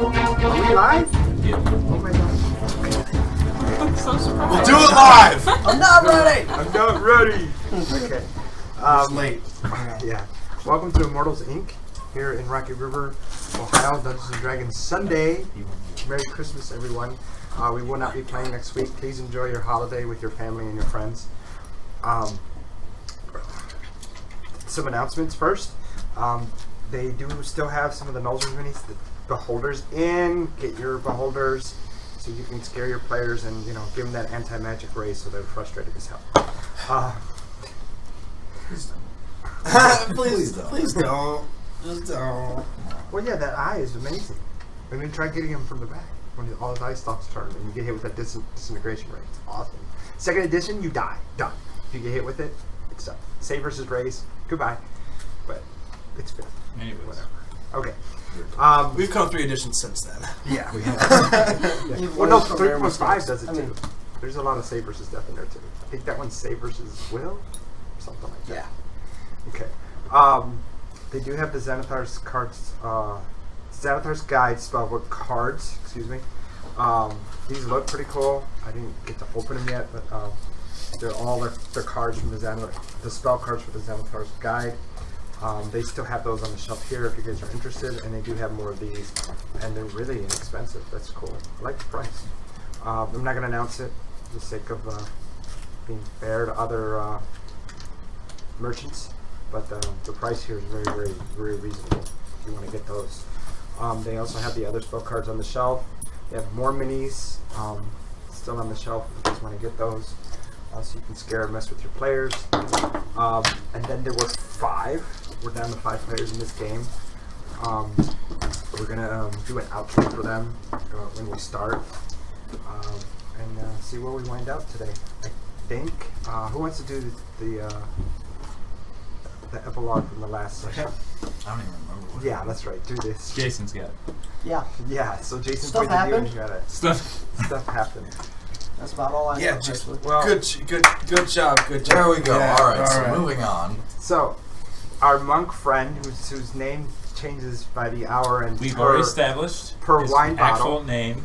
Are we live? Yeah. Oh my god. I'm so surprised. We'll do it live! I'm not ready! I'm not ready. Okay. It's late. Yeah. Welcome to Immortals Inc. here in Rocky River, Ohio. Dungeons and Dragons Sunday. Merry Christmas, everyone. We will not be playing next week. Please enjoy your holiday with your family and your friends. Some announcements first. They do still have some of the Nulzers minis, the beholders in. Get your beholders so you can scare your players and give them that anti-magic race so they're frustrated as hell. Please don't. Just don't. Well, yeah, that eye is amazing. And then try getting him from the back when all his eye stalks turn and you get hit with that disintegration rate. It's awesome. Second edition, you die. Done. If you get hit with it, it's done. Save versus raise. Goodbye. But it's fifth. Anyways. Whatever. Okay. We've come 3 editions since then. Yeah, we have. Well, no, 3.5 does it too. There's a lot of save versus death in there too. I think that one's save versus will, something like that. Yeah. Okay. They do have the Xanathar's cards, Xanathar's Guide spellbook cards. Excuse me. These look pretty cool. I didn't get to open them yet, but they're all the cards from the spell cards for the Xanathar's Guide. They still have those on the shelf here if you guys are interested, and they do have more of these, and they're really inexpensive. That's cool. I like the price. I'm not going to announce it for the sake of being fair to other merchants, but the price here is very, very, very reasonable if you want to get those. They also have the other spell cards on the shelf. They have more minis still on the shelf if you guys want to get those. So you can scare and mess with your players. And then there were 5. We're down to 5 players in this game. We're going to do an outro for them when we start. And see where we wind up today. I think. Who wants to do the epilogue from the last session? I don't even remember what. Yeah, that's right. Do this. Jason's got it. Yeah. Yeah, so Jason's Stuff pointed at you and happened? you got it. Stuff. Happened. That's about all I know. Yeah, just Well, good job. There we go. Yeah, all right, so right. moving on. So, our monk friend, whose name changes by the hour and We've per, already established per his wine actual bottle. name,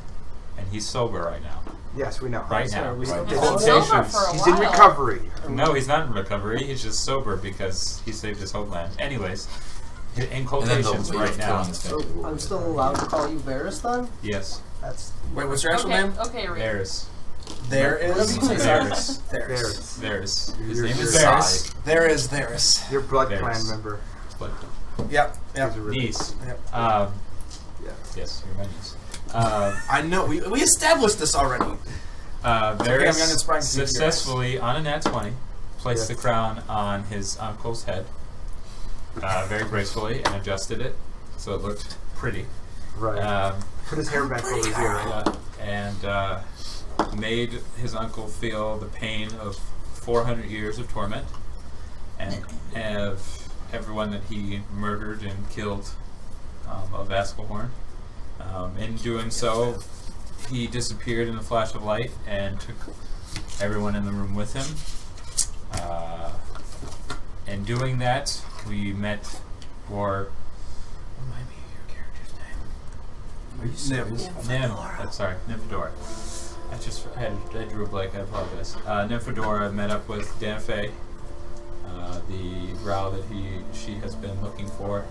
and he's sober right now. Yes, we know. Right So now. we Right. still- His Sober quotations. for a He's in while. recovery. No, he's not in recovery. He's just sober because he saved his homeland. Anyways, in And then quotations right now. So I'm still allowed to call you Varys then? Yes, That's Wait, what's your actual Okay, name? okay, Reed. Varys. There is. Varys. There's. Varys. His You're- name is you're Varys. There is. There's. Your blood Varys. clan member. But Yep. He's a really- niece. Yep. Yeah. Yes, you're my niece. I know. We established this already. Varys Okay, I'm gonna inspire you to do successfully, on a nat 20, placed the Yes. crown on his uncle's head very gracefully and adjusted it so it looked pretty. Right. Put his hair back over his ear. Right? And made his uncle feel the pain of 400 years of torment and have everyone that he murdered and killed of Askelhorn. In doing so, he disappeared in a flash of light and took everyone in the room with him. In doing that, we met for... Remind me of your character's name. Are you serious? Nymphadora. I drew a blank, I apologize. Nymphadora met up with Danifae, the drow that she has been looking for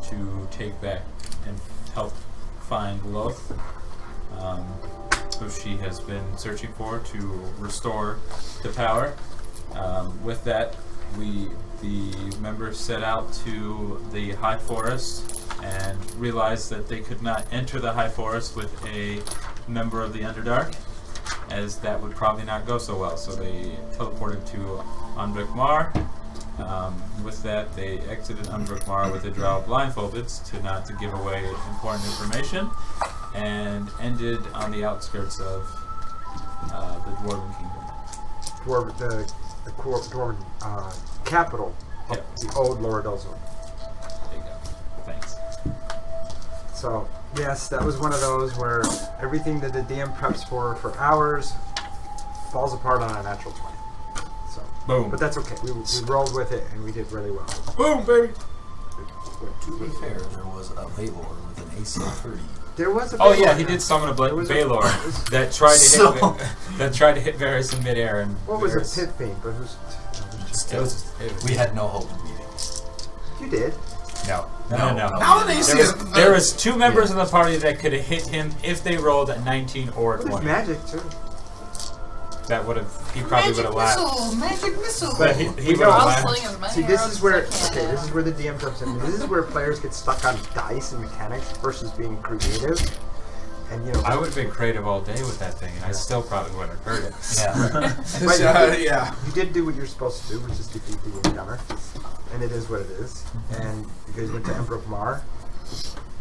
to take back and help find Loth, who she has been searching for to restore to power. With that, the members set out to the High Forest and realized that they could not enter the High Forest with a member of the Underdark, as that would probably not go so well. So they teleported to Unbrook Mar. With that, they exited Unbrook Mar with the drow blindfolded to give away important information, and ended on the outskirts of the Dwarven Kingdom. The Dwarven capital of Yep. the old Lower Delzor. There you go. Thanks. So, yes, that was one of those where everything that the DM preps for hours falls apart on a natural 20. So, Boom. but that's okay. We rolled with it and we did really well. Boom, baby. To be fair, there was a lay lord with an AC of 30. There was a Oh yeah, Baylor. he did summon a There was a- Baylor that tried to So- hit Varys in midair, and What was Varys- a pit fiend? But it was It was We had no hope in beating. you did. No. No. Now that you see it, There was two members of the party that could have hit him if they rolled at 19 or Well, there's 20. magic too. That would have. He probably would have laughed. Magic missile! But he We would know. have I'll laughed. sling as many See, this arrows is where as I can. this is where the DM jumps in. This is where players get stuck on dice and mechanics versus being creative. And you know, I would have been creative all day with that thing, and I still probably wouldn't have heard it. Yeah. But yeah. you did do what you're supposed to do, which is defeat the encounter, and it is what it is. And you guys went to Emperor Mar,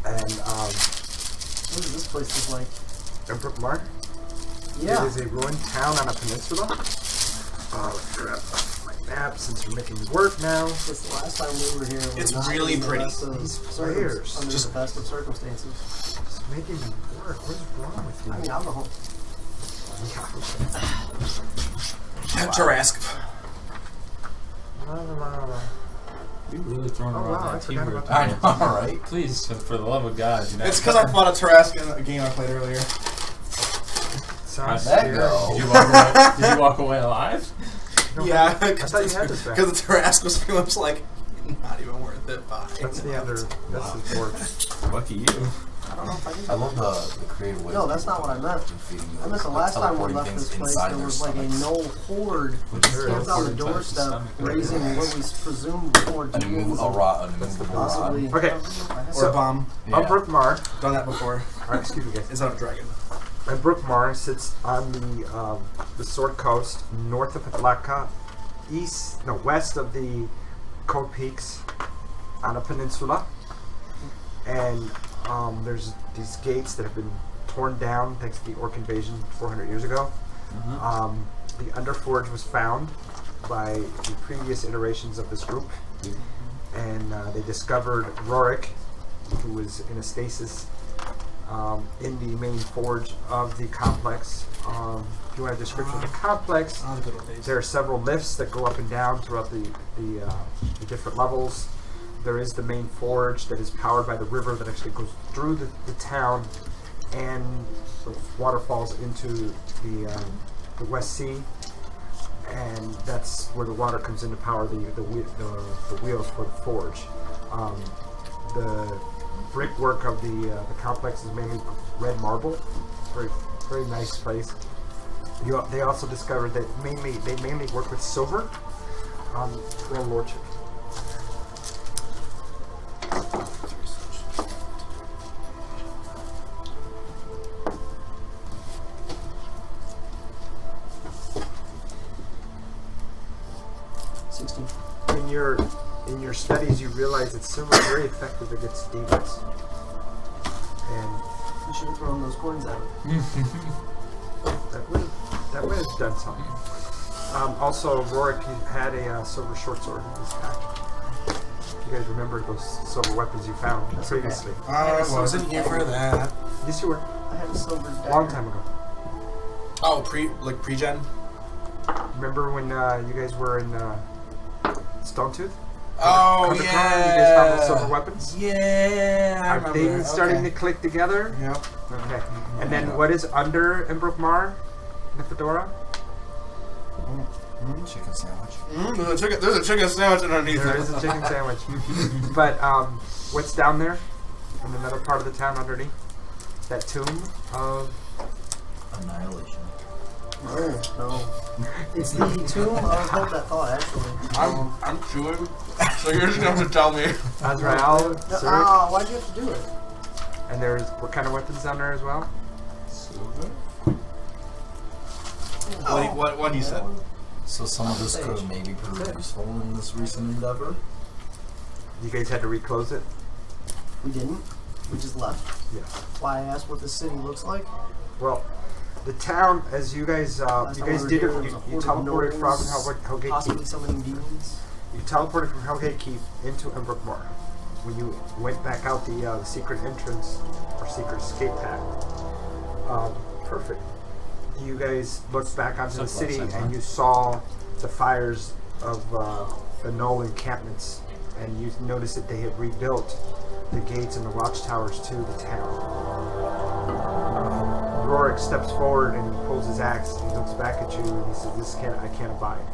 and What does this place look like? Emperor Mar. Yeah. It is a ruined town on a peninsula. Let's grab my map since you're making me work now. Since the last time we were here, we're It's not really in the pretty. best of These circum- players. under Just- the best of circumstances. Just making me work. What is wrong with you? I mean, I'm a home. Tarask. La, la, la, la. You really throwing Oh, around wow, I that forgot teamwork. about I know, right? Please, for the love of God, do not. It's because I fought a Tarask in a game I played earlier. Sounds That scary. go. Did you walk away? Did you walk away alive? No, Yeah, I thought you had this back. Because the Tarask was pretty much like, not even worth it. Bye. That's the other. That's the board. Lucky you. I don't know if I can. I love the creative way. No, that's not what I meant. I meant the last time we left this place, there was like a no horde Which is There camped is. on the touch the doorstep, stomach. raising what we presumed before An demons, immovable rod. possibly. Okay, Or So- a bomb. Emperor Mar. Done that before. Alright, excuse me, guys. Is that a dragon? Emperor Mar sits on the Sword Coast, north of Atlaka, west of the Cold Peaks, on a peninsula, and there's these gates that have been torn down thanks to the Orc invasion 400 years ago. The Underforge was found by the previous iterations of this group, and they discovered Rorik, who was in a stasis in the main forge of the complex. If you want a description of the complex, Oh, the good old days. there are several lifts that go up and down throughout the different levels. There is the main forge that is powered by the river that actually goes through the town and the water falls into the West Sea, and that's where the water comes in to power the wheels for the forge. The brickwork of the complex is mainly red marble. Very, very nice place. They also discovered that they mainly work with silver for a lordship. In your studies, you realize that silver is very effective against demons. And You should have thrown those coins out. that would have done something. Also, Rorik had a silver short sword in his pack. You guys remember those silver weapons you found previously? I wasn't here for that. Yes, you were. I had a silver dagger. Long time ago. Oh, pre-gen? Remember when you guys were in Stonetooth? Oh, Cover yeah. Car, you guys found those silver weapons? Yeah, I Are remember. things starting to click together? Yep. Okay. And then what is under Emperor Mar? Nifedora? Chicken sandwich. There's a chicken sandwich underneath There is a chicken sandwich. But what's down there? In another part of the town underneath? That tomb of... Annihilation. No. It's the tomb of Hope That Thought, actually. I'm chewing, so you're just going to have to tell me. Azrael, Zurich. Why'd you have to do it? And there's what kind of weapons down there as well? Silver? What he said. So some of this could have maybe proved useful in this recent endeavor. You guys had to reclose it? We didn't. We just left. Yes. Why I asked what the city looks like? Well, the town, as you guys Last you time guys we did were it, here, you there was a horde of teleported from gnolls, Hellgate possibly Keep. summoning demons. You teleported from Hellgate Keep into Embrook Moor. When you went back out the secret entrance or secret escape path. Perfect. You guys looked back onto the city and you saw the fires of the Gnoll encampments, and you noticed that they had rebuilt the gates and the watchtowers to the town. guard steps forward and he pulls his axe. And he looks back at you and he says, I can't abide.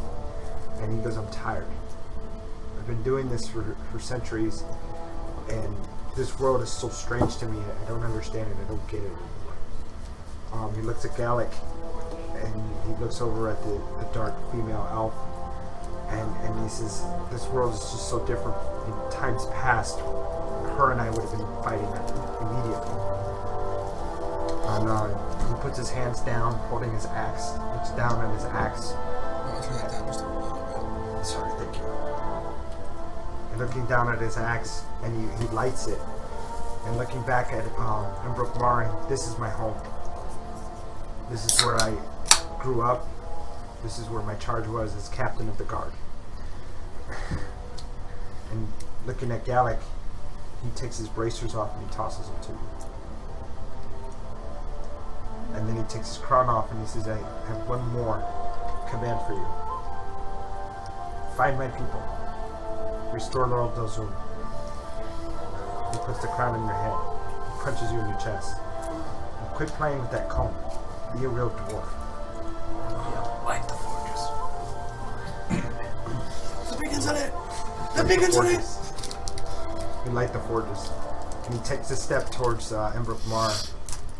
And he goes, I'm tired. I've been doing this for centuries, and this world is so strange to me. I don't understand it. I don't get it anymore. He looks at Gallic, and he looks over at the dark female elf, and he says, this world is just so different. In times past, her and I would have been fighting immediately. And he puts his hands down, holding his axe, looks down at his axe. Turn that down just a little bit. Sorry, thank you. And looking down at his axe, and he lights it. And looking back at Embrook Mari, this is my home. This is where I grew up. This is where my charge was as captain of the guard. And looking at Gallic, he takes his bracers off and he tosses them to you. And then he takes his crown off and he says, I have one more command for you. Find my people. Restore Laurel Delzoom. He puts the crown in your head. He punches you in your chest. And quit playing with that comb. Be a real dwarf. Like the fortress. The beacon's on it! The beacon's on it! You light the fortress. And he takes a step towards Embrook Mar.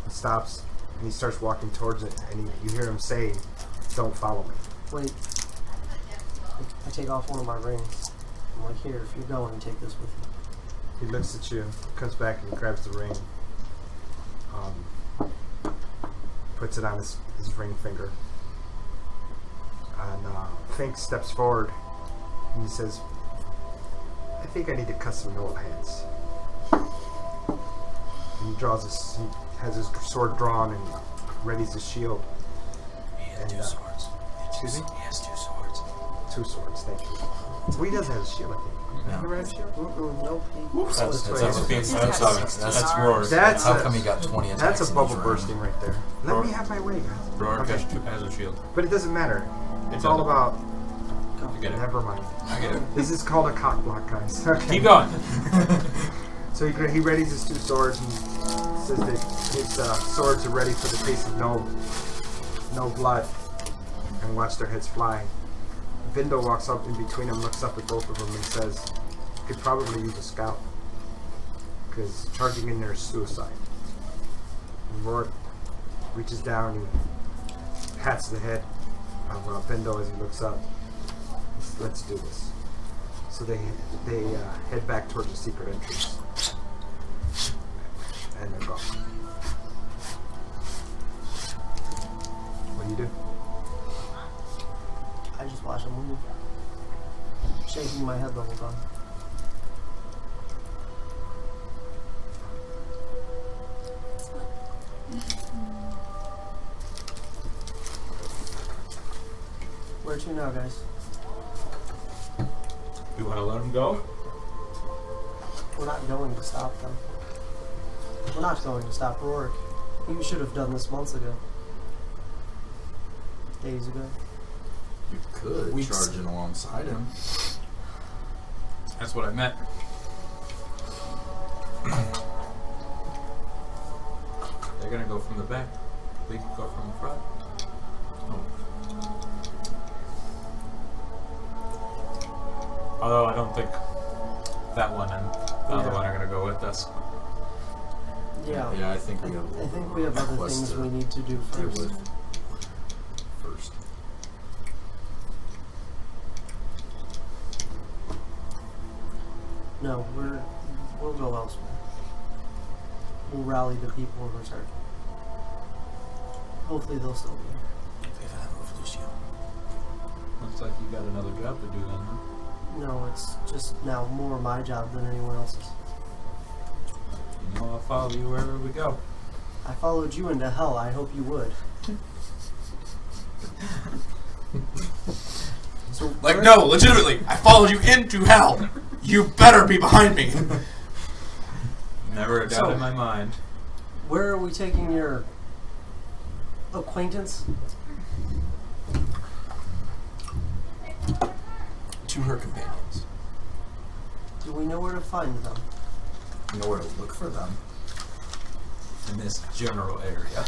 He stops and he starts walking towards it. And you hear him say, don't follow me. Wait. I take off one of my rings. I'm like, here, if you're going, take this with you. He looks at you, comes back and grabs the ring. Puts it on his ring finger. And Fink steps forward and he says, I think I need to cut some old hands. And he has his sword drawn and readies his shield. He has two swords. Excuse me? He has two swords. Two swords, thank you. Well, he doesn't have a shield, I think. No. You ever had a shield? Nope. That's Rourke. That's How come he got 20 attacks? That's a in bubble each round? bursting right there. Let me have my way, guys. Rourke Okay. has a shield. But it doesn't matter. It's It all doesn't. about... I get it. Never mind. I get it. This is called a cock block, guys. Okay. Keep going. So he readies his two swords and says that his swords are ready for the taste of no blood, and watch their heads fly. Vindo walks up in between them, looks up at both of them, and says, "Could probably use a scout, because charging in there is suicide." And Rourke reaches down and pats the head of Vindo as he looks up. Let's do this. So they head back towards the secret entrance. And they're gone. What do you do? I just watch him move. Shaking my head the whole time. Where to now, guys? You want to let him go? We're not going to stop them. We're not going to stop Rourke. You should have done this months ago. Days ago. You could Weeks. charge in alongside him. That's what I meant. They're gonna go from the back. We can go from the front. Although I don't think that one and the other one are gonna go with us. Yeah. Yeah, I think we have. I think we have other quest things to we need to do deal first. with first. No, we'll go elsewhere. We'll rally the people in return. Hopefully they'll still be here. Looks like you got another job to do then, huh? No, it's just now more my job than anyone else's. You know, I'll follow you wherever we go. I followed you into hell. I hope you would. So Like, no, legitimately, I followed you into hell. You better be behind me. Never a doubt in my mind. where are we taking your acquaintance? To her companions. Do we know where to find them? You know where to look for them. In this general area.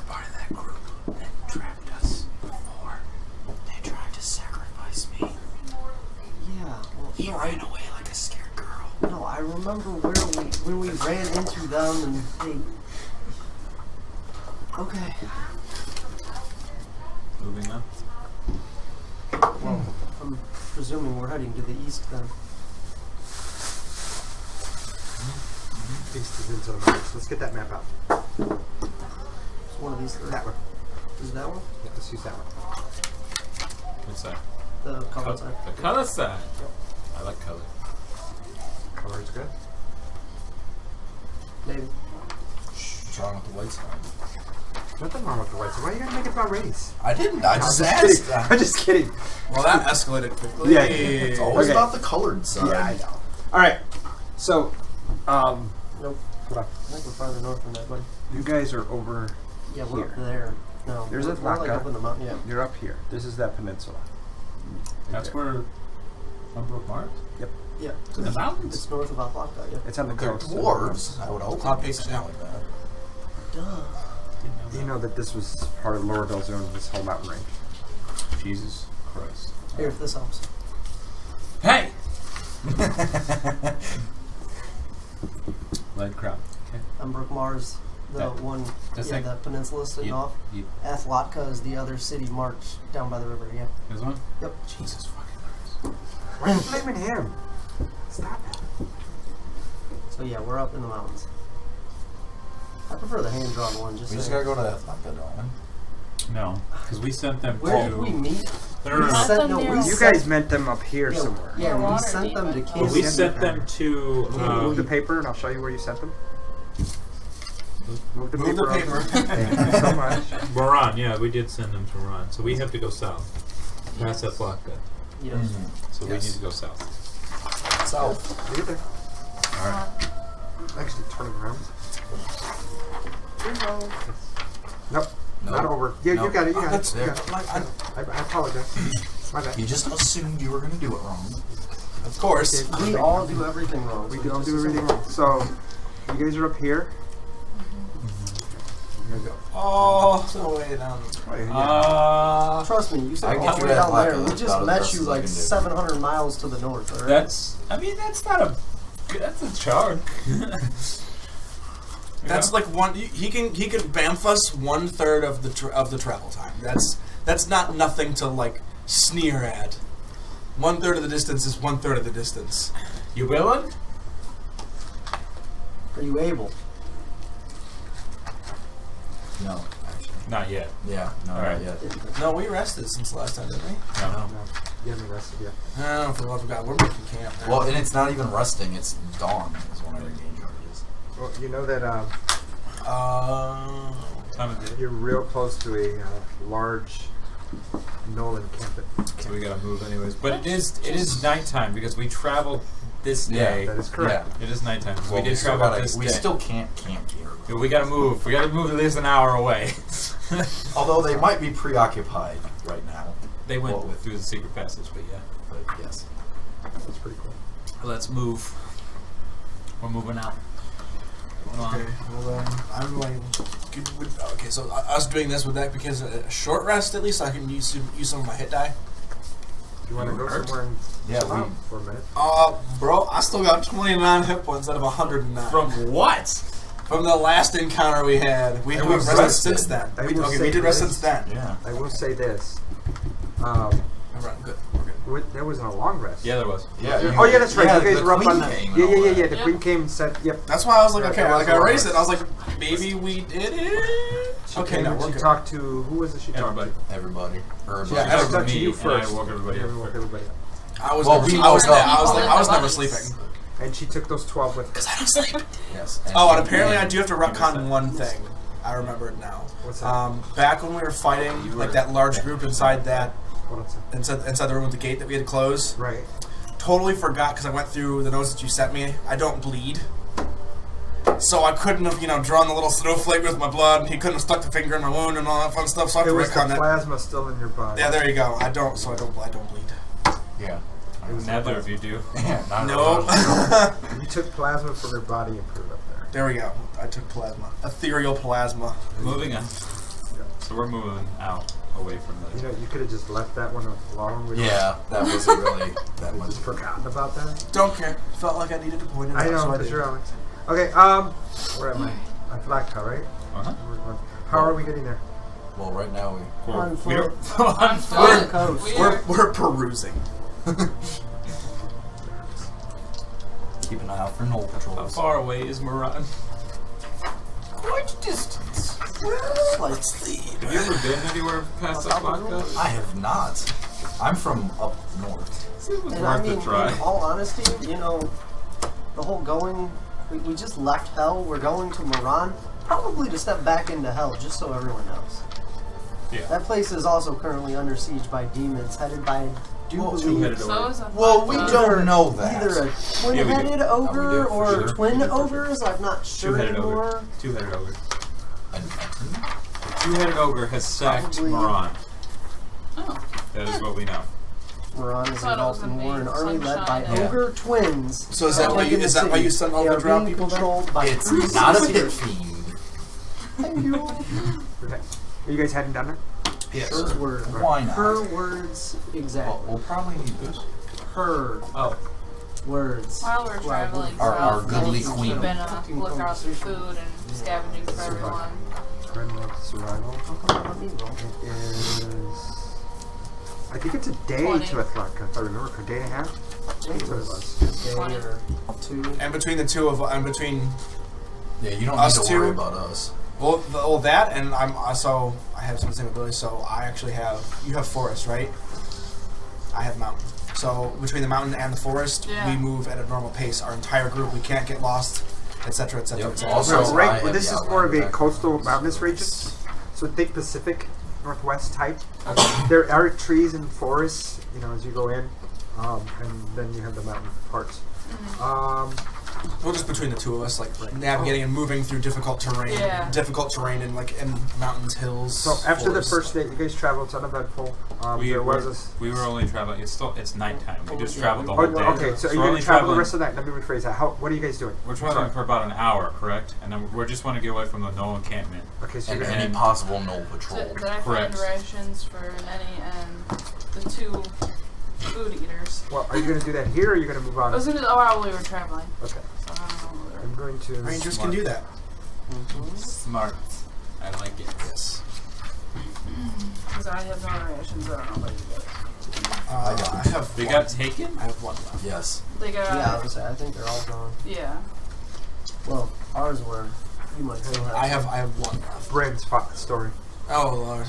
part of that group that trapped us before. They tried to sacrifice me. Yeah, well, He ran away like a scared girl. no, I remember when we ran into them and they... Okay. Moving on. Well, I'm presuming we're heading to the east then. East is into the mountains. Let's get that map out. It's one of these three. That one. Is that one? Yeah, let's use that one. What's that? The color side. The color side. I like color. Color is good. Maybe. What's wrong with the white side? Nothing wrong with the white. So why you gotta make it about race? I didn't. I No, just I'm asked. kidding. I'm just kidding. Well, that escalated quickly. Yeah. It's always Okay. about the colored side. Yeah, I know. All right. So, Nope. hold on. I think we're farther north than that, buddy. You guys are over. Yeah, we're Here. up there. No, There's we're, a we're like vodka. up in the mountain. Yeah. You're up here. This is that peninsula. That's where Umbrook Mars? Yeah. In the mountains? It's north of Atlanta, yeah. It's on the They're coast. dwarves. I would hope. Cloud pacing out. like that. Duh. You know that this was part of Lorville Zone, this whole mountain range. Jesus Christ. Here, if this helps. Hey! Lead crowd. Okay. Umbrook Mars, the That- one, this yeah, thing? the peninsula sitting off. Athlotka is the other city marked down by the river, yeah. There's one? Yep. Jesus fucking Christ. Why are you blaming him? Stop it. So yeah, we're up in the mountains. I prefer the hand-drawn one, just We just saying. gotta go to Atlanta, don't we? No, because we sent them Where to. did we meet? No, We no, no. Let sent, them no, near we us. You sent, guys meant them up here yeah, somewhere. Yeah, we Water sent them to deep. Kansas. We Send sent them. them to. Can you move the paper and I'll show you where you sent them? Move the Move the paper. paper. Over. Thank you so much. Moran, yeah, we did send them to Moran. So we have to go south. Past Atlanta. Yes. So we Yes. need to go south. South. Leave it there. Alright. Actually, turn it around. Nope. No. Not over. Yeah, No. you got it. You got That's it. You there. got it. I apologize. My bad. You just assumed you were gonna do it wrong. Of course. We all do everything wrong. We so don't just do everything assume- wrong. So, you guys are up here. Here we go. Oh, so way down. Trust me, you said I all get the you way down Atlanta, there. We that's just about as met best you as I like can do. 700 miles to the north, alright? That's not a. That's a chunk. That's like one. He can bamf us 1/3 of the travel time. That's not nothing to like sneer at. 1/3 of the distance is 1/3 of the distance. You willing? Are you able? No, actually. Not yet. Yeah, no, All right. not yet. No, we rested since last time, didn't we? No. No, you haven't rested yet. Oh, for the love of God, we're making camp. Now. Well, and it's not even resting, it's dawn is when I regain charges. Well, you know that Time of day. you're real close to a large knoll encampment. So we gotta move anyways. But it is nighttime because we traveled this day. That is correct. It is nighttime. So Well, we did still travel gotta- this we day. still can't camp here. Yeah, we gotta move. We gotta move at least an hour away. Although they might be preoccupied right now. They went Well, with- through the secret passage, but yeah. But yes. That's pretty cool. Let's move. We're moving out. Going on. Okay, well I'm like, okay. So us doing this, would that because a short rest at least? So I can use some of my hit die. Do you want to You go hurt? somewhere and Yeah, chill we- out for a minute? Bro, I still got 29 hit points out of 109 From what? from the last encounter we had. We I have was rested rested. since then. I We will say did rest this. since then. Yeah. I will say this. Alright, good. We're good. There wasn't a long rest. Yeah, there was. Yeah. Oh yeah, that's right. Yeah, you guys the were up queen on. came and Yeah, all yeah, yeah, that. yeah. The Yeah. queen came and said, "Yep." That's why I was like, Yeah, okay, that like was I a raised lot. it. I was like, maybe we did it. She Okay, came no, and we're she good. talked to who was it? She Everybody. talked Everybody. Or Yeah, to. I She was talked to you and I first. woke everybody Yeah, up we woke first. everybody up. I was Well, never, we I was, woke up. I was never Bodies. sleeping. And she took those 12 with her. Because I don't sleep. Yes. Oh, and apparently I do have to retcon one thing. I remember it now. What's that? Back when we were fighting like that large group inside that Hold on a second. inside the room with the gate that we had to close, Right. totally forgot because I went through the notes that you sent me. I don't bleed, so I couldn't have drawn the little snowflake with my blood, and he couldn't have stuck the finger in my wound and all that fun stuff. So I have It to was the retcon that. plasma still in your body. Yeah, there you go. I don't bleed. Yeah. It was Neither of you do. Yeah. Not No. You took plasma from your body and put it up there. There we go. I took plasma, ethereal plasma. Moving on. So we're moving out away from You the. know, you could have just left that one alone. We Yeah, that wasn't really that we much. just forgotten about that. Don't care. Felt like I needed to point it out. I know, so because did. you're Alex. Okay, where am I? I'm Flacco, right? Uh-huh. How are we getting there? Well, right now we. On We don't. On On foot. the coast. We're perusing. Keep an eye out for null How patrols. far away is Moran? Quite a distance. Like, Have you ever been anywhere past the Flacco? I have not. I'm from up north. It was and worth I mean, a try. in all honesty, you know, the whole going, we just left Hell. We're going to Moran, probably to step back into Hell, just so everyone knows. Yeah. That place is also currently under siege by demons, headed by, I do Well, believe, two-headed So is a Well, we Flacco. don't know that. either a Yeah, twin-headed we do. ogre we do, for or sure. twin We do, for ogres. I'm not sure Two-headed anymore. ogre. Two-headed ogre. An Etten? The two-headed ogre has sacked Probably- Moran. Oh. That is what we know. Moran is Thought it involved was in gonna war, be an army led by sunshine. Yeah. ogre twins. So is that why you Taking the is that why city. you sent all They the are drow being people there? controlled by It's three not a sisters. pit fiend. Thank you. Okay. Are you guys heading down there? Yes. Those were Why not? her words exactly. Well, we'll probably need this. Her Oh. words. While we're traveling Our south, goodly we've queen. been lookout for food and scavenging for everyone. Renwood survival. How come I don't need roll? It is. I think it's a day 20. to Athlaka, if I remember, a day and a half. It That's what it was was. a day 20. or two. And between the two of and between Yeah, you don't Us need to worry two? about us. well that and I'm also I have some same ability, so I actually have you have forest, right? I have mountain. So between the mountain and the forest, Yeah. we move at a normal pace. Our entire group, we can't get lost, etc., etc., Yep. etc. Also, So, I right, have well, this the is more of outline a back. coastal mountainous region. So think Pacific Northwest type. There are trees and forests, you know, as you go in, and then you have the mountain parts. Well, just between the two of us, like navigating and moving through difficult terrain, Yeah. in mountains, hills. So after the forests. first day, you guys traveled. It's uneventful. There was this. We were only traveling. It's nighttime. We just Yeah, traveled the we- whole Oh, day. okay, so we're you're going only to travel the traveling- rest of the night. Let me rephrase that. What are you guys doing? We're traveling for about an hour, correct? And then we just want to get away from the no encampment. Okay, so And you're any going to. possible null Did, patrol. did I Correct. find rations for Nenny and the two food eaters? Well, are you going to do that here, or are you going to move on? I was gonna do while we were traveling, Okay, so I don't know whether. I'm going to. Rangers Smart. can do that. Smart. I like it. Yes. Because I have no rations, I don't know about you guys. I have. They one. got taken? I have one left. Yes. They got. Yeah, I was say, I think they're all gone. Yeah. Well, ours were. You might still have. I have one left. Bryn's story. Oh lord.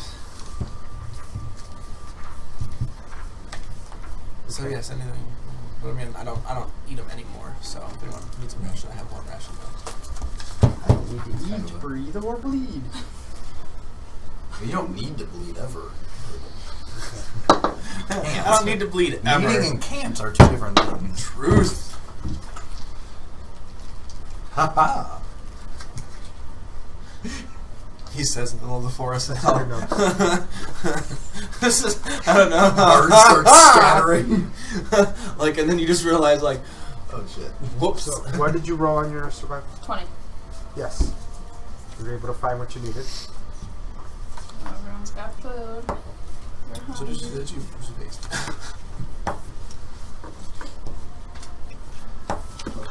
So yes, anything. But I mean, I don't eat them anymore. So if anyone needs a ration, I have one ration left. I don't need to eat, breathe, or bleed. You don't need to bleed ever. I don't need to bleed ever. Bleeding and can't are two different things. Truth. Ha ha. He says in the middle of the forest. I don't know. This is I don't know. Birds start scattering. Like, and then you just realize, like, Oh shit. whoops. So, what did you roll on your survival? 20. Yes. You were able to find what you needed. Everyone's got food. They're So hungry. did you based?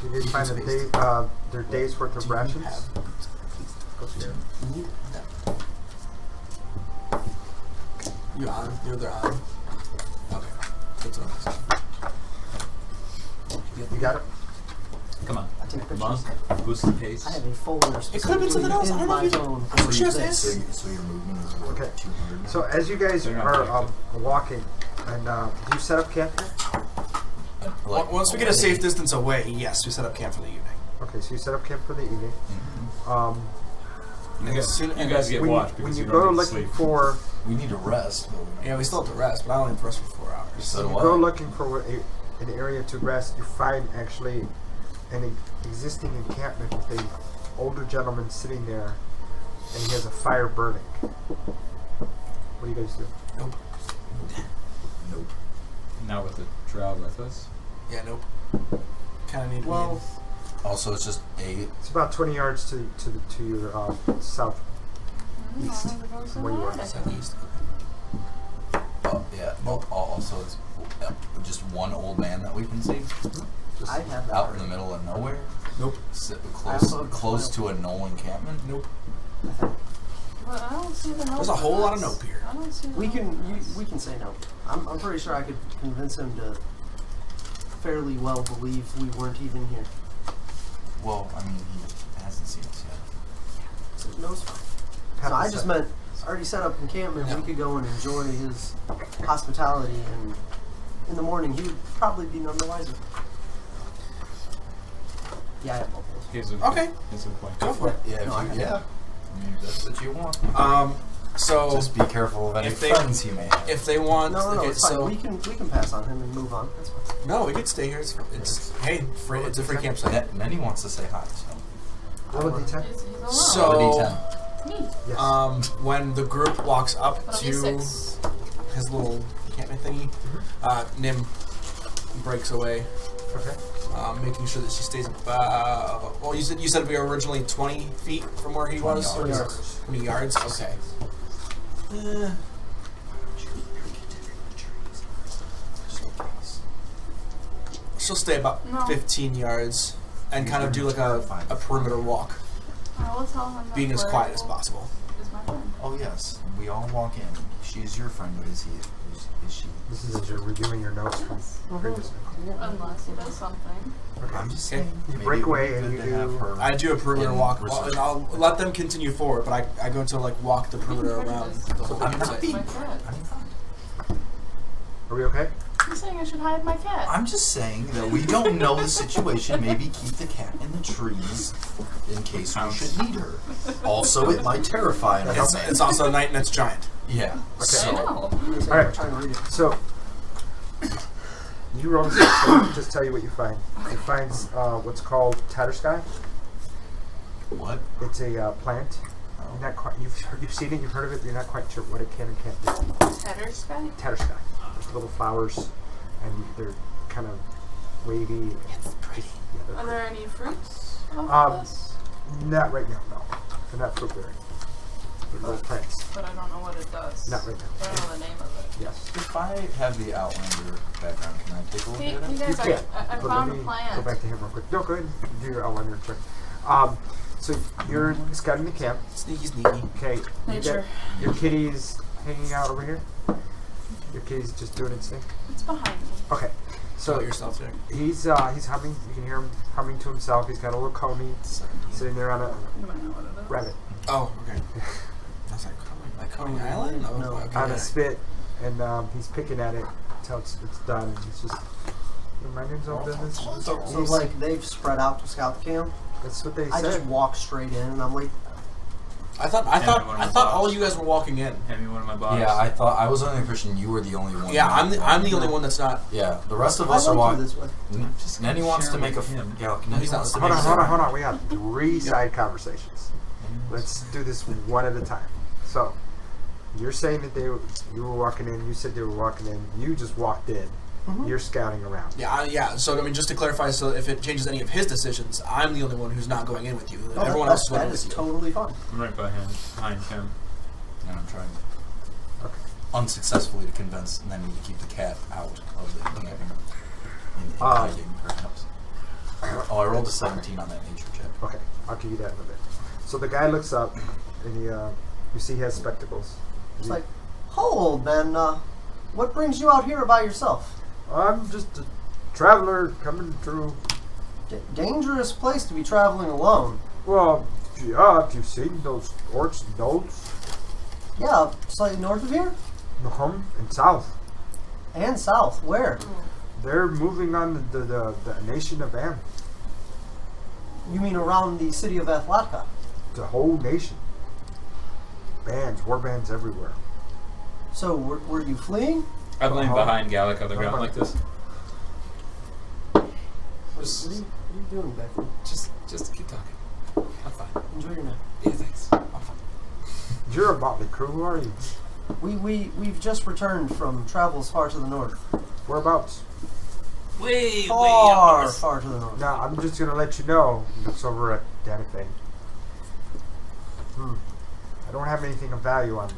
You did find a day, their day's worth of rations. You on? You're there on. Okay. That's what I'm You got it? Come on. I take Come on. pictures. Boost the pace. I have a folder It could have been something else. I in don't know my if you- phone. I'm for sure this. it's- So your movement is what, Okay. 200? So as you guys They're not are taking walking, and do you set up camp here? Once we get a safe distance away, yes, we set up camp for the evening. Okay, so you set up camp for the evening. Mhm. You guys, you guys get when watched when because you you go don't get to looking sleep. for We need to rest. But we Yeah, we still have to rest, but I only have to rest for 4 hours. So you do I. go looking for an area to rest, you find actually an existing encampment with a older gentleman sitting there, and he has a fire burning. What do you guys do? Nope. Nope. Now with the drow with us. Yeah, nope. Kind of need to Well, Also, it's just a. It's about 20 yards to your south. East. I wanted to go From where you are. somewhere. Southeast. Oh, yeah. Well, also, it's just one old man that we can see Just I have that. out in the middle of nowhere. Nope. Close to a knoll encampment. Nope. But I don't see the note. There's a whole lot of nope here. I don't see the We note can for this. we can say no. I'm pretty sure I could convince him to fairly well believe we weren't even here. Well, I mean, he hasn't seen us yet. So no's fine. Have So I to just set- meant already set up encampment. Yeah. We could go and enjoy his hospitality, and in the morning he would probably be none the wiser. Yeah, I have both those. Here's a Okay. Here's a point. Go for it. Yeah, No, I if have you, yeah. I mean, that's what you want. So Just be careful of any if they- friends he may have. if they want, No, okay, it's fine. so We can pass on him and move on. That's fine. no, we could stay here. It's hey, free, it's a free campsite. Nenny wants to say hi. So. Roll a d10. He's alone. So- Roll a d10. Me. Yes. When the group walks up But I'll be to 6. his little encampment thingy, Nim breaks away, Okay. making sure that she stays about. Well, you said we were originally 20 feet from where he 20 was. yards. 20 yards. Okay. She'll stay about No. 15 yards and kind of do like a perimeter walk, I will tell him that being as Blair quiet as will- possible. Is my friend. Oh yes, we all walk in. She's your friend, but is he? Is she? This is as you're reviewing your notes from previously. Unless he does something. I'm just Okay. saying. You maybe break it would away be and good you to have do- her I do a perimeter in walk, reserve. and I'll let them continue forward, but I go to like walk the perimeter around the whole I'm not campsite. being. My cat. I mean, fine. Are we okay? I'm saying I should hide my cat. I'm just saying that we don't know the situation. Maybe keep the cat in the trees in case we should need her. Also, it might terrify an It's, man. it's also night and it's giant. Yeah. I So know. I'm All right. trying to read it. So, you roll this. So let me just tell you what you find. You find what's called tattersky. what? It's a plant. You're not quite, you've seen it, you've heard of it, but you're not quite sure what it can and can't do. Header sky? Tattersky. There's little flowers, and they're kind of wavy. It's pretty. Yeah, they're Are there any fruits Um, of this? pretty. Not right now, no. They're not fruit bearing. They're little plants. But I don't know what it does. Not right now. I don't know the name of it. Yes. If I have the Outlander background, can I take a look Hey, at you it? guys, You can. I But found let a me plant. Go back to him real quick. No, go ahead and do your outline check. So you're scouting the camp. Sneaky, sneaky. Okay. You Nature. get your kitty's hanging out over here. Your kitty's just doing its thing. It's behind me. Okay. So So yourself there. he's humming. You can hear him humming to himself. He's got a little coney sitting there on a You might know what it is. rabbit Oh, okay. I was like Coney Island? I was No. like, okay. on a spit, and he's picking at it until it's done. And he's just reminding himself of this. So like they've spread out to scout the camp. That's what they I just said. walk straight in, and I'm like, I thought one of the all bottles. you guys were walking in. Hand me one of my bottles. Yeah, I thought I was under the impression you were the only one. Yeah, not I'm the only walking. one that's not. Yeah, the rest of I us are like you walking. this way. Nenny wants to sharing make a. with him. Yeah, Nenny he's not wants to Hold make on, a- hold on. We got 3 side conversations. Let's do this one at a time. So, you're saying that you were walking in. You said they were walking in. You just walked in. Mhm. You're scouting around. Yeah. So I mean, just to clarify, so if it changes any of his decisions, I'm the only one who's not going in with you. No, Everyone that- else is going that in is with you. totally fine. I'm right behind him. And I'm trying Okay. unsuccessfully to convince Nenny to keep the cat out of the camping. In hiding, perhaps. Oh, I rolled a 17 on that nature check. Okay, I'll give you that in a bit. So the guy looks up, and you see he has spectacles. It's like, hold, man. What brings you out here by yourself? I'm just a traveler coming through. Dangerous place to be traveling alone. Well, yeah, have you seen those orcs nodes? Yeah, slightly north of here And south. and south. Where? They're moving on the nation of Am. You mean around the city of Athlatka? The whole nation. Bands, war bands everywhere. So were you fleeing? I blame behind Gallic on the ground like this. What are you doing back there? Just keep talking. I'm fine. Enjoy your night. Yeah, thanks. I'm fine. You're a motley crew, who are you? We've just returned from travels far to the north. Whereabouts? Far to the north. Now, I'm just going to let you know. He looks over at Danifae. I don't have anything of value on me.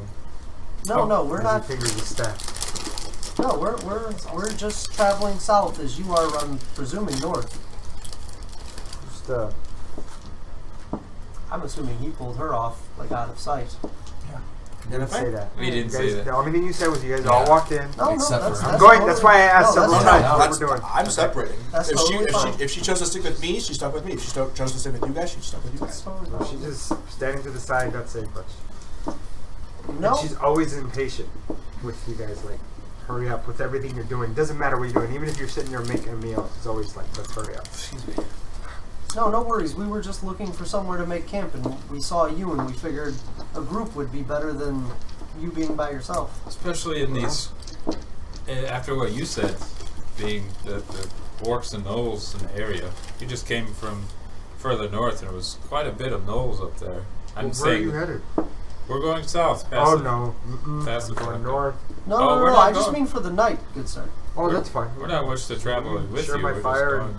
No, we're As not. he fingers his staff. No, we're just traveling south as you are. I'm presuming north. Just I'm assuming he pulled her off like out of sight. you didn't say that. We didn't You say guys, that. The only thing you said was you guys all walked in. No, Except that's, for- I'm that's going. totally- That's why I asked no, several that's times fine. what we're doing. I'm separating. That's if she totally fine. if she chose to stick with me, she stuck with me. If she chose to stick with you guys, she stuck with you That's guys. totally No, fine. she's just standing to the side, not saying much. No, And she's always impatient with you guys. Like, hurry up with everything you're doing. Doesn't matter what you're doing. Even if you're sitting there making a meal, it's always like, let's hurry up. no worries. We were just looking for somewhere to make camp, and we saw you, and we figured a group would be better than you being by yourself. Especially in these, after what you said, being the orcs and gnolls in the area. You just came from further north, and it was quite a bit of gnolls up there. I'm Well, where are saying you headed? we're going south. Past Oh the- no. Past I'm the going truck. north. No, Oh, we're no. not I just going. mean for the night, good sir. Oh, We're- that's fine. We're not much to travel with Share you. my We're fire. just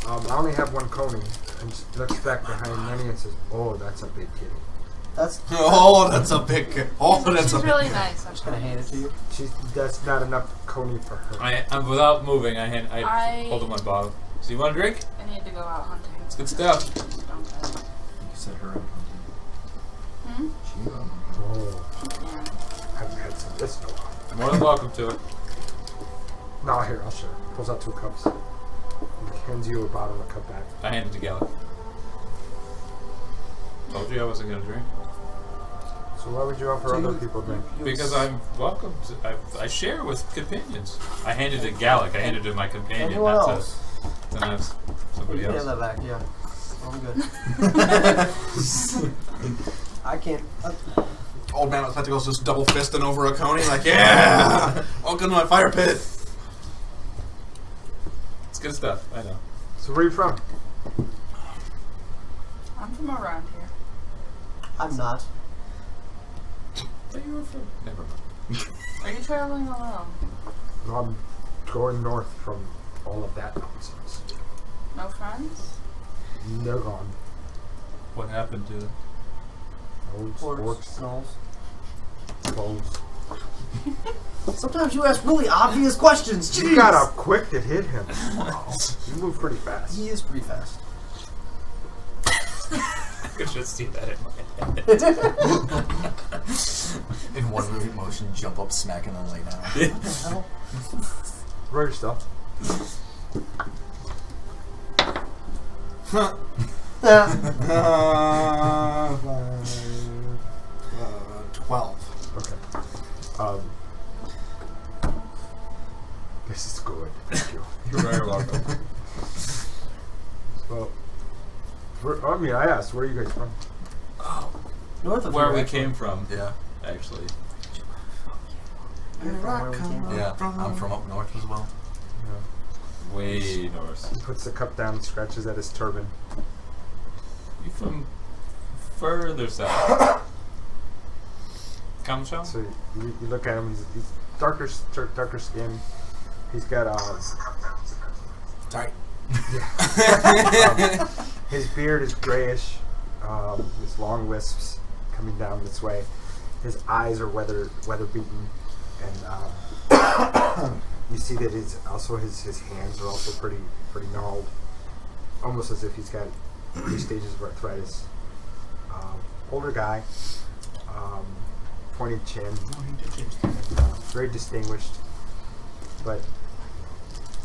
going. I only have one coney, and she looks back behind Lenny and says, "Oh, that's a big kitty." That's Oh, that's a big. Oh, that's She's a. really nice. I'm just gonna hand it to you. That's not enough coney for her. I'm without moving. I I- hold up my bottle. So you want a drink? I need to go out hunting. It's good stuff. Don't go. You said her own Hmm? She Oh, I haven't had some of this in a while. More than welcome to it. No, here, I'll share. Pulls out 2 cups. And hands you a bottle and a cup back. I handed it to Gallic. Told you I wasn't going to drink. So why would you offer other people drink? Because I'm welcome to. I share with companions. I handed it to Gallic. I handed it to my companion, Anyone not else? to not somebody You can else. have that back, yeah. I'm good. I can't. Old man with spectacles just double fisting over a coney, like, yeah! Welcome to my fire pit. It's good stuff. I know. So where are you from? I'm from around here. I'm not. Where you were from? Never mind. Are you traveling alone? No, I'm going north from all of that nonsense. No friends? They're gone. What happened to? Old Orcs, orcs, gnolls. clothes. Sometimes you ask really obvious questions. Jeez. You got up quick to hit him. You move pretty fast. He is pretty fast. I could just see that in my head. In one moving motion, jump up, smack, and then lay down. Hell. Roll your stuff. 12. Okay. This is good. Thank you. You're very welcome. Well, I mean, I asked, where are you guys from? North of Where here, we actually. came from, Yeah, actually. You're from where we came from. yeah. I'm from up north as well. Way north. He puts the cup down, scratches at his turban. You from further south? Kamsham? So you look at him. He's darker skin. He's got Sorry. his beard is grayish. His long wisps coming down this way. His eyes are weather beaten, and you see that his hands are also pretty gnarled, almost as if he's got 3 stages of arthritis. Older guy, pointed chin, and, very distinguished, but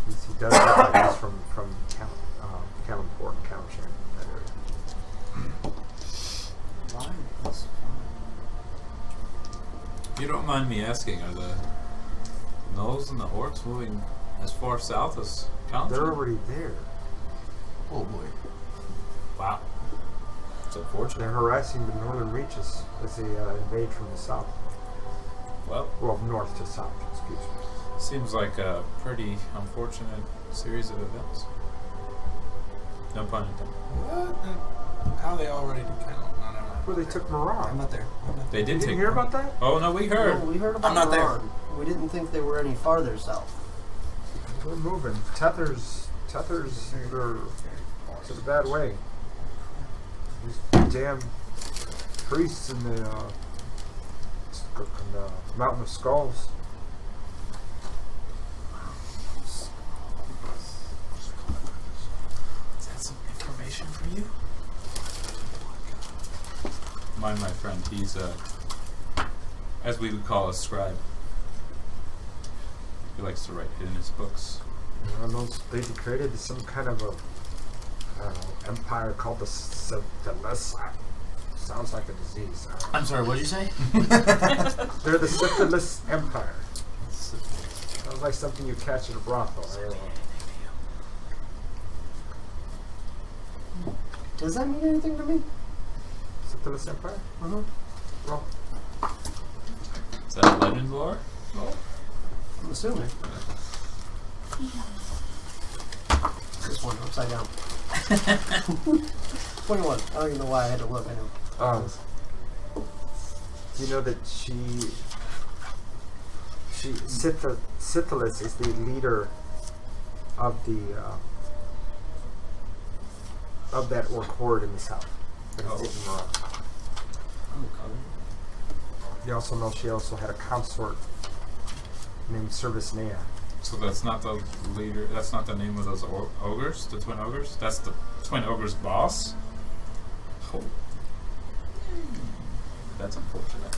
he does look like he's from Kalimport and Kamshan, that area. If you don't mind me asking, are the gnolls and the orcs moving as far south as Kamsham? They're already there. Oh boy. Wow. It's They're unfortunate. harassing the northern reaches as they invade from the south. Well, North to south, excuse me. seems like a pretty unfortunate series of events. No pun intended. What? How are they already kind of? No. Where they took I'm Moran. not there. They did You take. didn't hear about that? Oh no, we heard. No, we heard about I'm not there. Moran. We didn't think they were any farther south. We're moving. Tethers are it's in a bad way. These damn priests and the on the Mountain of Skulls. Is that some information for you? Mine, my friend, he's as we would call a scribe. He likes to write in his books. They created some kind of a empire called the Syphilis. Sounds like a disease. I'm sorry, what did you say? They're the Syphilis Empire. Sounds like something you catch in a brothel. Does that mean anything to me? Syphilis Empire? Uh-huh. Well, Is that legend lore? I'm assuming. This one, upside down. 21. I don't even know why I had to look. I know. do you know that Syphilis is the leader of that orc horde in the south. That is taking her on. You also know she also had a consort named Service Nea. So that's not the leader. That's not the name of those ogres, the twin ogres. That's the twin ogre's boss. Oh. That's unfortunate.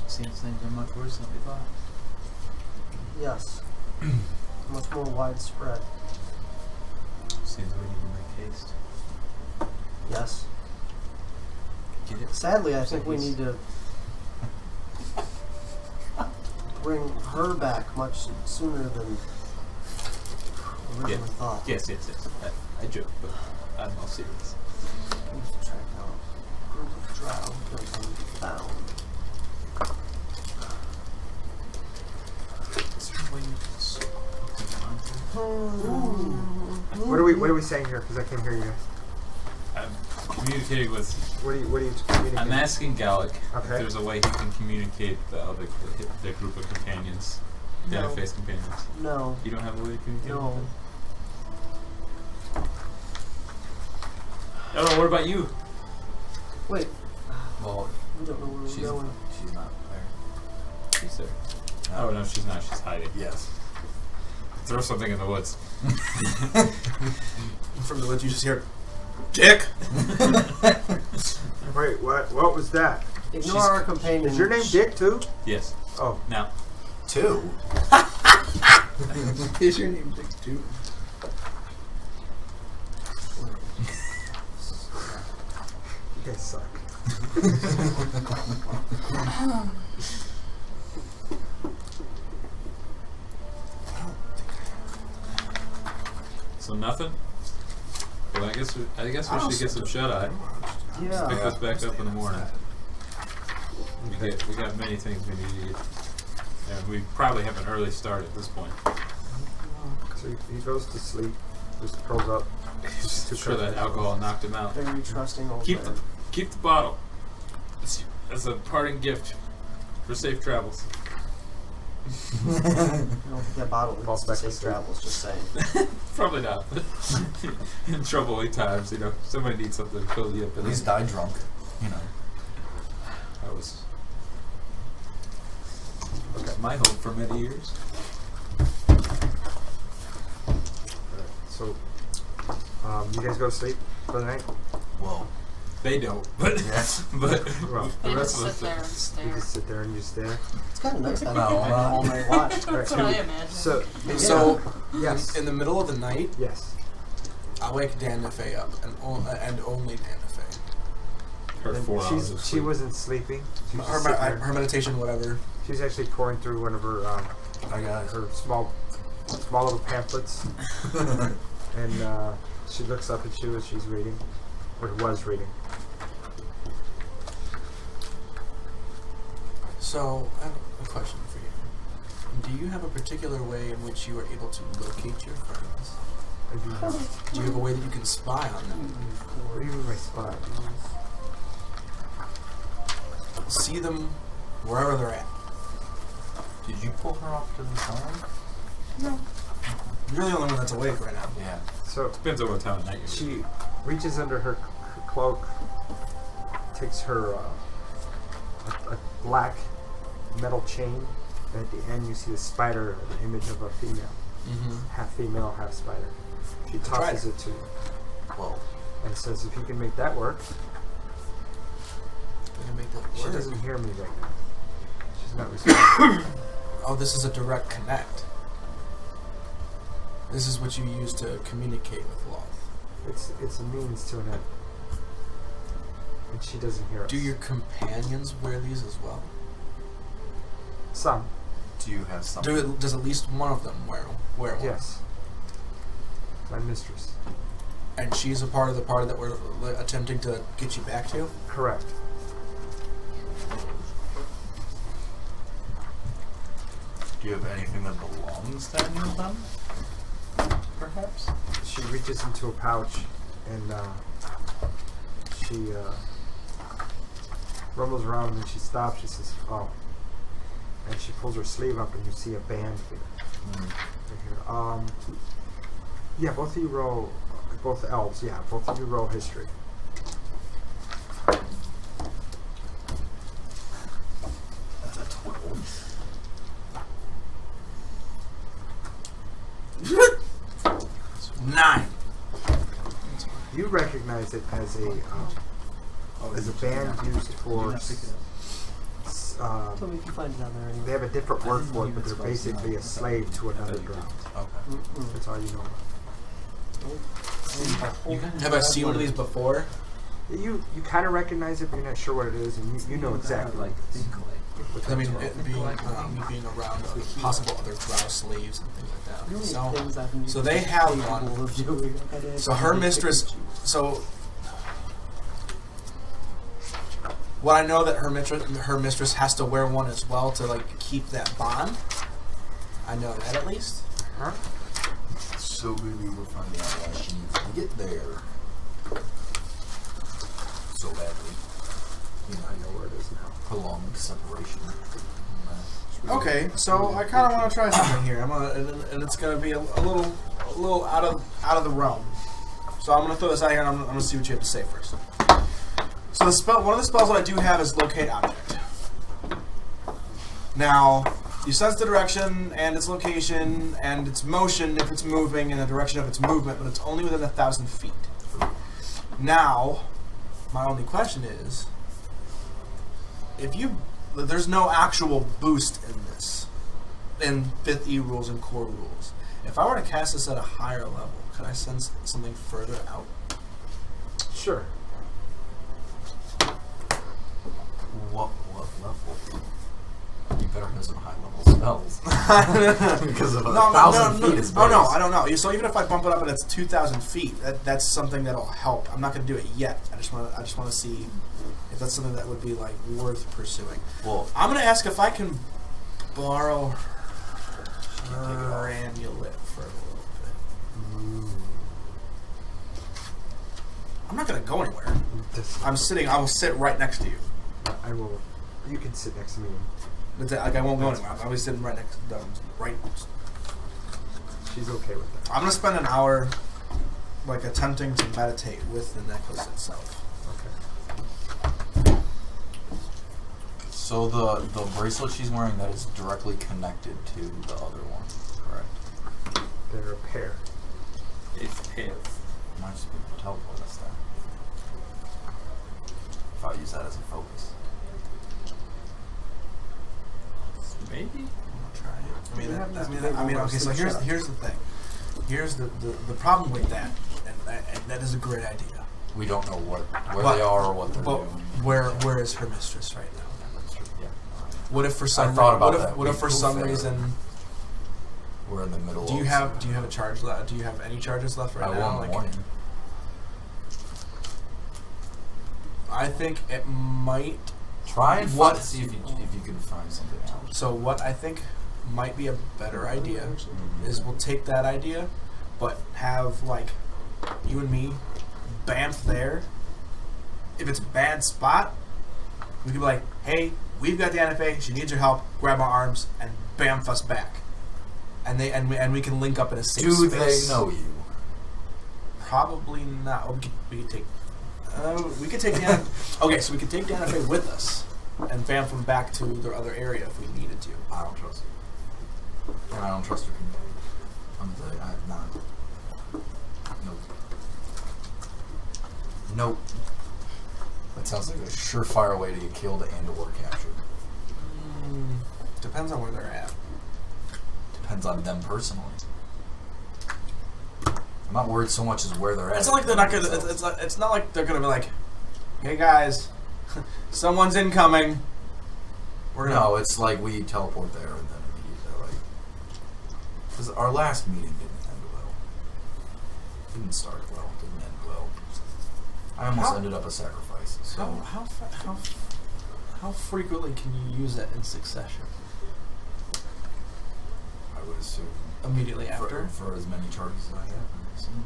Seems things are much worse than we thought. Yes. Much more widespread. Seems we need to make haste. Yes. Get it? Sadly, I think we need to bring her back much sooner than originally thought. Yes. I joke, but I'm all serious. We need to track down group of drow who can be found. Is there a way you can What are we saying here? Because I can't hear you. I'm communicating with. What are you communicating? I'm asking Gallic Okay. if there's a way he can communicate their group of companions, No. Danifae's companions. No. You don't have a way to communicate with No. them? Oh, what about you? Wait. Well, We don't know where we're going. she's not there. She's there. Oh no, she's not. She's hiding. Yes. Throw something in the woods. From the woods, you just hear, Dick! Wait, what was that? Ignore our companion. Is your name Dick too? Yes. Oh, Now, 2. Is your name Dick too? you guys suck. so nothing. Well, I guess we should get some shut eye. Yeah. Pick us back up in the morning. We got many things we need to eat, and we probably have an early start at this point. So he goes to sleep, just curls up. I'm sure that alcohol knocked him out. Very trusting old Keep man. the bottle as a parting gift for safe travels. I don't think that bottle Falls leads back to to safe sleep. travels, just saying. Probably not. But in troubling times, somebody needs something to fill you up. At least die drunk. That was my hope for many years. So, you guys go to sleep for the night? Well, They don't, but yes. but Well, the They rest just of us. sit there and you stare. just sit there and you stare. It's kind of nice having No, an all night watch. That's what I imagine. So, So, yes. in the middle of the night, Yes. I wake Danifae up, and only Danifae. Her And 4 hours of she sleep. wasn't sleeping. She was just sitting there. Her meditation, whatever. She was actually pouring through one of her her small little pamphlets, and she looks up at you as she's reading, or was reading. So, I have a question for you. Do you have a particular way in which you are able to locate your friends? I do not. Do you have a way that you can spy on them? What do you mean by spy? See them wherever they're at. Did you pull her off to the side? You're the only one that's awake right now. Yeah. So Depends on what time of night you're. she reaches under her cloak takes her a black metal chain, and at the end you see the spider, the image of a female, half female, half spider. She tosses it to you. Whoa. And says, if you can make that work. We can make that She work. doesn't hear me right now. She's not responding. Oh, this is a direct connect. This is what you use to communicate with Loth. It's a means to an end. And she doesn't hear us. Do your companions wear these as well? Some, Do you have something? Does at least one of them wear one? yes. My mistress. And she's a part of the party that we're attempting to get you back to? Correct. Do you have anything that belongs to any of them? Perhaps? She reaches into a pouch and she rumbles around and she stops. She says, "Oh," and she pulls her sleeve up and you see a band here. Right here. Yeah, both of you roll. Both elves. Yeah, both of you roll history. That's a 12. Nine. You recognize it as a band used for. Tell me if you find it down there anyway. They have a different word for it, but they're basically a slave to an underground. Okay. That's all you know about. Have I seen one of these before? You kind of recognize it, but you're not sure what it is, and you know exactly what it is. I mean, it being me being around possible other drow slaves and things like that. So they have one. So her mistress. So what I know that her mistress has to wear one as well to like keep that bond. I know that at least. Huh? So maybe we'll find out why she needs to get there so badly. You know, I know where it is now. prolonged separation. Okay, so I kind of want to try something here. And it's gonna be a little out of the realm. So I'm gonna throw this out here, and I'm gonna see what you have to say first. So one of the spells that I do have is locate object. Now, you sense the direction and its location and its motion if it's moving in the direction of its movement, but it's only within 1,000 feet. Now, my only question is, there's no actual boost in this, in 5th E rules and core rules. If I were to cast this at a higher level, could I sense something further out? Sure. What level? You better have some high level spells. Because of 1,000 feet is Oh no, I don't know. So even if I bump it up and it's 2,000 feet, that's something that'll help. I'm not going to do it yet. I just want to see if that's something that would be like worth pursuing. Well, I'm going to ask if I can borrow her amulet for a little bit. I'm not going to go anywhere. I will sit right next to you. I will. You can sit next to me. Like I won't go anywhere. I'll be sitting right next to them. Right. She's okay with that. I'm going to spend an hour like attempting to meditate with the necklace itself. Okay. so the bracelet she's wearing, that is directly connected to the other one, correct? They're a pair. It's pale. Might just be able to teleport us there. If I use that as a focus. Maybe. I'll try it. Okay. So here's the thing. Here's the problem with that, and that is a great idea. We don't know where they are or what they're But doing. where is her mistress right now? Yeah. What if for some thought about that. What if for some reason We're in the middle. do you have a charge left? Do you have any charges left right I now? won warning. I think it might. Try and see if you can find something else. So what I think might be a better idea is we'll take that idea, but have like you and me bamf there. If it's a bad spot, we can be like, hey, we've got Danifae, she needs your help, grab our arms and bamf us back. And we can link up in a safe Do space. they know you? Probably not. We could take We could take Dan. Okay, so we could take Danifae with us and vamp him back to their other area if we needed to. I don't trust you. And I don't trust your community. I have not. Nope. Nope. That sounds like a surefire way to get killed and or captured. Depends on where they're at. Depends on them personally. I'm not worried so much as where they're at. It's not like they're not gonna. It's not like they're gonna be like, "Hey guys, someone's incoming." No, it's like we teleport there and then immediately like. Because our last meeting didn't end well. Didn't start well. Didn't end well. I almost ended up a sacrifice. So How frequently can you use it in succession? I would assume Immediately after. for as many charges as I have. I would assume.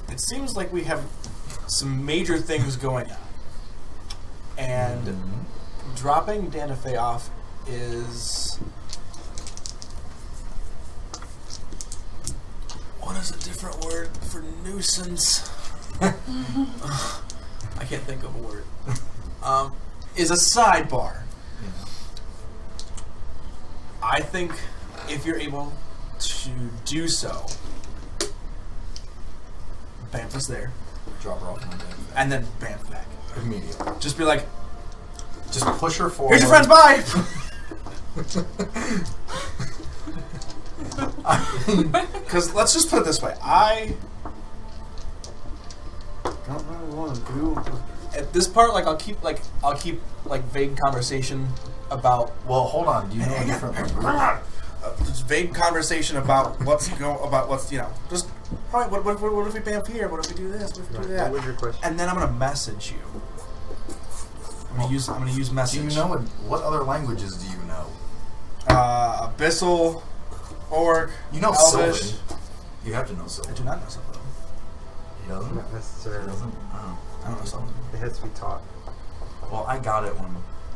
It seems like we have some major things going on, and dropping Danifae off is. What is a different word for nuisance? I can't think of a word. Is a sidebar. Yeah. I think if you're able to do so, Bamf is there, Drop her off my bed. and then Bamf back. Immediately. Just be like, Just push her forward. here's your friends, bye! Because let's just put it this way. I don't really want to do. at this part, like I'll keep vague conversation about Well, hold on. Do you know a different language? just vague conversation about what's just all right. What if we bamf here? What if we do this? What if we do What that? was your question? And then I'm gonna message you. I'm gonna use message. Do you know what other languages do you know? Abyssal, Orc, You know Elvish. Sylvan. You have to know I Sylvan. do not know something. He doesn't? Not He necessarily. doesn't? Oh. I don't know something. It has to be taught. Well, I got it when...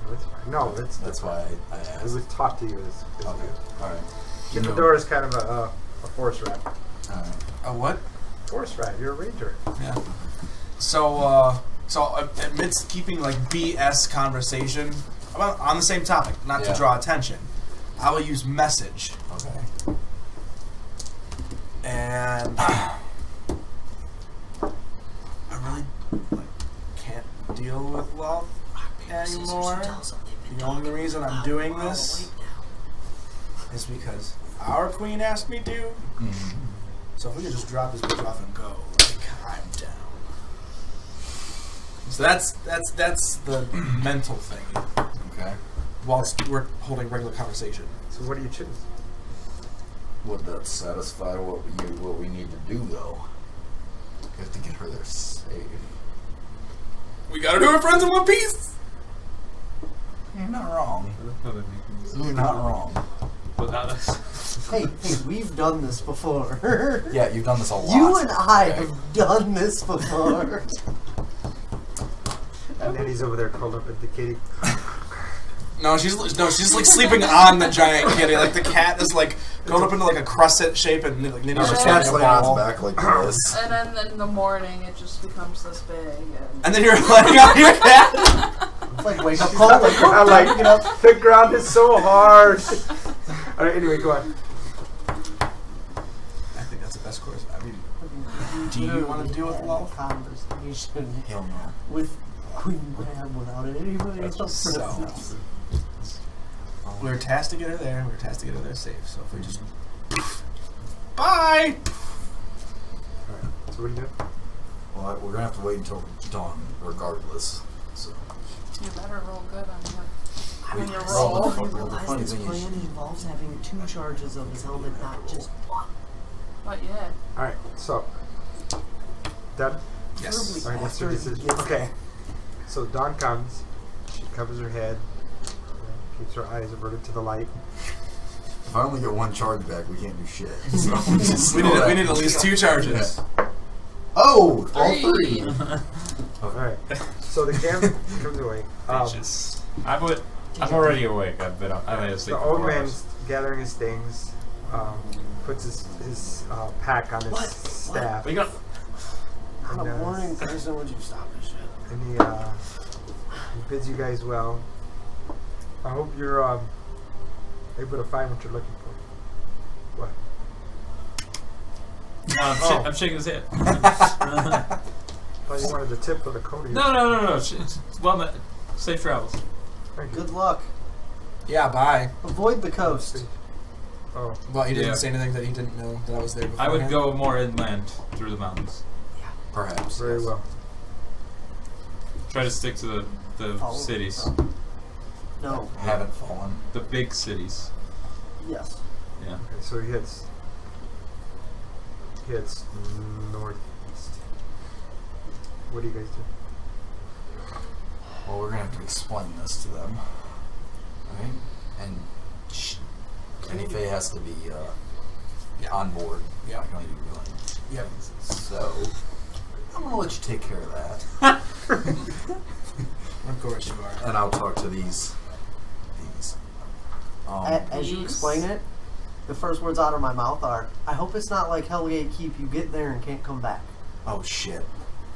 That's fine. No, That's why I It asked. was taught to you as Okay. Alright. Gryffindor is kind of a force rat. Alright. A what? Force rat. You're a ranger. Yeah. So, amidst keeping like BS conversation about on the same topic, not to Yeah. draw attention, I will use message, Okay. and I really can't deal with love anymore. The only reason I'm doing this is because our queen asked me to. Mm-hmm. So if we could just drop this bitch off and go, like, I'm down. So that's the mental thing. Okay. Whilst we're holding regular conversation. So what do you choose? Would that satisfy what we need to do, though? We have to get her there safe. We gotta do it, friends in one piece. You're not wrong. You're not wrong. Without us. Hey, we've done this before. Yeah, you've done this a lot. You and I have done this before. And then he's over there curled up at the kitty. No, she's like sleeping on the giant kitty. Like the cat is like going up into like a crescent shape and like No, she's the standing cat's a laying on ball. its back like this. And then in the morning, it just becomes this big. And then you're letting out your cat. It's like wake up call. Like, I like the ground is so hard. All right, anyway, go on. I think that's the best course. I mean, do you want to deal with love? Conversation Hell no. with Queen Ram without anybody else. So, we were tasked to get her there. We were tasked to get her there safe. So if we just bye. All right. So what do you do? Well, we're gonna have to wait until dawn, regardless. So. You better roll good on your Wait, roll. roll. You The realize funny this thing is- plan involves having 2 charges of his helmet, not just 1. But yeah. All right. So done. Yes. All right. That's your After he decision. gets Okay. So dawn comes. She covers her head. Keeps her eyes averted to the light. If I only get 1 charge back, we can't do shit. So just We know that. need at least 2 charges. Oh, all 3. 3. All right. So the camp comes away. I'm already awake. I've been asleep. The for old 4 man's hours. gathering his things. puts his pack on his staff. Wake up! I'm And, a morning person. Would you stop this shit? and he bids you guys well. I hope you're able to find what you're looking for. What? No, I'm shaking his head. Thought you wanted the tip for the Cody. No. Well, safe travels. Thank you. Good luck. Yeah, bye. Avoid the coast. Oh, Well, he didn't Yeah. say anything that he didn't know that I was there before. I would go more inland through the mountains. Perhaps. very yes. well. Try to stick to the Follow- cities. No. Haven't fallen. The big cities. Yes. Yeah. Okay, so he heads northeast. What do you guys do? Well, we're gonna have to explain this to them, right? And Danifae has to be on board. Yeah. Not gonna be willing. Yep. So I'm gonna let you take care of that, Of course you are. and I'll talk to these. As you explain it, the first words out of my mouth are, I hope it's not like Hellgate Keep. You get there and can't come back. Oh shit.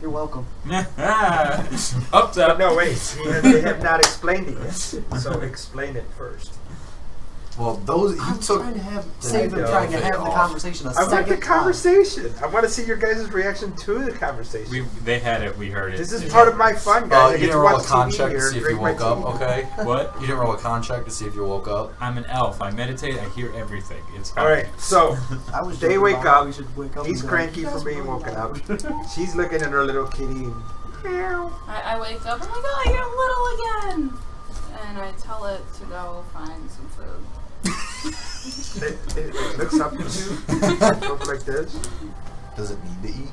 You're welcome. Up top. No, wait. They have not explained it yet. So explain it first. Well, those I'm he took. trying to have the save them trying to Danifae have the off. conversation. I want the conversation. I want to see your guys' reaction to the conversation. They had it. We heard it. This is part of my fun, guys. I You get to didn't roll watch a con TV check here to and see if you drink my woke up, tea. okay? What? You didn't roll a con check to see if you woke up. I'm an elf. I meditate. I hear everything. It's All right, so I was they joking wake about how up. we should wake up he's and be like, cranky "You for guys being really woken up. loud." She's looking at her little kitty and meow. I wake up. I'm like, oh, you're little again. And I tell it to go find some food. It looks up at you, looks like this. Does it need to eat?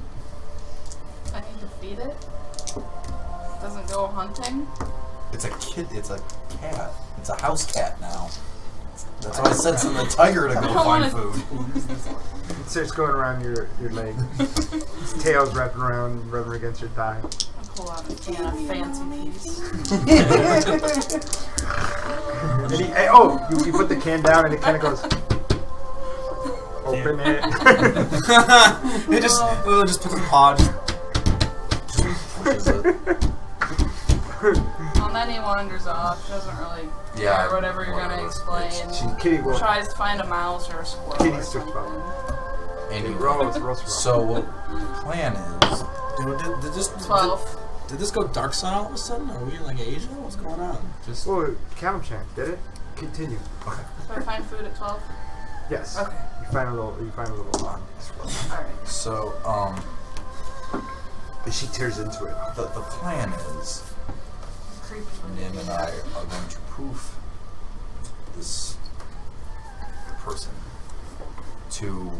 I need to feed it. Doesn't go hunting. It's a kid. It's a cat. It's a house cat now. That's why I said to the tiger to go I don't find wanna- food. It starts going around your leg. His tail's wrapping around, rubbing against your thigh. I pull out a can of fancy piece. And you put the can down and it kind of goes. Open it. It just puts the paw. Pushes it. Well, then he wanders off. Doesn't really Yeah, care whatever you're gonna whatever. explain. Kitty will. Tries to find a mouse or a squirrel. Kitty or sticks something. And you Rolls. So what the plan is? Did this go dark sun all of a sudden? Are we in like Asia? What's going on? Just Well, Callum Chan did it. Continue. Okay. So I find food at 12. Yes. Okay. You find a little. All right. So She tears into it. the plan is Creepy. Nim and I are going to proof this person to.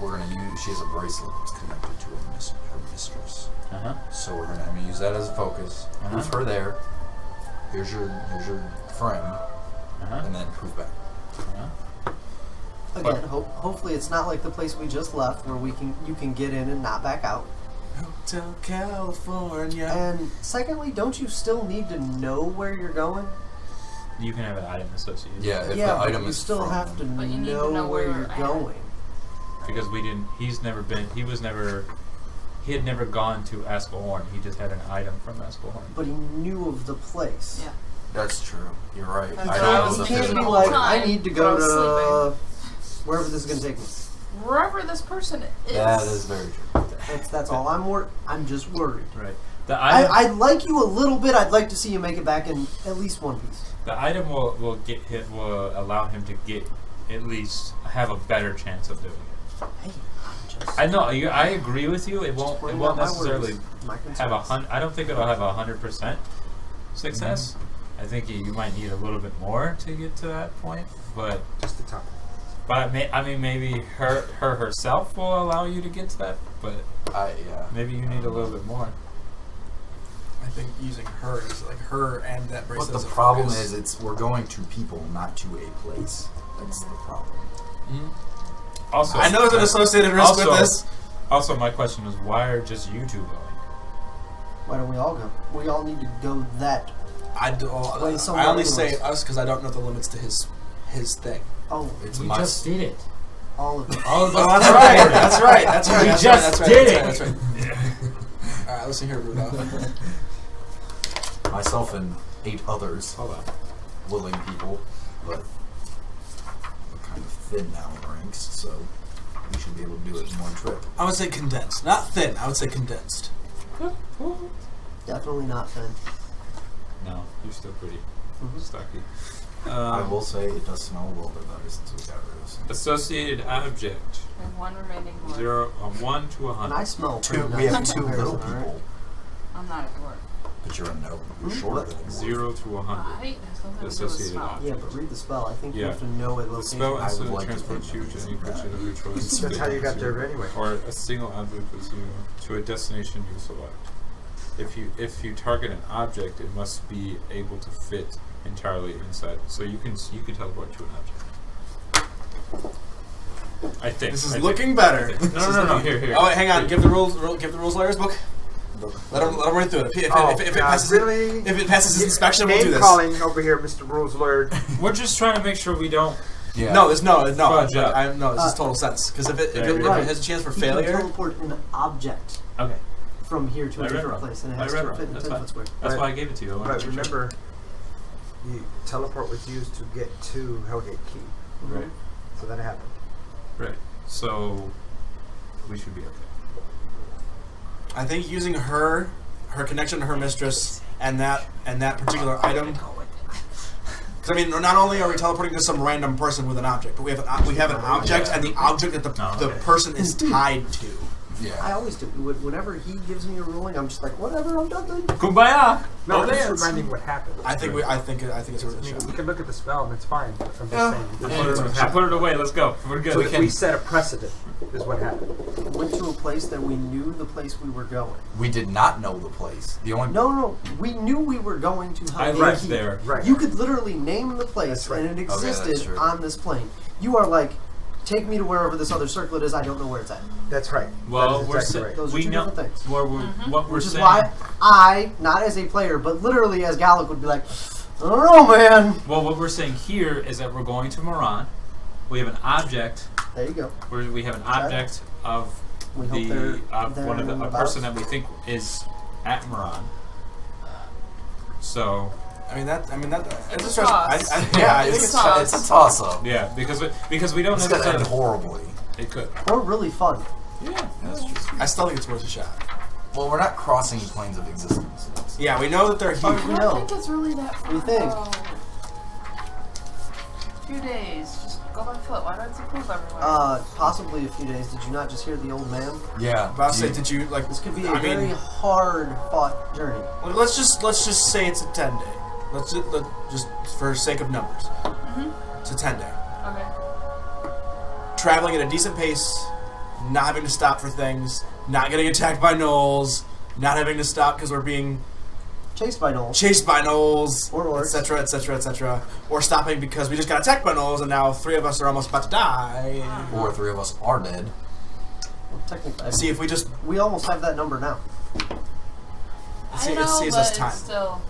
We're going to use. She has a bracelet that's connected to her mistress. So we're going to use that as a focus. Proof her there. Here's your friend, and then proof back. Again, hopefully it's not like the place we just left where you can get in and not back out. Hotel California. And secondly, don't you still need to know where you're going? You can have an item associated. Yeah, if the but item you is still from have to But you need to know know where where you're we're at. going. Because we didn't. He had never gone to Askelhorn. He just had an item from Askelhorn. But he knew of the place. Yeah. That's true. You're right. That's I what don't I know was the You can't thinking be the physical. whole like, I time, need to but I go was to wherever this is going to take me. Wherever this person is. That is very true. That's all. I'm just worried. Right. The item. I like you a little bit. I'd like to see you make it back in at least one piece. The item will allow him to get at least have a better chance of doing it. Hey, I'm just I know. I agree with you. It won't. It pointing won't out my necessarily words, my have a concerns. I don't think it'll have 100% success. I think you might need a little bit more to get to that point. But Just the top. maybe her herself will allow you to get to that. But Yeah. maybe you need a little bit more. I think using her is like her and that bracelet. But as the a problem focus. is, we're going to people, not to a place. That's the problem. Also, I know there's an associated risk with this. Also, my question is, why are just you two going? Why don't we all go? We all need to go that. I Wait, somewhere only else. say us because I don't know the limits to his thing. Oh, It's We my just did it. All of it. All of us. Oh, that's right. That's right. That's right. We That's just right. That's right. did That's right. That's right. All right, listen here, Rudolph. Myself and 8 others, Hold on. willing people, but we're kind of thin now in ranks, so we should be able to do it in one trip. I would say condensed, not thin. I would say condensed. Definitely not thin. No, you're still pretty Mhm. stocky. I will say it does smell a little bit better since we got rid of some. Associated object. And one remaining more. 1 to And 100. I smell pretty 2, nice we have in 2 comparison, little alright? people, I'm not at work. but you're a no. You're Hmm? shorter What? than a dwarf. 0 to 100. Height has nothing to do with Associated smell. object. Yeah, but read the spell. I think you Yeah. have to know it The location. spell I would instantly like to transports think you that to it's any creature of your choice. That's how you got there anyway. Or a single object with you to a destination you select. If you target an object, it must be able to fit entirely inside. So you can teleport to an object. I think. This is I think. looking better. No, This is no, looking- Here. Oh wait, hang on. Give the rules layers book. Let him read through it. If it passes, really? if it passes his inspection, we'll do Name this. calling over here, Mr. Rules Lord. We're just trying to make sure we don't. Yeah. No, no. Fudge up. This is total sense because if it Right. has a chance for He can failure, teleport an object Okay. from here to a I read different wrong. place, and it I has read to wrong. fit in a That's 10-foot fine. square. That's But- why I gave it to you. I wanted But to make sure. remember, you teleport was used to get to Hellgate Key. Right. So that happened. Right. So we should be okay. I think using her connection to her mistress, and that particular item. Because I mean, not only are we teleporting to some random person with an object, but we have an object, and the object that the person is tied to. I Yeah. always do. Whenever he gives me a ruling, I'm just like, whatever, I'm done. Kumbaya. No, Oh, I'm just dance. reminding what happened. I think it's worth I a mean, shot. we can look at the spell and it's fine. But I'm just Yeah. saying. This Yeah, is what I happened. put it away. Let's go. We're good. We can- We set a precedent, is what happened. Went to a place that we knew the place we were going. We did not know the place. The only No, we knew we were going to I Hellgate lived Key. there. Right. You could literally name the place, That's right. and it Okay, that's existed true. on this plane. You are like, take me to wherever this other circlet is. I don't know where it's at. That's right. Well, that is we're exactly sa- right. Those are we two know different things. what we're Which is saying. why I, not as a player, but literally as Gallic, would be like, I don't know, man. Well, what we're saying here is that we're going to Moran. We have an object. There you go. We have an object of We hope they're one of a about. person that we think is at Moran. So I mean that. It's It's a a toss. I think it's, it's toss. it's a toss up. yeah, because we don't It's know gonna end that horribly. it could. Or really fun. Yeah, That's true. I still think it's worth a shot. Well, we're not crossing planes of existence. That's- Yeah, we know that they're Oh, here. we I know. don't think it's really that far. We think. though. A few days. Just go by foot. Why do I have to prove everywhere? Possibly a few days. Did you not just hear the old man? Yeah. About to say, did you like? This could be a I very mean, hard fought journey. let's just say it's a 10-day. Let's just for sake of numbers, it's a 10-day. Okay. Traveling at a decent pace, not having to stop for things, not getting attacked by gnolls, not having to stop because we're being Chased by gnolls. chased by gnolls, Or orcs. etc., etc., etc., or stopping because we just got attacked by gnolls and now 3 of us are almost about to die. Or 3 of us are dead. Well, technically, See if we just we almost have that number now. see, I know, it saves but us time. it's still.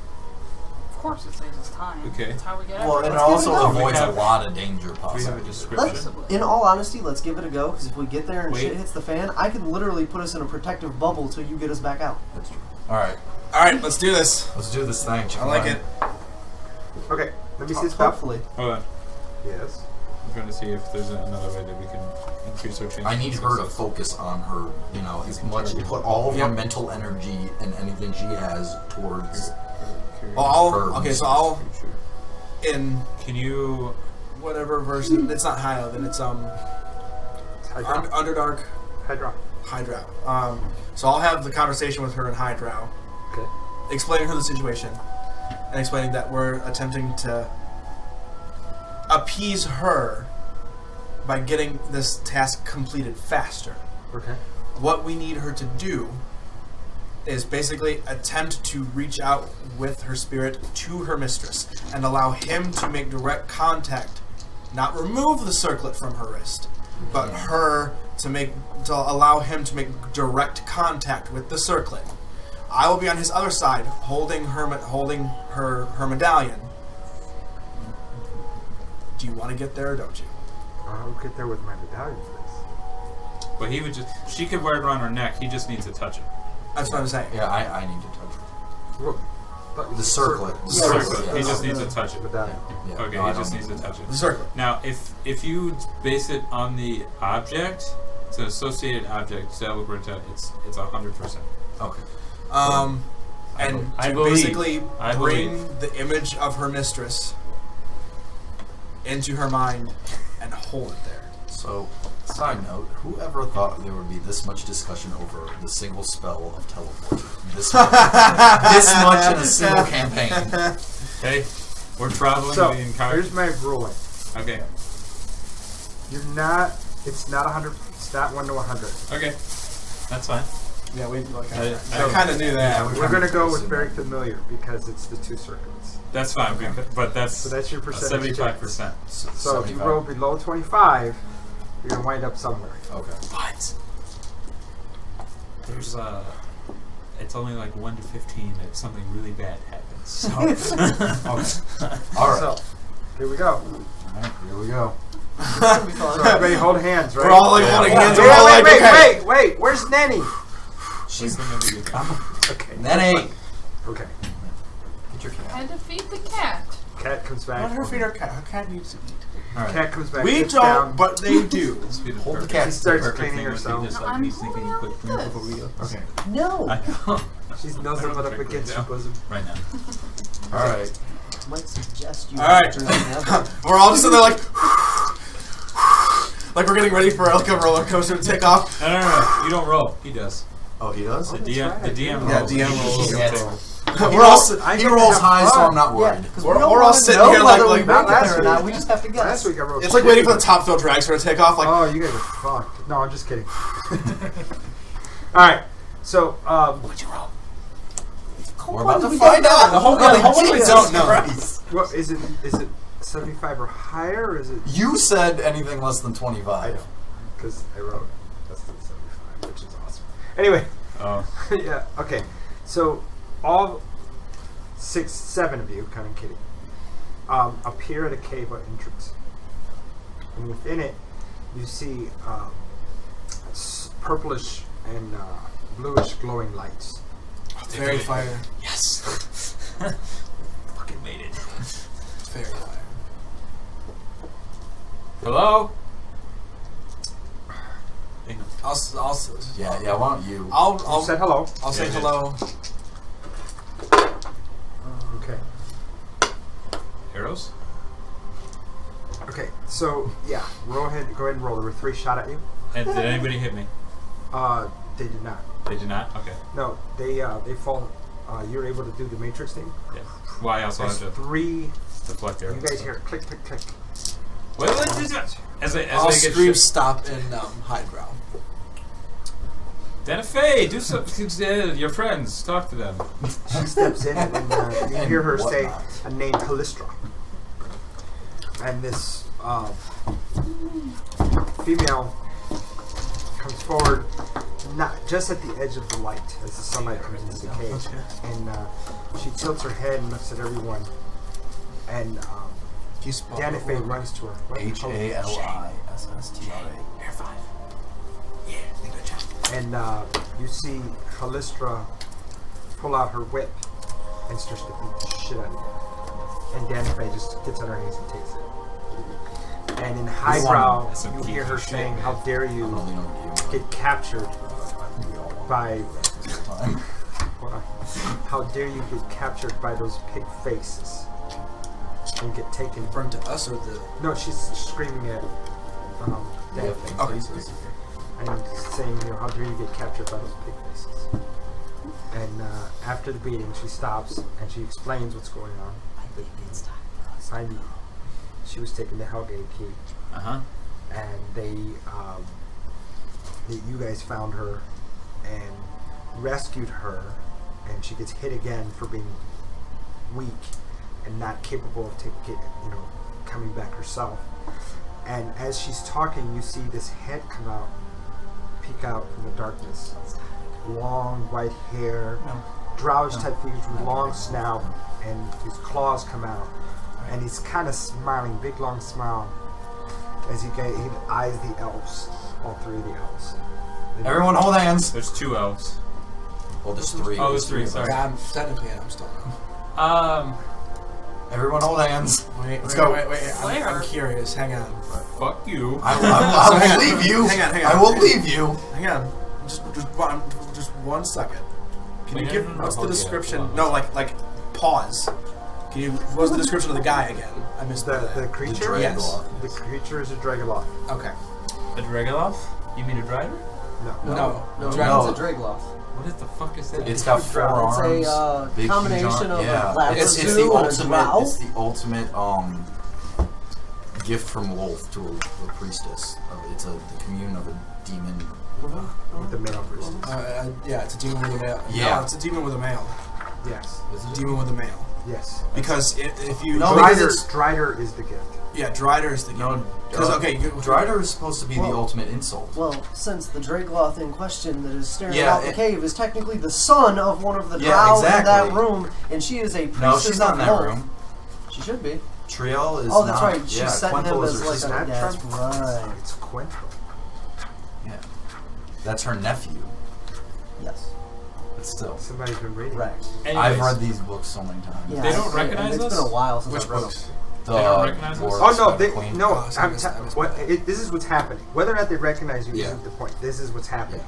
Of course, it saves us time. Okay. That's how we get Well, and it everywhere. also go. avoids We a have- lot of danger Do we possibly. have a description? In all honesty, let's give it a go. Because if we get there and Wait. shit hits the fan, I could literally put us in a protective bubble till you get us back out. That's true. All right, All right, let's do this. let's do this thing. I like it. Okay, let me see the spell. Hopefully. Hold on. Yes. I'm trying to see if there's another way that we can increase our chances. I need of her to success. focus on her, as much, put all of her Yep. mental energy and anything she has towards. Well, I'll Future. in Can you? whatever version. It's not high elven. It's Hydra. Underdark Hydra. Hydra. So I'll have the conversation with her in Hydra, Okay. explaining her the situation, and explaining that we're attempting to appease her by getting this task completed faster. Okay. What we need her to do is basically attempt to reach out with her spirit to her mistress and allow him to make direct contact, not remove the circlet from her wrist, but her to allow him to make direct contact with the circlet. I will be on his other side, holding her medallion. Do you want to get there or don't you? I'll get there with my medallion first. But he would just. She could wear it around her neck. He just needs to touch it. That's what I'm saying. Yeah, I need to touch it. Well, but The circlet. The Yeah. circlet. He Yes. just needs to touch it. medallion. Yeah. Okay, No, I he just don't needs to need touch it. The circle. Now, if you base it on the object, it's an associated object. Celebrate it's 100%. Okay. And I to believe. basically I bring the image of her mistress into her mind and hold it there. So, side note, whoever thought there would be this much discussion over the single spell of teleport? This much in a single campaign. Okay, we're traveling So the entire. here's my ruling. Okay, You're not. It's not 100. It's not 1 to 100. okay, that's fine. Yeah, we like. I kind of knew that. We're gonna go with very familiar because it's the 2 circles. That's fine, but that's So that's your percentage. 75%. So if you roll below 25, you're gonna wind up somewhere. Okay. What? There's it's only like 1 to 15 that something really bad happens. So. Okay. All right. So here we go. Alright, here we go. So everybody hold hands, right? We're all like Yeah. holding Wait, hands. wait, We're all wait, like, okay. wait. Where's Nenny? She's gonna be good. Okay. Nenny! Okay. Get your I cat. had to feed the cat. Cat comes back. Let her feed her cat. Her cat needs to eat. Alright. Cat comes back. We sits don't, down. but they do. This would be Hold the perfect- cat. She starts perfect cleaning thing would be herself. just No, like I'm me sneaking a holding quick out drink this. before we go. Okay. No. I know. She's nuzzling it up Perfectly, against your yeah. bosom. Right now. Alright. Might suggest you. All right. drink another. We're all just in there like, like we're getting ready for like a roller coaster to take off. No. You don't roll. He does. Oh, he does? The that's DM. right. The DM Yeah, rolls. DM He rolls. doesn't Yeah. take- We're all si- I He get to rolls have high, so fun. I'm not Yeah, worried. because We're we don't all wanna sitting know here whether like we not make it last there or not. week. We just have to guess. Last week I rolled. It's like waiting for the top fill drags to take off. Like, Oh, you guys are fucked. No, I'm just kidding. All right. So, what'd you roll? We're about to We find don't out. know. The whole one we Jesus don't know. Christ. well, is it 75 or higher, or is it? You said anything less than 25. I know, because I wrote less than 75, which is awesome. Anyway, Oh. yeah. Okay. So all 6, 7 of you, kind of kidding, appear at a cave entrance, and within it, you see purplish and bluish glowing lights. Fairy fire. Yes. Fucking made it. Fairy fire. Hello. Hang on. Yeah, why don't you? You said hello. I'll say Yeah, I did. hello. Okay. Arrows. Okay. So yeah, go ahead and roll. There were 3 shot at you. And did anybody hit me? They did not. They did not. Okay. No, they fall. You're able to do the matrix thing. Yeah. Well, I also There's have to 3. deflect You arrows. guys hear it, click, click, click. What is that? As I'll they get scream shit. stop and hide growl. Danifae, do something. Your friends, talk to them. She steps in and you And hear her say whatnot. a name, Callistra. And this female comes forward, not just at the edge of the light as the sunlight comes into the cage, and she tilts her head and looks at everyone. And Danifae runs to her. HALISSTRA. Air 5. Yeah, good job. And you see Callistra pull out her whip and starts to beat the shit out of you. And Danifae just gets on her knees and takes it. And in highbrow, That's some you hear her kinky shit, saying, man. "How dare I'm you only over to you. get captured by? Time. Hold on. How dare you get captured by those pig faces and get taken?" Referring to us or the... No, she's screaming at Danifae. Okay. And saying, how dare you get captured by those pig faces? And after the beating, she stops and she explains what's going on. I think it's time for us. She was taken to Hellgate Keep, and you guys found her and rescued her, and she gets hit again for being weak and not capable of coming back herself. And as she's talking, you see this head peek out from the darkness. Long white hair, drowse type features with long snout, and his claws come out, and he's kind of smiling, big long smile. as he eyes the elves, all three of the elves. Everyone hold hands. There's 2 elves. Well, there's 3. Oh, there's 3. Sorry. Yeah, I'm technically I'm still no. Everyone hold hands. Wait, Let's wait, go. Wait. Where? I'm curious. Hang on. Fuck you. I So hang will on. leave you. Hang on. I will leave you. Hang on. Just 1 second. Can you Wait, give no, what's the hold on, description? hold on. No, like pause. Can you? What's the description of the guy again? I missed that. The creature. Yes. The creature is a Dragoloth. Okay. A Dragoloth? You mean a Drider? No. No. It's a Dragloth. What is the fuck is that? It's got 4 arms. It's a big, huge combination arm. of Yeah. a Labrador It's the and a ultimate. Drow. It's the ultimate gift from Wolf to a priestess. It's the commune of a demon With the male priestess. Yeah, it's a demon with a male. Yeah. No, it's a demon with a male. Yes. Is it? Demon with a male. Yes. Because if you No, because Drider, it's- Drider is the gift. yeah, Drider is the No, because okay, Drider is supposed to be the Well- ultimate insult. Well, since the Dragloth in question that is staring Yeah, out the it- cave is technically the son of one of the Yeah, Drow in that exactly. room, and she is a priestess No, she's not in that of Wolf. room. She should be. Triel is Oh, that's not. right. She's Yeah, setting him Quenthel is as her like sister. a. That's right. It's Quenthel. Yeah. That's her nephew. Yes. But still. Somebody's been reading. Right. Anyways, I've read these books so many times. Yeah, They don't and recognize it's us? been a while since Which I've read books? them. The They don't recognize us? Dwarves Oh no! and They, Queen. no. Oh, so I I'm missed- I missed this is what's happening. Whether or not they recognize you Yeah. isn't the point. This is what's happening.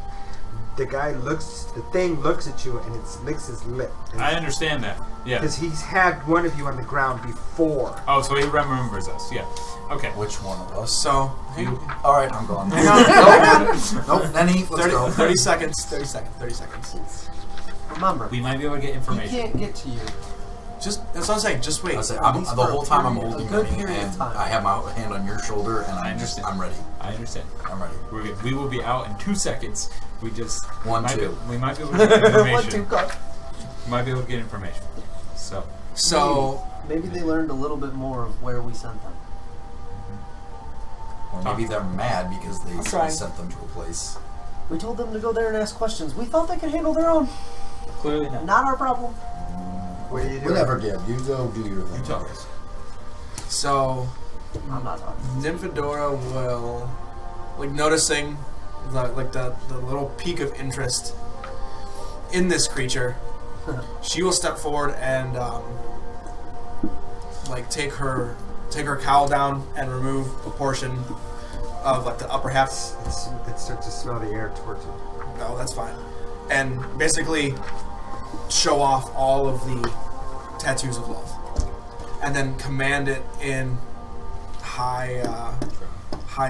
The guy looks. The thing looks at you and it licks his lip. I understand that. Yeah. Because he's had one of you on the ground before. Oh, so he remembers us. Yeah. Okay. Which one of us? So You. Alright, I'm gone. Hang on. Nope, Nenny, let's 30, go. 30 seconds. 30 seconds. 30 seconds. Remember, We might be able to get he information. can't get to you. Just that's what I'm saying. Just wait. I say, At I'm, least the for a whole time I'm period- holding a good Nenny period of and time. I have my hand on your shoulder and I I'm understand. I'm ready. I understand. I'm ready. We're good. We will be out in 2 seconds. We just One, might two. Be, we might be able to get information. 1, 2, go. Might be able to get information. So Maybe they learned a little bit more of where we sent them. Or maybe they're mad because they trying. sent them to a place. We told them to go there and ask questions. We thought they could handle their own. clearly not. Not our problem. What are you doing? Whatever, Gib. You go do your thing. You tell us. so I'm not talking. Nymphadora will like noticing the little peak of interest in this creature. She will step forward and like take her cowl down and remove a portion of like the upper half. It starts to smell the air towards you. No, that's fine. And basically show off all of the tattoos of love, and then command it in high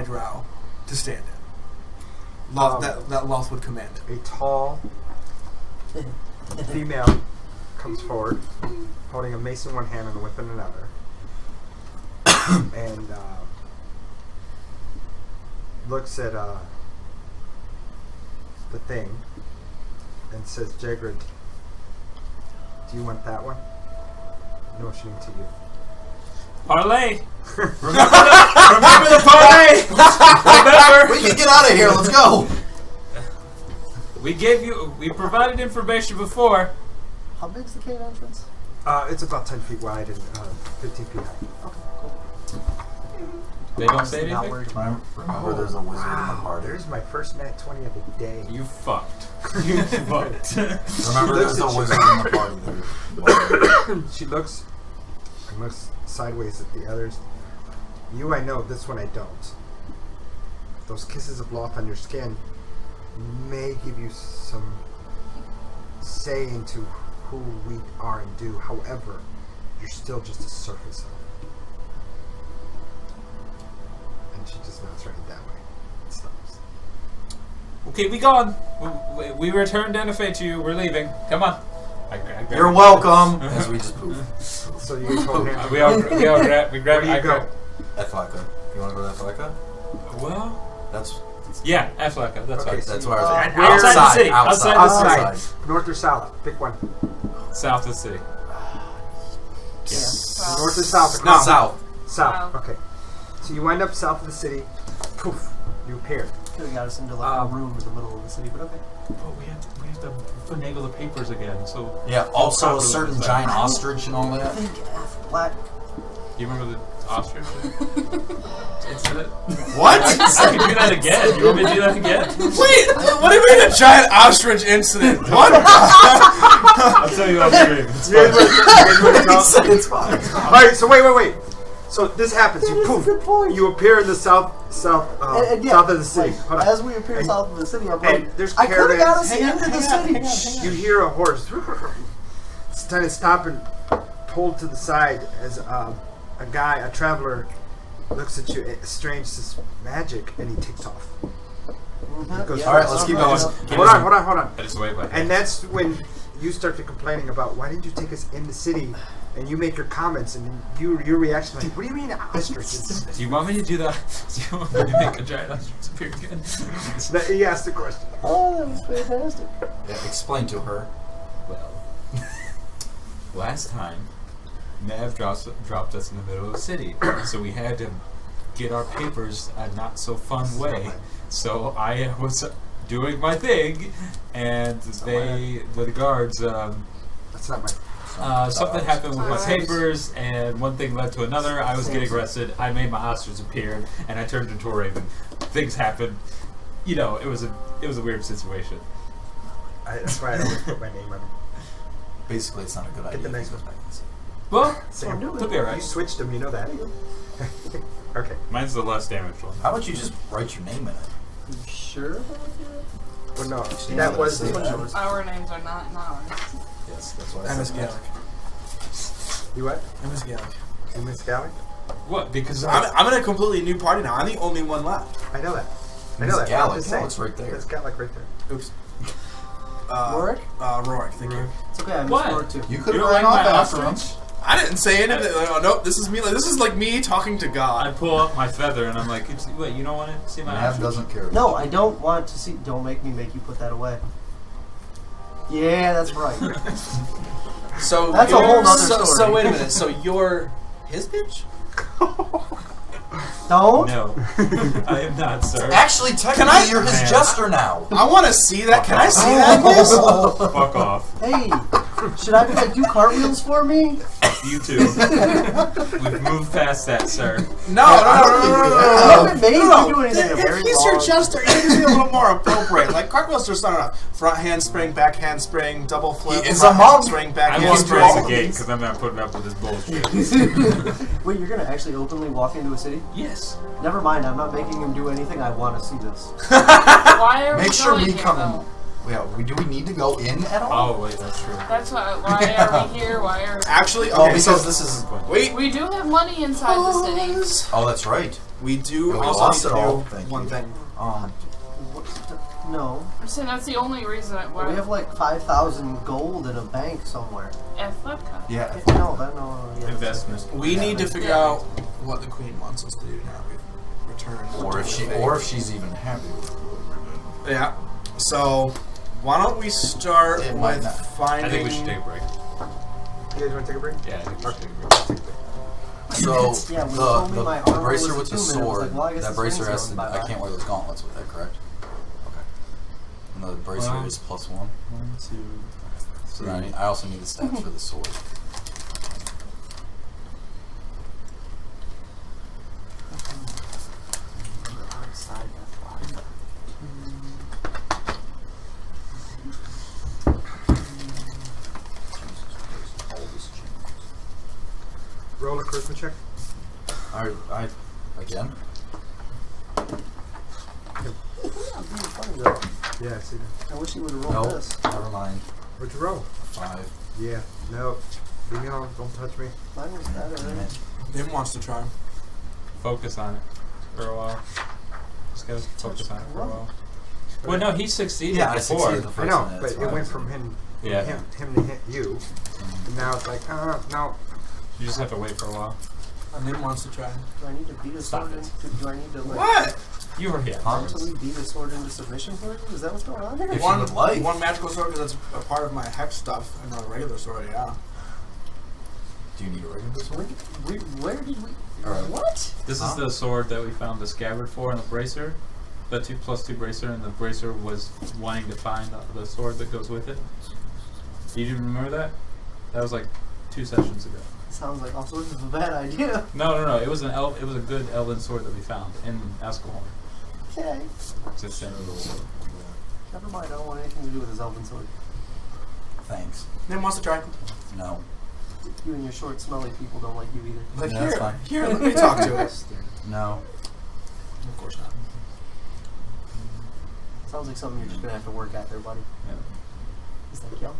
drow to stand in. Loth, that Loth would command it. A tall female comes forward, holding a mace in one hand and a whip in another, and looks at the thing and says, "Jagrid, do you want that one?" Motioning to you. Parlay. Remember the parlay. Remember. We can get out of here. Let's go. We provided information before. How big's the cave entrance? It's about 10 feet wide and 15 feet high. Okay, cool. They don't say Not anything. worried about Remember, there's a wizard in the Wow, party. there's my first nat 20 of the day. You fucked. You fucked. Remember, there's a wizard in the party. There. She looks and looks sideways at the others. You I know, this one I don't. Those kisses of Loth on your skin may give you some say into who we are and do. However, you're still just a surface of it. And she just nods right that way. And stops. Okay, we gone. We returned Danifae to you. We're leaving. Come on. I grab You're welcome. As we just poof. So you guys hold hands. we all grab. We grab. Where do you go? Athlaka. You want to go to Athlaka? Well, That's yeah, Athlaka. That's Okay, right. so that's where I was at. where- Outside the city. Outside the city. Outside. North or south? Pick one. South of the city. Yes. Well, North or south? No. Across? South. South. Wow. Okay. So you wind up south of the city. Poof. You appear. Could have got us into like a room in the middle of the city, but okay. Oh, we have to finagle the papers again. So Yeah. Also, a Properly certain designed. giant ostrich and all I that. think F Black. you remember the ostrich incident? What? I can do that again. You want me to do that again? Wait, what do you mean a giant ostrich incident? What? I'll tell you off stream. It's You guys fine. wanna He said it's fine. Alright, so wait. So this happens. You poof. You appear in the south And yeah, south of the city. like, Hold on. as we appear And- south of the city, I'm and like, there's I could have got caravans. us into the city. You hear a horse. It's time to stop and pull to the side as a traveler, looks at you. Strange, this magic, and he takes off. Mhm, Goes yeah, All right, let's keep going. Hold on. I just wave my hand. And that's when you start to complaining about why didn't you take us in the city, and you make your comments, and your reaction like, what do you mean ostriches? Do you want me to do that? Do you want me to make a giant ostrich appear again? He asked the question. Oh, that was fantastic. Yeah, explain to her. Well, last time, Nav dropped us in the middle of the city, so we had to get our papers a not so fun way. So I was doing my thing, and the guards. That's not my. Something happened with my papers, and one thing led to another. I was getting arrested. I made my ostrich appear, and I turned into a raven. Things happened. You know, it was a weird situation. That's why I always put my name on it. Basically, it's not a good Get idea. the next He goes back and says, Well, Sam, it'll be you alright. switched them. You know that. Okay. Mine's the less damaged one. How about you just write your name in it? You sure about that? Well, no, Yeah, that was that's the it. yours. Our names are not in ours. Yes, that's what I I miss said. Gallic. You what? I miss Gallic. You Miss Gallic? What? Because I'm in a completely new party now. I'm the only one left. I know that. I Miss know that. Gallic. I'm just No, saying. it's right there. It's Gallic right there. Oops. Rorik? Rorik, thank you. It's okay, I missed What? Rorik too. You could You have don't ran like off my after him. ostrich? I didn't say anything. Oh, nope, this is me. This is like me talking to I God. pull up my feather and I'm like, wait, you don't want to see my Nav ostrich? doesn't care. No, I don't want to see. Don't make me make you put that away. Yeah, that's right. So That's a you're- whole nother so, story. So wait a minute. So you're his bitch? Don't. No, I am not, sir. Actually, technically, I- you're his Man. jester now. I want to see that. Can I see that, please? Fuck off. Hey, should I be like do cartwheels for me? You too. We've moved past that, sir. No. I haven't made you do anything in a If very he's your long. jester, you need to be a little more appropriate. Like cartwheels just not enough. Front handspring, back handspring, double flip. He is front a monk. handspring, back I won't handspring. raise the gate because I'm not putting up with this bullshit. Wait, you're gonna actually openly walk into a city? Yes. Never mind, I'm not making him do anything. I want to see this. Why are Make we sure going we here, come. though? Yeah, do we need to go in at all? Oh wait, that's true. That's why are we here? Why are Actually, Oh, okay, so because this is. wait. we do have money inside the city. Oh, that's right. We do Yeah, we also lost need to it all. do Thank one you. thing. No, I'm saying that's the only reason why we have like 5,000 gold in a bank somewhere. Athletica. Yeah. No, that no. Yeah, Investment. We need to figure Yeah. out what the queen wants us to do now. We've returned. Or if she's even happy with it. Yeah. So why don't we start It might with not. finding? I think we should take a break. You guys want to take a break? Yeah, I think we should take a break. So Yeah, when you told me my the armor bracer was with the a 2 minute, I was sword, like, well, I guess that this bracer ring's has to. going I bye-bye. can't wear those gauntlets with that, correct? Okay. And the bracer Well, is +1. 1, 2. So then I also need the stats for the sword. Roll a charisma check. I again. Yeah, I see that. I wish he would have rolled No, this. never mind. What'd you roll? 5. Yeah. No. Leave me alone. Don't touch me. Mine was better. Damn it. Nim wants to try. Focus on it for a while. Just gotta focus on it for a while. Well, no, he succeeded Yeah, I before. succeeded the I first know, one. but it went from him to hit you, and now it's like, no. You just have to wait for a while. Nim wants to try. Do I need to beat a Stop sword into? Do I need to like What? You were here. mentally beat a sword into submission for you? Is that what's going on here? If you would like. One magical sword because that's a part of my hex stuff, and a regular sword, yeah. Do you need a regular sword? Where did we? Alright. What? This is the sword that we found the scabbard for and the bracer. The 2+2 bracer, and the bracer was wanting to find the sword that goes with it. Do you remember that? That was like 2 sessions ago. Sounds like all sorts of a bad idea. No. It was an it was a good elven sword that we found in Askelhorn. Okay. Just in Never mind, I don't want anything to do with his elven sword. Thanks. Then wants to try. No. You and your short, smelly people don't like you either. Like, Yeah, that's fine. here, let me talk to us. No. Of course not. Sounds like something you're just gonna have to work at there, buddy. Yeah. He's like, yep.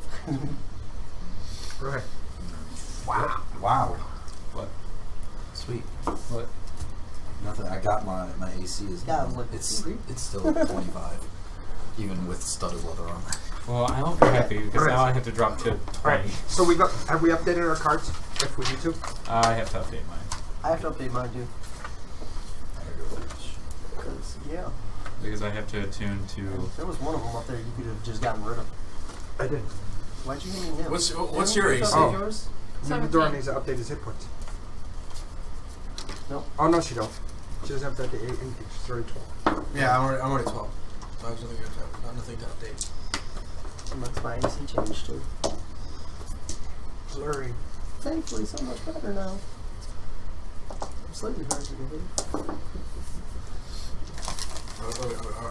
Right. Wow. What? Sweet. What? Nothing. I got my AC is Yeah, look, it's see? still 25, even with studded leather on. Well, I hope you're happy because Alright. now I have to drop to 20. Alright, so have we updated our cards if we need to? I have to update mine I have to update mine too. Cause yeah, because I have to attune to. there was one of them up there you could have just gotten rid of. I didn't. Why'd you give me Nim? What's your Nim, AC? update yours? Nivadora needs to update his hit points. No. Oh no, she don't. She doesn't have to update anything. She's already 12. Yeah, I'm already 12. So I have nothing to update. And that's my AC change too. Blurry. Thankfully, so much better now. I'm slightly hard to believe.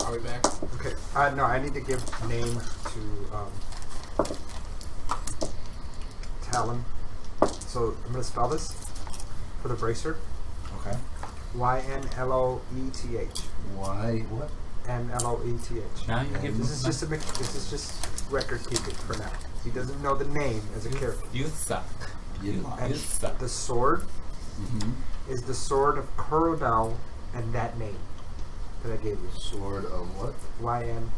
Are we back? Okay. No, I need to give name to Talon. So I'm gonna spell this for the bracer. Okay. YNLOETH. Why? What? NLOETH. Now you give This is just record keeping for now. He doesn't know the name as a character. You suck. And You suck. the sword Mm-hmm. is the sword of Kurodao and that name that I gave you. Sword of what? YNLOETH.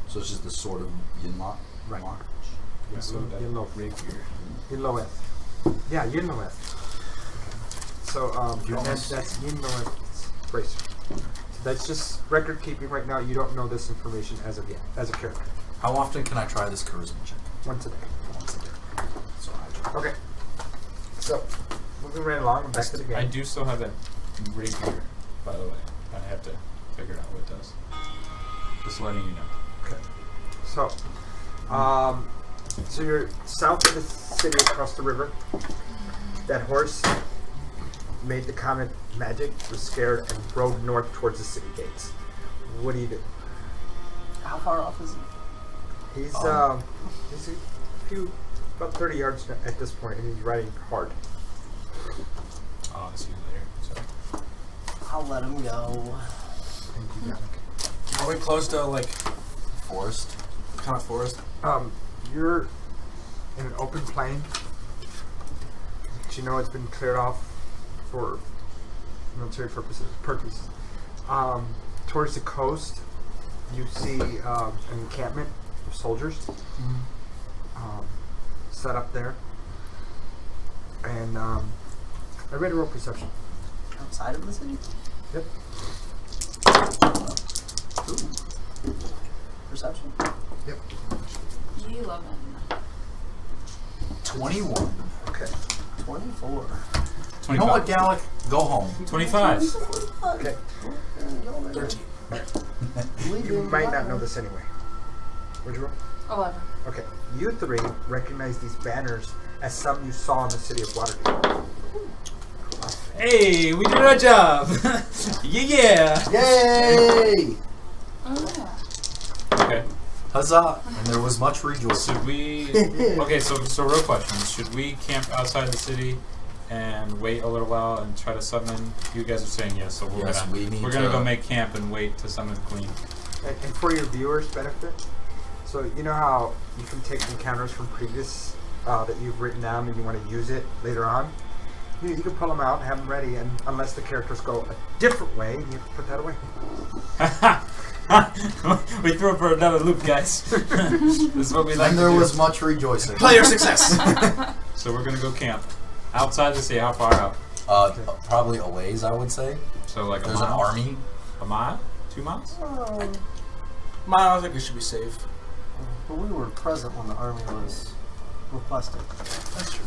So it's just the sword of Yinlock? Right. Yinlock? So that rapier. Yinloeth. Yeah, Yinloeth. So that's Yinloeth's bracer. So that's just record keeping right now. You don't know this information as of yet, as a character. How often can I try this charisma check? Once a day. Once a day. So I try. Okay. So moving right along, back to the game. I do still have that rapier, by the way. I have to figure out what it does. Just letting you know. Okay. So you're south of the city across the river. That horse made the comment magic, was scared, and rode north towards the city gates. What do you do? How far off is he? He's a few, about 30 yards at this point, and he's riding hard. I'll see you later. So. I'll let him go. Thank you, Yannick. Are we close to like Forest? kind of forest? You're in an open plain, but you know it's been cleared off for military purposes. Towards the coast, you see an encampment of soldiers set up there, and I read a roll perception. Outside of the city? Yep. Ooh. Perception? Yep. 11. 21. Okay. 24. You 25. know what, Gallic? Go home. 25. Okay. 13. You might not know this anyway. What'd you roll? 11. Okay. You three recognize these banners as some you saw in the city of Waterdeep. Hey, we did our job. Yeah. Yay! Oh, yeah. Okay. Huzzah! And there was much rejoicing. Should we? Okay. So real question: should we camp outside the city and wait a little while and try to summon? You guys are saying yes, so we're Yes, gonna we need we're gonna to- go make camp and wait to summon Queen. And for your viewers' benefit, so you know how you can take encounters from previous that you've written down and you want to use it later on? You can pull them out and have them ready, and unless the characters go a different way, you have to put that away. We threw it for another loop, guys. This is what we like And to there do. was much rejoicing. Player success. So we're gonna go camp outside the city. How far out? Probably a ways, I would say. So like There's a an mile? army. A mile? 2 miles? I think we should be safe. But we were present when the army was requested. That's true.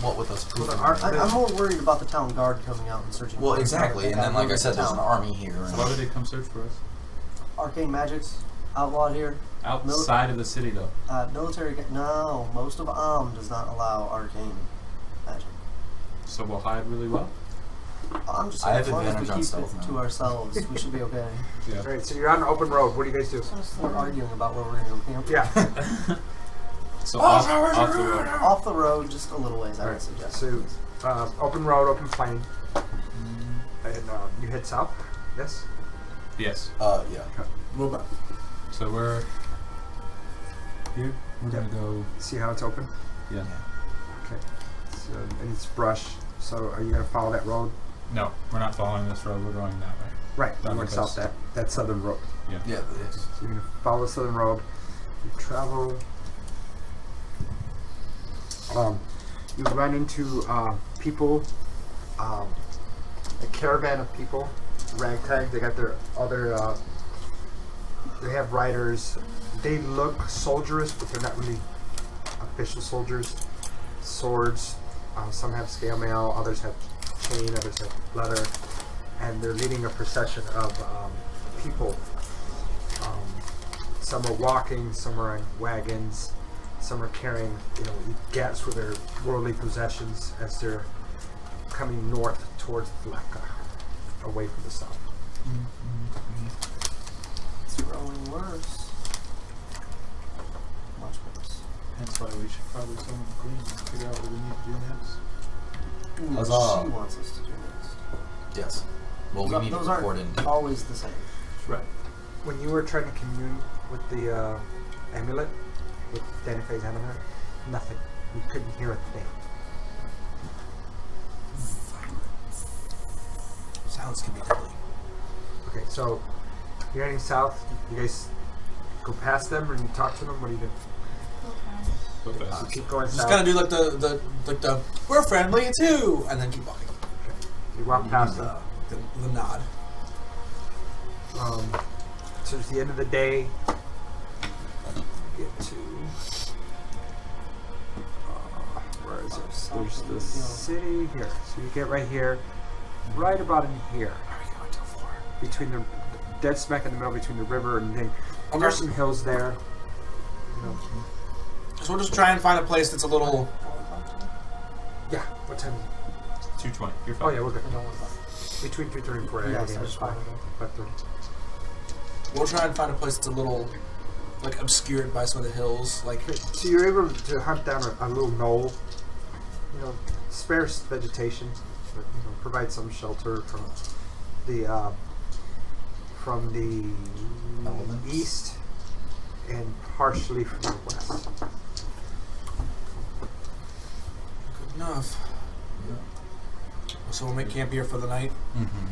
What with us? Well, the pooping? ar- I'm more worried about the town guard coming out and searching. Well, for us. exactly. And then, like I said, there's an army here. Why would they come search for us? Arcane magics. outlawed here. Outside of the city, though. Military. No, most of does not allow arcane magic. So we'll hide really well. I'm just I saying, have as long as advantage we on keep stealth it now. to ourselves, we should be okay. Yeah. All right, so you're on an open road. What do you guys do? We're arguing about where we're going to camp. Yeah. So off the road. Off the road, just a little ways, I would Right. suggest. So, open road, open plain. And you head south? Yes? Yes. Yeah. Move back. So we're here. We're gonna go. See how it's open? Yeah. Okay. So, and it's brush. So, are you going to follow that road? No, we're not following this road. We're going that way. Right. Down You went the south coast. that southern road. Yeah. Yeah. Yes. So, you're going to follow the southern road. You travel. You run into people, a caravan of people, ragtag. They got their other. They have riders. They look soldierous, but they're not really official soldiers. Swords. Some have scale mail. Others have chain. Others have leather. And they're leading a procession of people. Some are walking. Some are in wagons. Some are carrying, gaps for their worldly possessions as they're coming north towards Thlaka, away from the south. It's growing worse. Much worse. That's why we should probably summon the queen and figure out what we need to do next. Ooh, Huzzah. she wants us to do next. Yes. Well, we need to Those report in. aren't always the same. Right. When you were trying to commune with the amulet, with Danifae's amulet, nothing. You couldn't hear a thing. Silence can be deadly. Okay, so you're heading south. You guys go past them or you talk to them? What do you do? Go So fast. keep going Just south. gotta do like the we're friendly too, and then keep walking. You walk past them. The nod. So it's the end of the day. Get to where is it? There's the city here. So you get right here, right about in here. Where are we going to for? Between the dead smack in the middle between the river and then Okay. there's some hills there. So we'll just try and find a place that's a little. Yeah. What time is it? 2:20. You're Oh fine. yeah, we're good. Between 3:30 and 4. Yes, Yeah, I it's just fine. wanted 5:30. We'll try and find a place that's a little, like, obscured by some of the hills. Like, So you're able to hunt down a little knoll. Sparse vegetation, but provide some shelter from the Elements. east and partially from the west. good enough. So we'll make camp here for the night. Mm-hmm.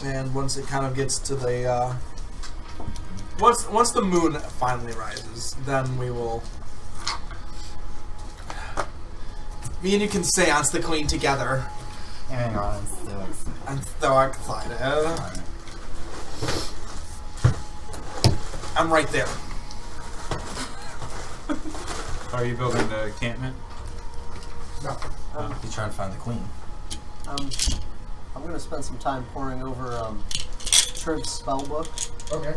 And once it kind of gets to the once the moon finally rises, then we will. Me and you can seance the queen together. Hang on. And so excited. I'm right there. Are you building the encampment? No. He's trying to find the queen. I'm going to spend some time poring over Trib's spell book. Okay.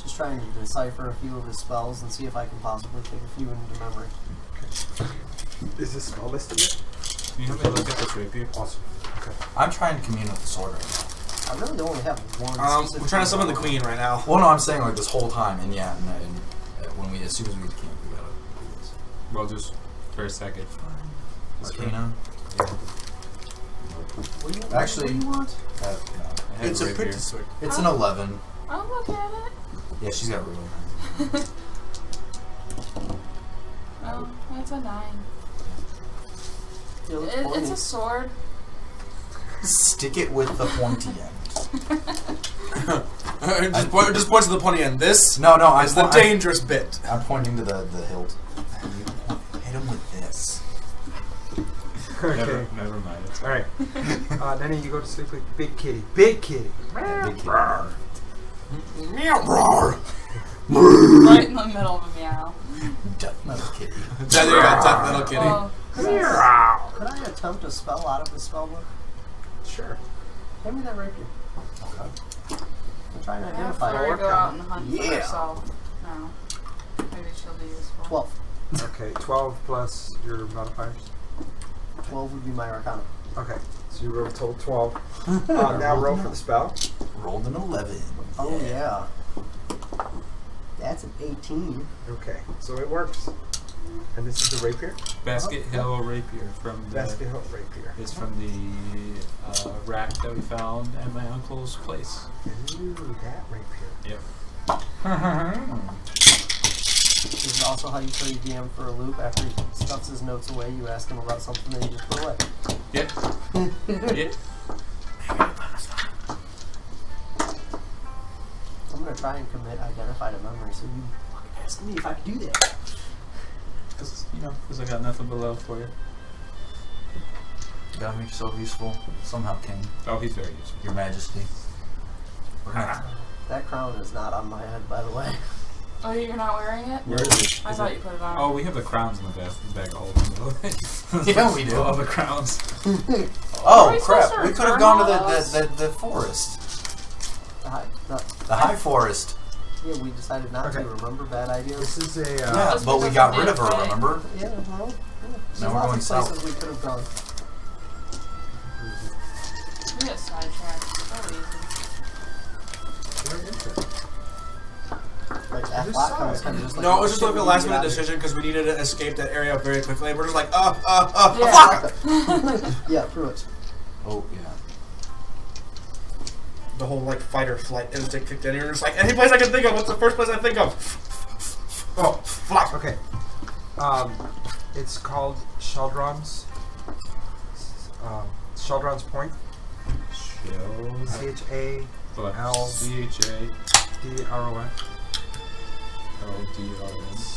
Just trying to decipher a few of his spells and see if I can possibly take a few into memory. Is this spell listed yet? Can you help me look at this rapier? Awesome. Okay. I'm trying to commune with the sword right I really only have one. We're trying to summon the queen right now. now. Well, no, I'm saying like this whole time, and yeah, and when as soon as we get to camp, we gotta do this. Well, just for a second. Arcana. What do you, Actually, what do you want? I have It's a rapier. pretty sword. It's an 11. I'll look at it. Yeah, she's got a ruler. Oh, it's a 9. Yeah, let's It's pointy. a sword. Stick it with the pointy end. just point to the pointy end. This No, I'm is the dangerous bit. I'm pointing to the hilt. Hit him with this. Okay. Never mind. It's All right. Then you go to sleep with Big Kitty. Big Kitty. Big kid. Meow roar. Right in the middle of a meow. Death metal kitty. There you go, tough little kitty. Oh, Could I attempt a spell out of the spell book? Sure. Hand me that rapier. Okay. I'm trying to Have identify Flurry her. go out and hunt for Yeah. herself. No. Maybe she'll be useful. 12. Okay, 12 plus your modifiers. 12 would be my Arcana. Okay, so you roll a total 12. Now roll for the spell. Rolled an 11. Oh, yeah. That's an 18. Okay, so it works. And this is the rapier? Basket Hill Rapier from the Basket Hill rapier. is from the rack that we found at my uncle's place. Ooh, that rapier. Yep. This is also how you play DM for a loop. After he stuffs his notes away, you ask him about something and he just put away. Yep. Yep. I'm going to try and commit Identify to memory, so you fucking ask me if I can do that. Because I got nothing but love for you. You gotta make yourself useful somehow, King. Oh, he's very useful. Your Majesty. We're gonna That crown is not on my head, by the way. Oh, you're not wearing it? Where is it? I thought you put it on. Oh, we have the crowns in the bag of holding. Yeah, we do. All the crowns. Are Oh we crap! supposed to We could have return gone to all those? the forest, The high forest. Yeah, we decided not Okay. to. Remember, bad ideas. This is a. Yeah, Just but we because got of rid of her. Danifae. Remember? Yeah, well, yeah. There's Now we're lots going of south. places we could have gone. We get sidetracked so Like, that Just plot saw comes it. kind of just like... No, it was just like a we last need minute to get decision because we needed to escape that area very quickly. We're just like, out fuck! of here. Yeah, through it. Oh yeah. The whole like fight or flight instinct kicked in. You're just like, any place I can think of. What's the first place I think of? Oh, Fuck. okay. It's called Sheldron's. Sheldron's Point. Shell. CHALDRON. CHALDRON.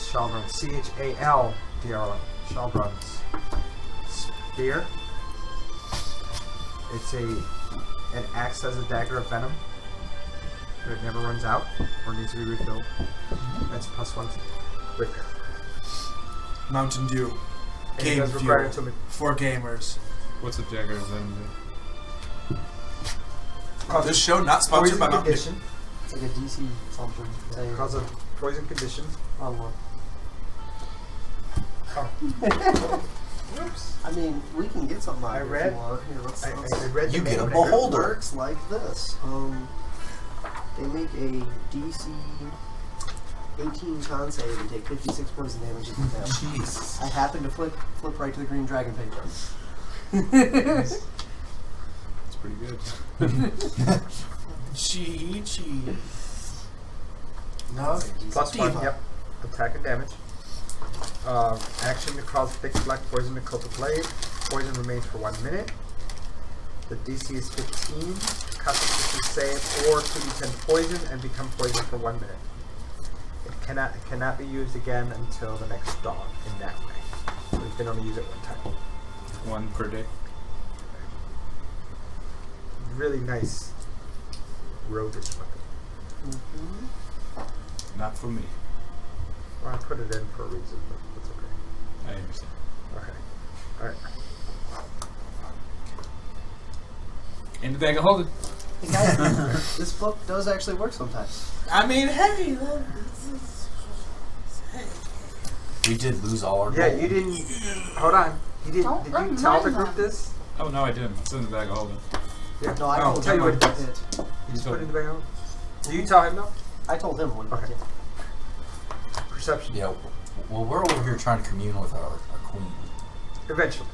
Sheldron. CHALDRON. Sheldron's Spear. It acts as a dagger of venom, but it never runs out or needs to be refilled. That's +1 rapier. Mountain Dew. And it Game does require fuel until we- for gamers. What's a dagger of venom? This show not sponsored by poison Mountain Dew. condition. It's like a DC something thing. Cause a poison condition. Wrong one. Oh. Oops. I mean, we can get something out I of it read- if you want. Here, let's, I read You the get a name. beholder. It works like this. They make a DC 18 con save and take 56 poison damage if you fail. Jesus. I happen to flip right to the green dragon page. It's pretty good. Chi. No, +1, yep. Attack and damage. Action to cause thick black poison to coat the blade. Poison remains for 1 minute. The DC is 15. Constitution save or 2d10 poison and become poison for 1 minute. It cannot be used again until the next dawn in that way. So you can only use it one time. One per day. Really nice roguish weapon. Not for me. Well, I put it in for a reason, but it's okay. I understand. Okay. Alright. In the bag of holding. Hey guys, this book does actually work sometimes. I mean, hey. We did lose all our Yeah, gold. you didn't. Hold on. You didn't. Don't Did you tell the remind group them. this? Oh no, I didn't. It's in the bag of holding. Yeah. No, I Oh, told tell him you what I it did is. it. You just put it in the bag of. Did you tell him though? I told him what I Okay. did. Perception. Yeah. Well, we're over here trying to commune with our queen. Eventually.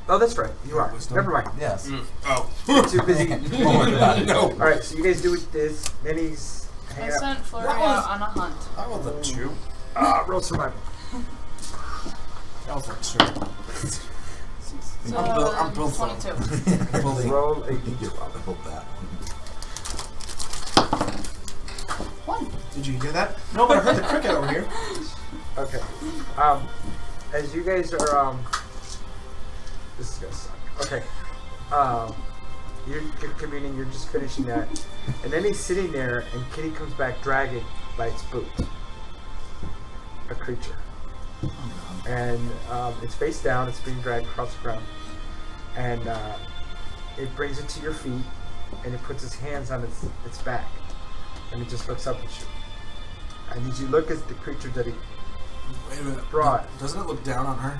Oh, that's right. You are. Wisdom. Never mind. Yes. Oh. You're too busy. Don't worry about it. No. Alright, so you guys do this. Minnie's I hanging out. sent Flurry That was- out on a hunt. I was a 2. Roll survival. That was a 2. So, I'm built for 22. Bully. Roll a You d12. probably hope that. 1. Did you hear that? No, but I heard the cricket over here. Okay. As you guys are this is gonna suck. Okay. You're communing, you're just finishing that. And then he's sitting there and Kitty comes back dragging by its boot. A creature. And it's face down, it's being dragged across the ground. And it brings it to your feet and it puts its hands on its back. and it just looks up at you. And as you look at the creature that he Wait a minute. brought, Doesn't it look down on her?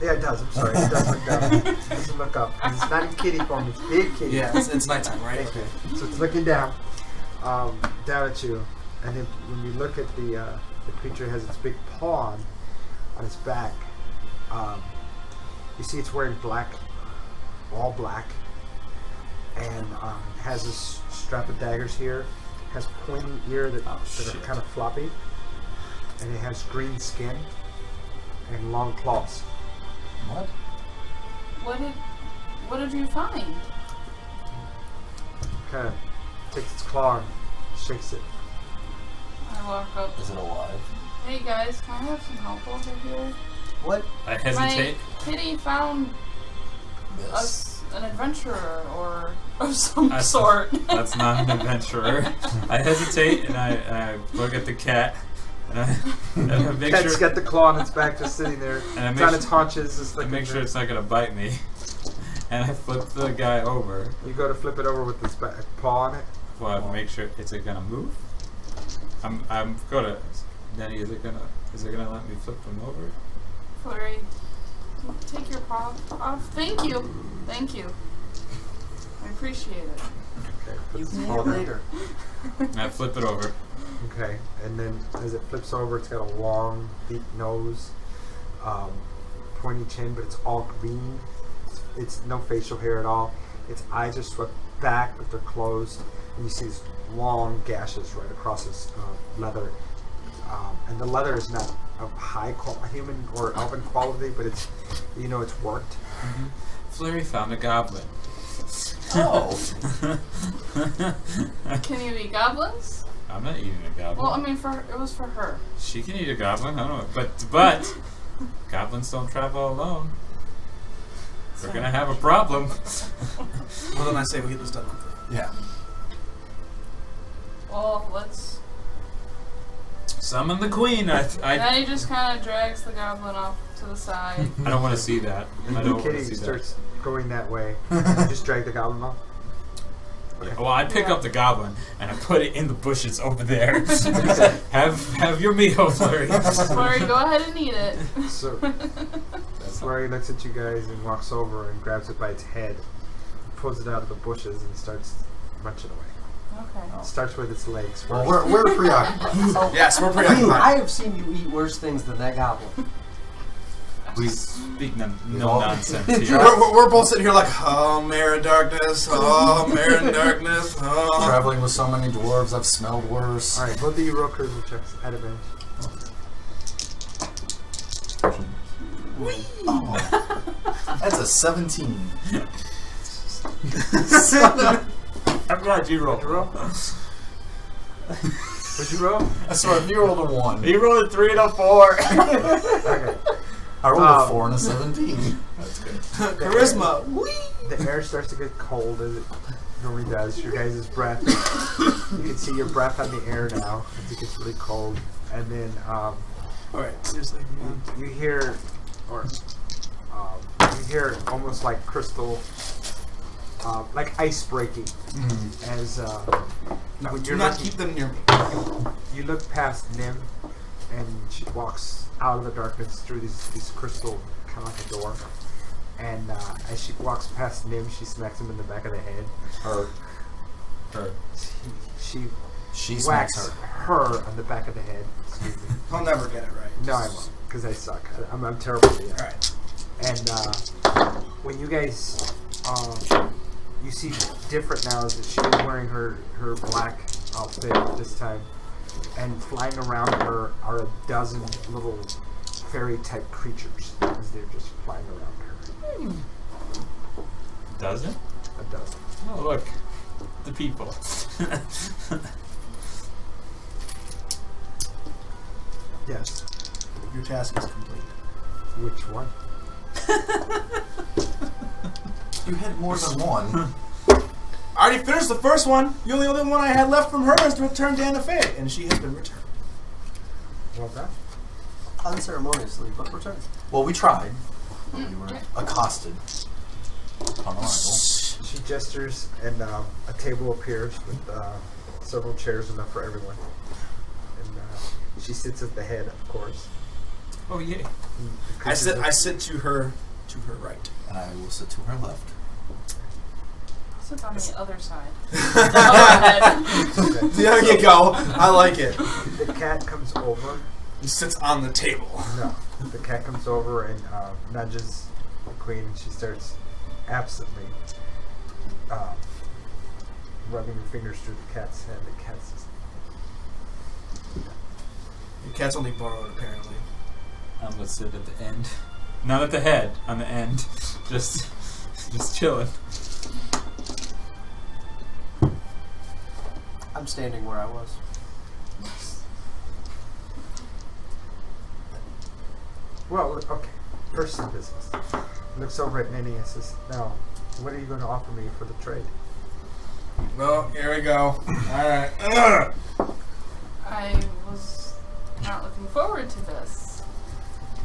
yeah, it does. I'm sorry, it does look down. It doesn't look up. It's not in kitty form. It's big kitty. Yeah, it's nighttime, right? Okay, so it's looking down at you, and then when you look at the creature has its big paw on its back. You see it's wearing black, all black, and has this strap of daggers here. Has pointy ear that are kind of floppy, and it has green skin and long claws. What? What did you find? Kind of takes its claw and shakes it. I walk up. Is it alive? Hey guys, can I have some help over here? What? I hesitate. My kitty found This. us an adventurer or of some sort. That's not an adventurer. I hesitate and I look at the cat and I make Cat's sure got the claw on its back, just sitting there. and I It's make, on its haunches, just I looking make sure there. it's not gonna bite me. And I flip the guy over. You go to flip it over with its back paw on it. Well, I make sure is it gonna move? I'm gonna. Danny, is it gonna let me flip him over? Flurry, take your paw off. Thank you. Thank you. I appreciate it. Okay, You puts its can paw eat down. later. And I flip it over. Okay, and then as it flips over, it's got a long, deep nose, pointy chin, but it's all green. It's no facial hair at all. Its eyes are swept back, but they're closed, and you see these long gashes right across its leather. And the leather is not of high human or elven quality, but it's it's worked. Flurry found a goblin. Oh. Can you eat goblins? I'm not eating a goblin. Well, I mean, it was for her. She can eat a goblin. I don't know, but goblins don't travel alone. We're gonna have a problem. Well, then I say we get this done quickly. Yeah. Well, let's. Summon the queen. And then he just kind of drags the goblin off to the side. I don't want to see that. I And don't the want to kitty see starts going that way. You just drag the goblin off. that. Well, I pick up the goblin and I put it in the bushes over there. have your meal, Flurry. Flurry, go ahead and eat it. So Flurry looks at you guys and walks over and grabs it by its head, pulls it out of the bushes and starts munching away. Okay. Starts with its legs first. Well, we're preoccupied. Yes, we're I preoccupied. have seen you eat worse things than that goblin. We Speak no all- nonsense we're, here. we're both sitting here like, oh, mare in darkness, oh, mare in darkness, oh. traveling with so many dwarves, I've smelled worse. All right, both of you roll charisma checks at advantage. Oh. That's a 17. I'm glad you rolled. What'd you roll? What'd you roll? I swear, if you rolled a 1, He rolled a 3 and a 4. Okay. I rolled a 4 and a 17. That's good. Charisma. The air starts to get cold as it normally does. Your guys' breath. You can see your breath on the air now as it gets really cold. And then Alright, seriously. you hear, you hear almost like crystal, like ice breaking as No, when do you're not looking- keep them near me. you look past Nim, and she walks out of the darkness through these crystal, kind of like a door. And as she walks past Nim, she smacks him in the back of the head. Her. She She smacks whacks her. her on the back of the head. Excuse me. I'll never get it right. No, I won't, because I suck. I'm terrible at it. Alright. And when you guys, you see different now is that she is wearing her black outfit this time, and flying around her are a dozen little fairy-type creatures as they're just flying around her. Does it? A dozen. Oh, look. The people. Yes. Your task is complete. Which one? You hit more than one. I already finished the first one. The only other one I had left from her is to return Danifae, and she has been returned. Well done. Unceremoniously, but return. Well, we tried. We were accosted upon arrival. She gestures, and a table appears with several chairs, enough for everyone. And she sits at the head, of course. Oh yeah. I sit to her right. And I will sit to her left. Sit on the other side. Overhead. There you go. I like it. The cat comes over. He sits on the table. No. The cat comes over and nudges the queen, and she starts absently rubbing her fingers through the cat's head. The cat says, Your cat's only borrowed, apparently. I'm gonna sit at the end. Not at the head, on the end. Just chilling. I'm standing where I was. well, okay. First some business. Looks over at Minnie and says, now, what are you going to offer me for the trade? Well, here we go. Alright. I was not looking forward to this.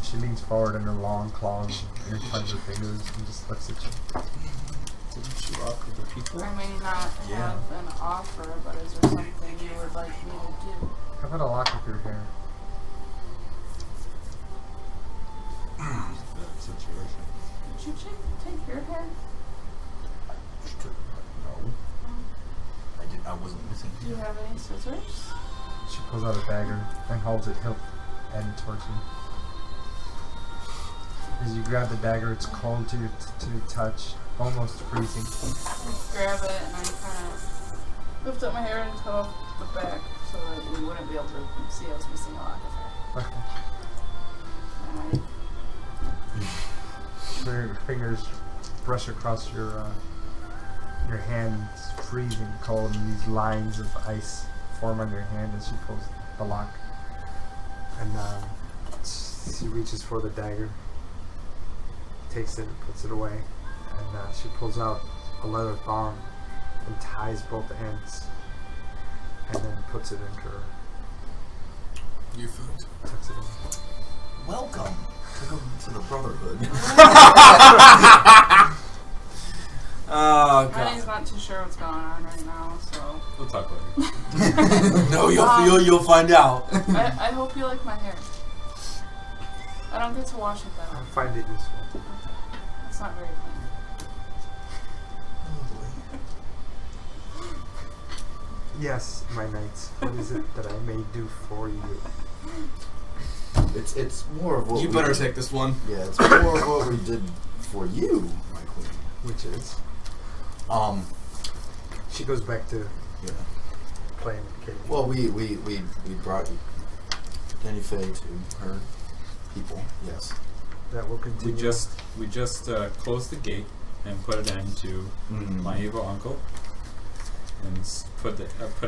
She leans forward in her long claws, intertwines her fingers, and just looks at you. Didn't you offer the people? I may not have an offer, but is there something you would like me to do? How about a lock of your hair? That situation. Did you take your hair? No. I wasn't missing. Do you have any scissors? She pulls out a dagger and holds it hilt end towards you. As you grab the dagger, it's cold to the touch, almost freezing. I grab it and I kind of lift up my hair and cut off the back so that we wouldn't be able to see I was missing a lock of hair. Okay. And Your fingers brush across your hands, freezing cold, and these lines of ice form on your hand as she pulls the lock. And she reaches for the dagger, takes it, puts it away, and she pulls out a leather thong and ties both ends, and then puts it into her. You food. Tucks it in. Welcome to the Brotherhood. Oh Honey's god. not too sure what's going on right now, so We'll talk later. No, you'll find out. I hope you like my hair. I don't get to wash it that I often. find it useful. It's not very clean. Yes, my knights. What is it that I may do for you? It's more of what You we better did. take this one. Yeah, it's more of what we did for you, my queen. Which is, She she goes back to yeah. playing Katie. Well, we brought Danifae to her people. Yes. That will continue. We just closed the gate and put an end to my evil uncle, and put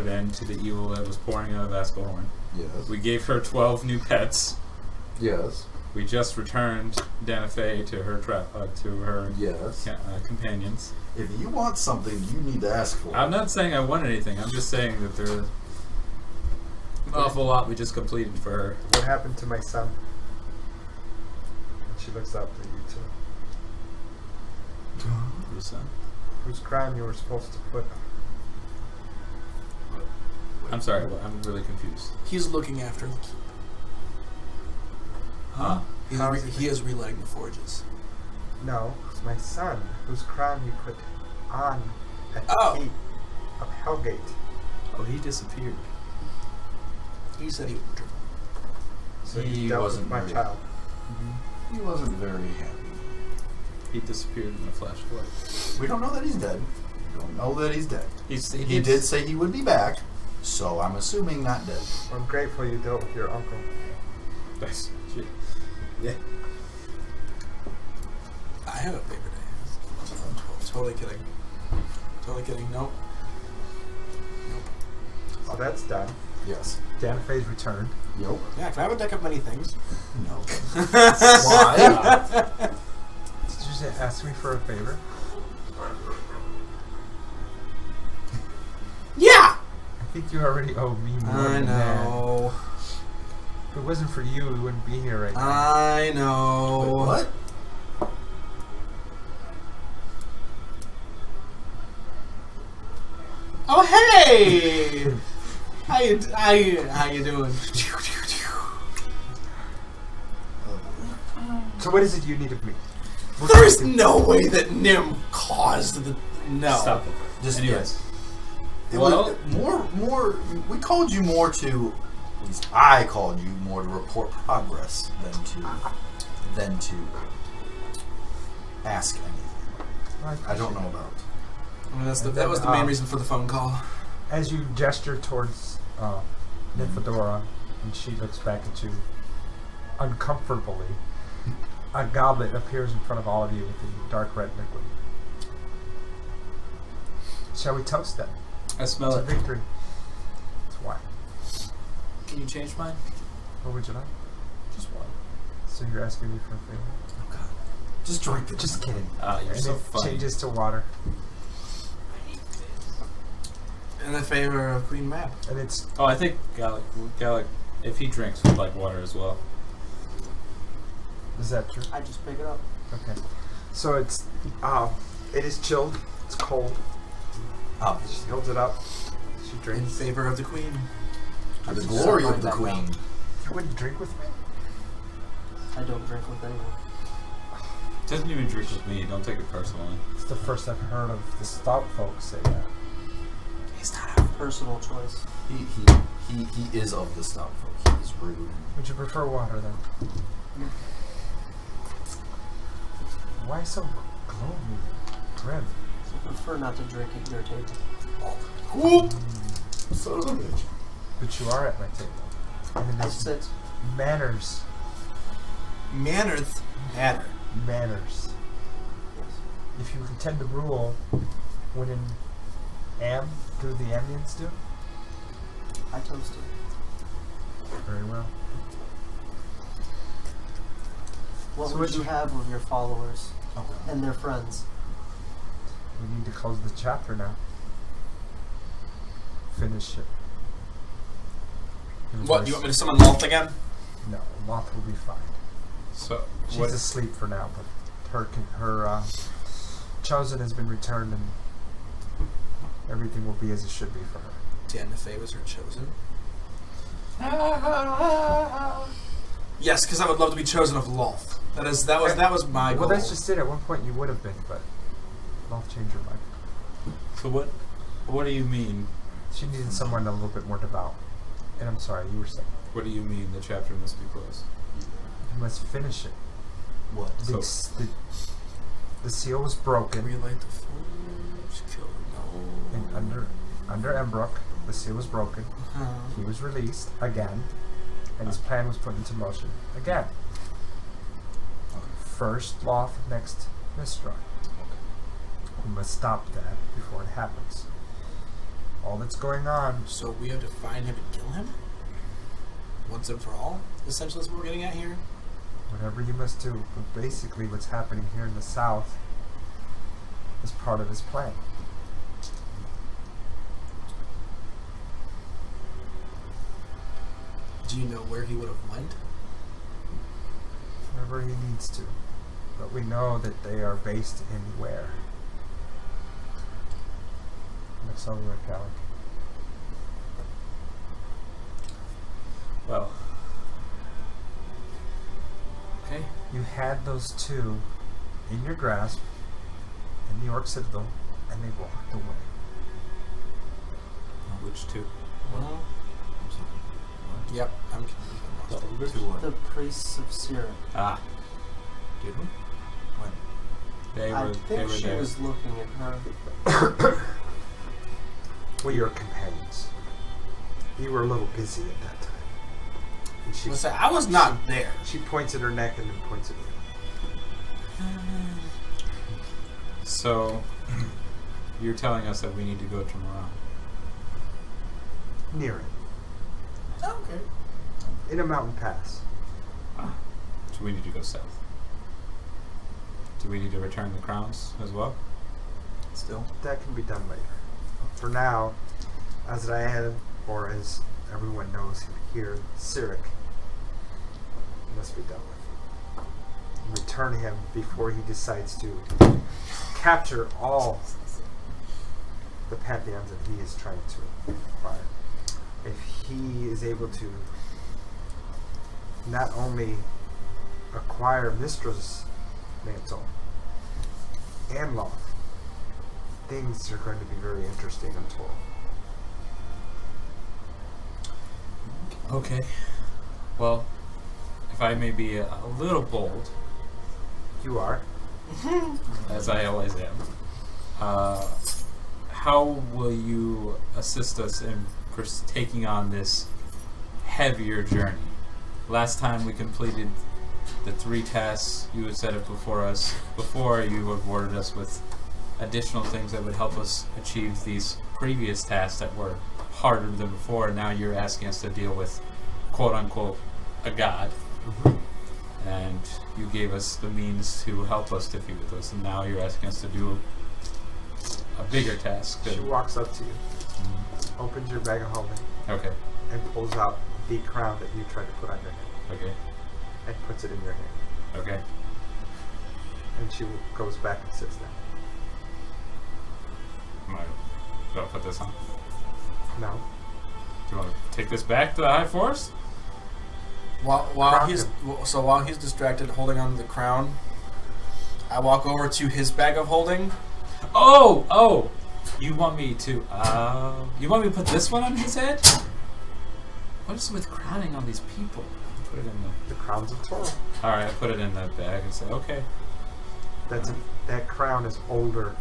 an end to the evil that was pouring out of Askelhorn. Yes. We gave her 12 new pets. Yes. We just returned Danifae to her Yes. companions. If you want something, you need to ask for it. I'm not saying I want anything. I'm just saying that there's an awful lot we just completed for her. What happened to my son? And she looks up at you two. Your son. Whose crown you were supposed to put on? I'm sorry. I'm really confused. He's looking after the keep. Huh? He is relaying the forges. No, my son, whose crown you put on at the Oh. keep of Hellgate. Oh, he disappeared. He said he would return. So He he dealt with wasn't my very- child. He wasn't very happy. He disappeared in a flash of light. We don't know that he's dead. We don't know that he's dead. He did did say he would be back, so I'm assuming not dead. I'm grateful you dealt with your uncle. Nice. Shit. Yeah. I have a paper day. Totally kidding. Totally kidding. Nope. So that's done. Yes. Danifae's returned. Yup. Yeah, can I have a deck of many things? No. Why? Did you just ask me for a favor? Yeah! I think you already owe me more I than that. know. If it wasn't for you, we wouldn't be here right now. I know. Wait, what? Oh, Hey! How you doing? So what is it you need of me? What There can I is do? no way that Nim caused the... No. Stop it. Just Anyways. It Well- was more. We called you more to. At least I called you more to report progress than to ask anything. I don't know about. I mean, that then, was the main reason for the phone call. As you gesture towards Nymphadora, and she looks back at you uncomfortably, a goblet appears in front of all of you with a dark red liquid. Shall we toast them I smell to it. victory? That's why. Can you change mine? What would you like? Just one. So you're asking me for a favor? Oh God! Just drink it. Just kidding. You're And so it funny. changes to water, In the favor of Queen Mab. and it's Oh, I think Gallic, if he drinks, would like water as well. is that true? I just pick it up. Okay. So it is chilled. It's cold. Obviously, She holds it up. She In drinks. favor of the Queen. to the Just glory write of the that Queen. down. You wouldn't drink with me? I don't drink with anyone. Doesn't even drink with me. Don't take it personally. It's the first I've heard of the stout folks say that. He's not a... Personal choice. He is of the stout folk. He is rude. Would you prefer water then? Why so gloomy, grim? I prefer not to drink at your table. Whoop! Son of a bitch. But you are at my table. And it I is sit. manners. Manners matter. Manners. Yes. If you intend to rule when in do the Amnians do? I toast it. Very well. What So would what you you- have of your followers Okay. and their friends? We need to close the chapter now. Finish it. What, you want me to summon Loth again? No, Moth will be fine. So She's what? asleep for now, but her chosen has been returned, and everything will be as it should be for her. Danifae was her chosen. Yes, because I would love to be chosen of Loth. That was my goal. Well, that's just it. At one point you would have been, but Moth changed her mind. So what? What do you mean? She needed someone a little bit more devout. And I'm sorry, you were saying What do you mean the chapter must be closed? you must finish it. What? The seal was broken, Relight the forge, kill no. and under Embrook, the seal was broken. He was released again, and his plan was put into motion again. First Loth, next Mistral. We must stop that before it happens. All that's going on, So we have to find him and kill him? Once and for all? Essentially that's what we're getting at here? whatever you must do, but basically what's happening here in the south is part of his plan. Do you know where he would have went? Wherever he needs to. But we know that they are based in where? That's over at Gallic. Well. Okay. You had those two in your grasp in the Orc Citadel, and they walked away. Which two? Yep, I'm The confused. ogres? To what? The priests of Syria. Ah, Did we? When? they I were. They think were she there. was looking at her. Well, your companions. You were a little busy at that time. And she, Listen, I was not there. she points at her neck and then points at you. So, you're telling us that we need to go to Moran. Near it. Oh, okay. In a mountain pass. So we need to go south. Do we need to return the crowns as well? Still? That can be done later. For now, as Diane, or as everyone knows here, Cyric, must be dealt with. Return him before he decides to capture all the pantheons that he is trying to acquire. If he is able to not only acquire Mystra's mantle and Loth, things are going to be very interesting in Toro. Okay. Well, if I may be a little bold, You are. as I always am, how will you assist us in taking on this heavier journey? Last time we completed the 3 tasks you had set up before us. Before, you rewarded us with additional things that would help us achieve these previous tasks that were harder than before. Now you're asking us to deal with, quote unquote, a god. And you gave us the means to help us defeat those. And now you're asking us to do a bigger task. She walks up to you, opens your bag of holding, Okay. and pulls out the crown that you tried to put on your head, Okay. and puts it in your hand. Okay. And she goes back and sits down. Do I put this on? No. Do you want to take this back to the High Forest? While Crown he's him. while he's distracted holding on to the crown, I walk over to his bag of holding. Oh! You want me to put this one on his head? What is with crowning all these people? Put it in The crown's of Toro. Alright, I put it in that bag and say, okay. That crown is older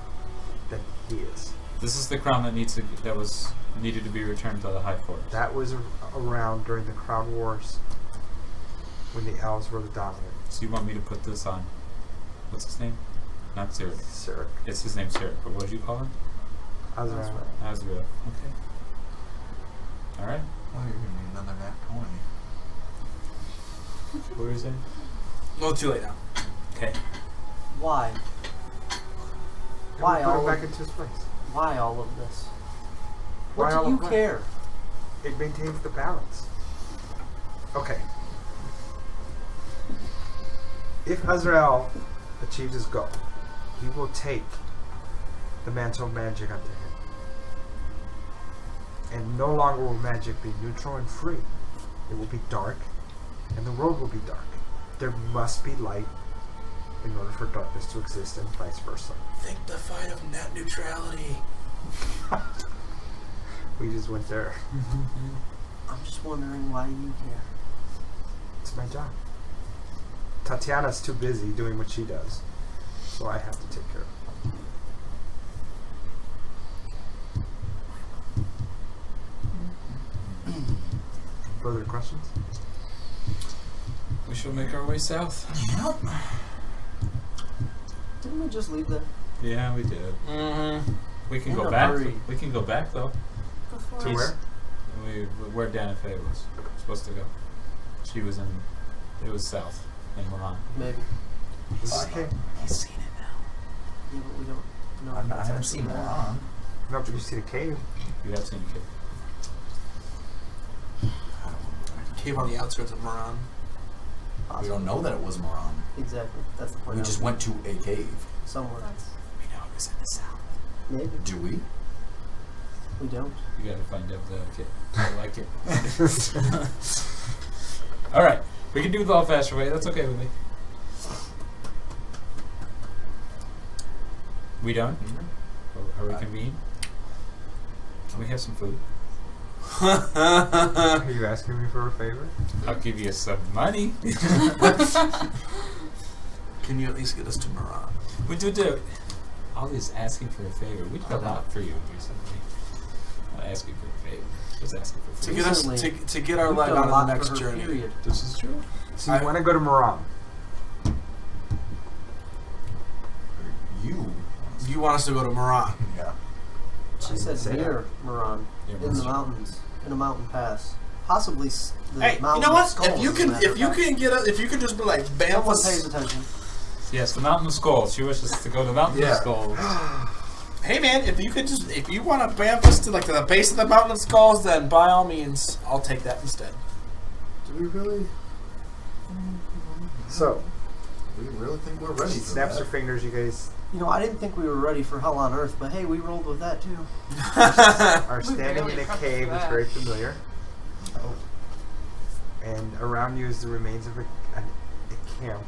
than he is. This is the crown that was needed to be returned to the High Forest. That was around during the Crown Wars when the elves were the dominant. So you want me to put this on? What's his name? Not Cyril. Sirik. It's his name Cyril, but what did you call him? Azrael. Azrael. Okay. Alright. Oh, you're gonna need another nat 20. What were you saying? No, too late now. Okay. Why? And Why we put all him of- back into his place. Why all of this? Why What all do you of what? care? It maintains the balance. Okay. If Azrael achieves his goal, he will take the mantle of magic unto him. And no longer will magic be neutral and free. It will be dark, and the world will be dark. There must be light in order for darkness to exist, and vice versa. Think the fight of net neutrality. We just went there. I'm just wondering why you care. It's my job. Tatiana's too busy doing what she does, so I have to take care of it. Further questions? We shall make our way south. Yep. Didn't we just leave there? Yeah, we did. Mm-hmm. We can In go a back. hurry. We can go back though. Before To He's- where? Where Danifae was supposed to go. She was in. It was south in Milan. Maybe. This is okay. He's seen it now. Yeah, but we don't know. if I that's haven't actually seen there. Moran. No, but you see the cave. You have seen a kid. Cave on the outskirts of Moran. We don't know that it was Moran. Exactly. That's the point. We just went to a cave. somewhere. That's We know it was in the south. Maybe Do we? we don't. You gotta find out the kid. I like it. Alright. We can do the old fashioned way. That's okay with me. We done? Are we convened? Can we have some food? Are you asking me for a favor? I'll give you some money. Can you at least get us to Moran? We do. Always asking for a favor. We did a lot for you recently. Not asking for a favor. Just asking for a To favor. get us Recently, to get our We've leg done a on lot the for next her, journey. Period. This is true. So you want to go to Moran? You? You want us to go to Moran? Yeah. She I said didn't say near Moran, Yeah, in that's the true. mountains, in a mountain pass, possibly the Hey, mountain. you know what? Skulls, If you as a can, matter if of you fact. can get us, if you can just be like, bam Someone pays us. attention. Yes, the Mountain of Skulls. She wishes to go to the Mountain Yeah. of Skulls. Hey man, if you could just, if you want to bam us to like to the base of the Mountain of Skulls, then by all means, I'll take that instead. Do we really? So We really think we're ready she for snaps that? her fingers. You guys You know, I didn't think we were ready for hell on earth, but hey, we rolled with that too. Are standing barely in a prepped cave for that's that. very familiar. And around you is the remains of a camp.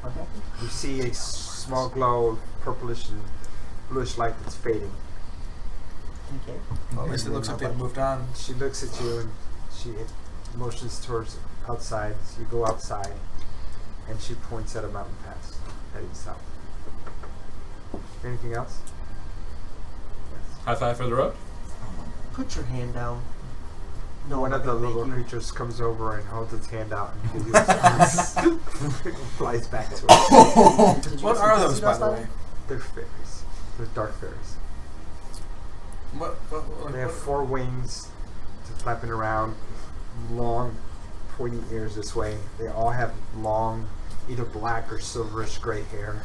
What happened? You see a small glow of purplish and bluish light that's fading. Okay. At least it looks like they've moved on. She looks at you and she motions towards outside. So you go outside and she points at a mountain pass heading south. Anything else? Yes. High five for the road. Put your hand down. No, One I'm of not the gonna little make you. creatures comes over and holds its hand out and gives you a flies back to it. Did you What get some are those, pixie by dust the on way? it? They're fairies. They're dark fairies. What, They have 4 wings, flapping around, long, pointy ears this way. They all have long, either black or silverish gray hair,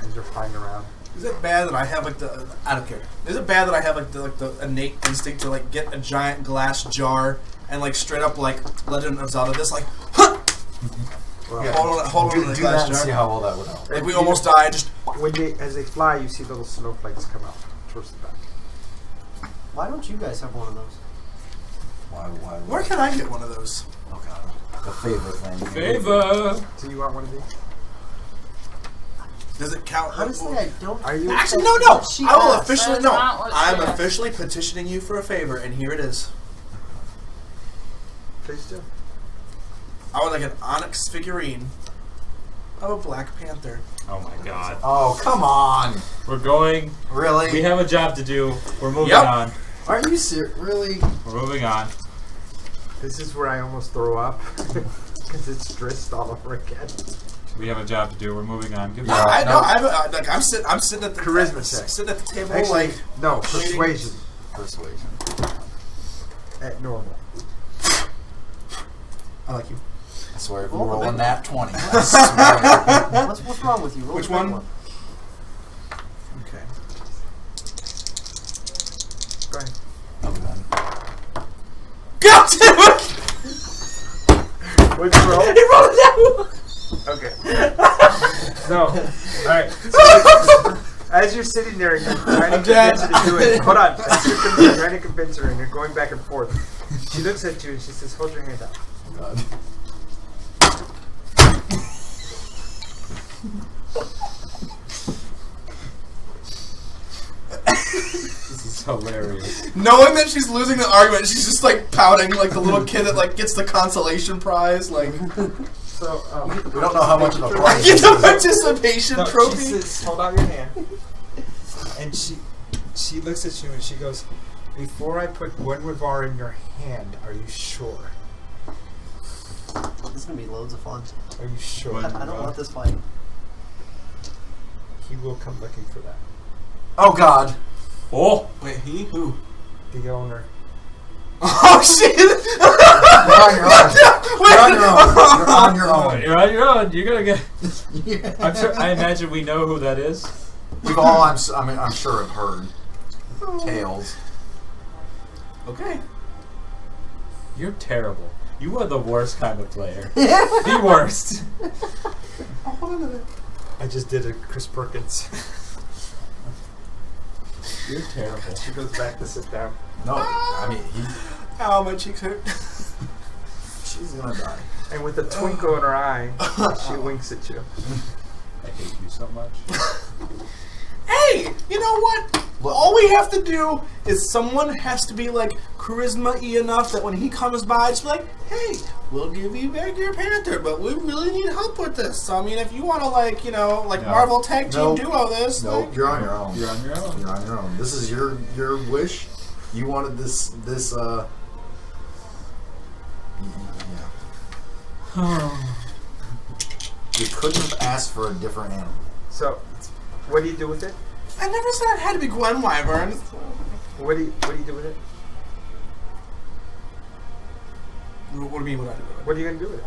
and they're flying around. is it bad that I have like the? I don't care. Is it bad that I have like the innate instinct to like get a giant glass jar and like straight up like Legend of Zelda this like, huh! Well, Yeah. hold on to the Do glass that and jar. see how well that would help. Like we almost died. Just when they, as they fly, you see little snowflakes come out towards the back. Why don't you guys have one of those? Why? where can I get one of those? Oh god, the favor thing. Favor. Do you want one of these? Does it count? Honestly, I don't. Are you? Actually, no. She I will asked. officially That's no. not what I'm she asked. officially petitioning you for a favor, and here it is. Please do. I would like an onyx figurine of a Black Panther. Oh my god. Oh come on! We're going. Really? We have a job to do. We're moving Yep. on. Are you serious? Really? We're moving on. This is where I almost throw up because it's stressed all over again. We have a job to do. We're moving on. Goodbye. Yeah. I know. no. I'm sitting at the Charisma check. Sitting at the table Actually, like no, persuasion Persuasion. at normal. I like you. I swear, if you Roll the roll a big nat 20, I swear. What's wrong with you? Roll Which the big one? Okay. Go ahead. Okay. God damn it! What'd you roll? He rolled it down. Okay. No. Alright. So, as you're sitting there and you're trying to convince her to do it, hold on. As you're trying to convince her and you're going back and forth, she looks at you and she says, hold your hand out. God. This is hilarious. Knowing that she's losing the argument, she's just like pouting like the little kid that like gets the consolation prize. Like So, We don't know how much of a prize get this the is. participation no, she trophy. says, hold out your hand. And she looks at you and she goes, before I put Gwenwivar in your hand, are you sure? This is gonna be loads of fun. Are you sure? What? I don't want this fight. He will come looking for that. Oh God. Oh! Wait, he who? The owner. Oh shit! You're on your own. You're on your own. You're on your own. You're gonna get. Yeah. I'm sure. I imagine we know who that is. We've all, I'm sure, have heard tales. Okay. You're terrible. You are the worst kind of player. The worst. Oh, hold on a minute. I just did a Chris Perkins. You're terrible. She goes back to sit down. No, I mean, Ow, my cheeks hurt. she's gonna die. And with a twinkle in her eye, she winks at you. I hate you so much. Hey, you know what? Look. All we have to do is someone has to be like charisma-y enough that when he comes by, it's like, hey, we'll give you back your Panther, but we really need help with this. So, I mean, if you want to, like, you know, like No. Marvel Tag Team Nope. Duo this, Nope, like, you're on your own. You're on your own. You're on your own. This is your wish. You wanted this yeah. You couldn't have asked for a different animal. So, what do you do with it? I never said it had to be Gwen Wyvern. What do you do with it? What do you mean what I do with it? What are you gonna do with it?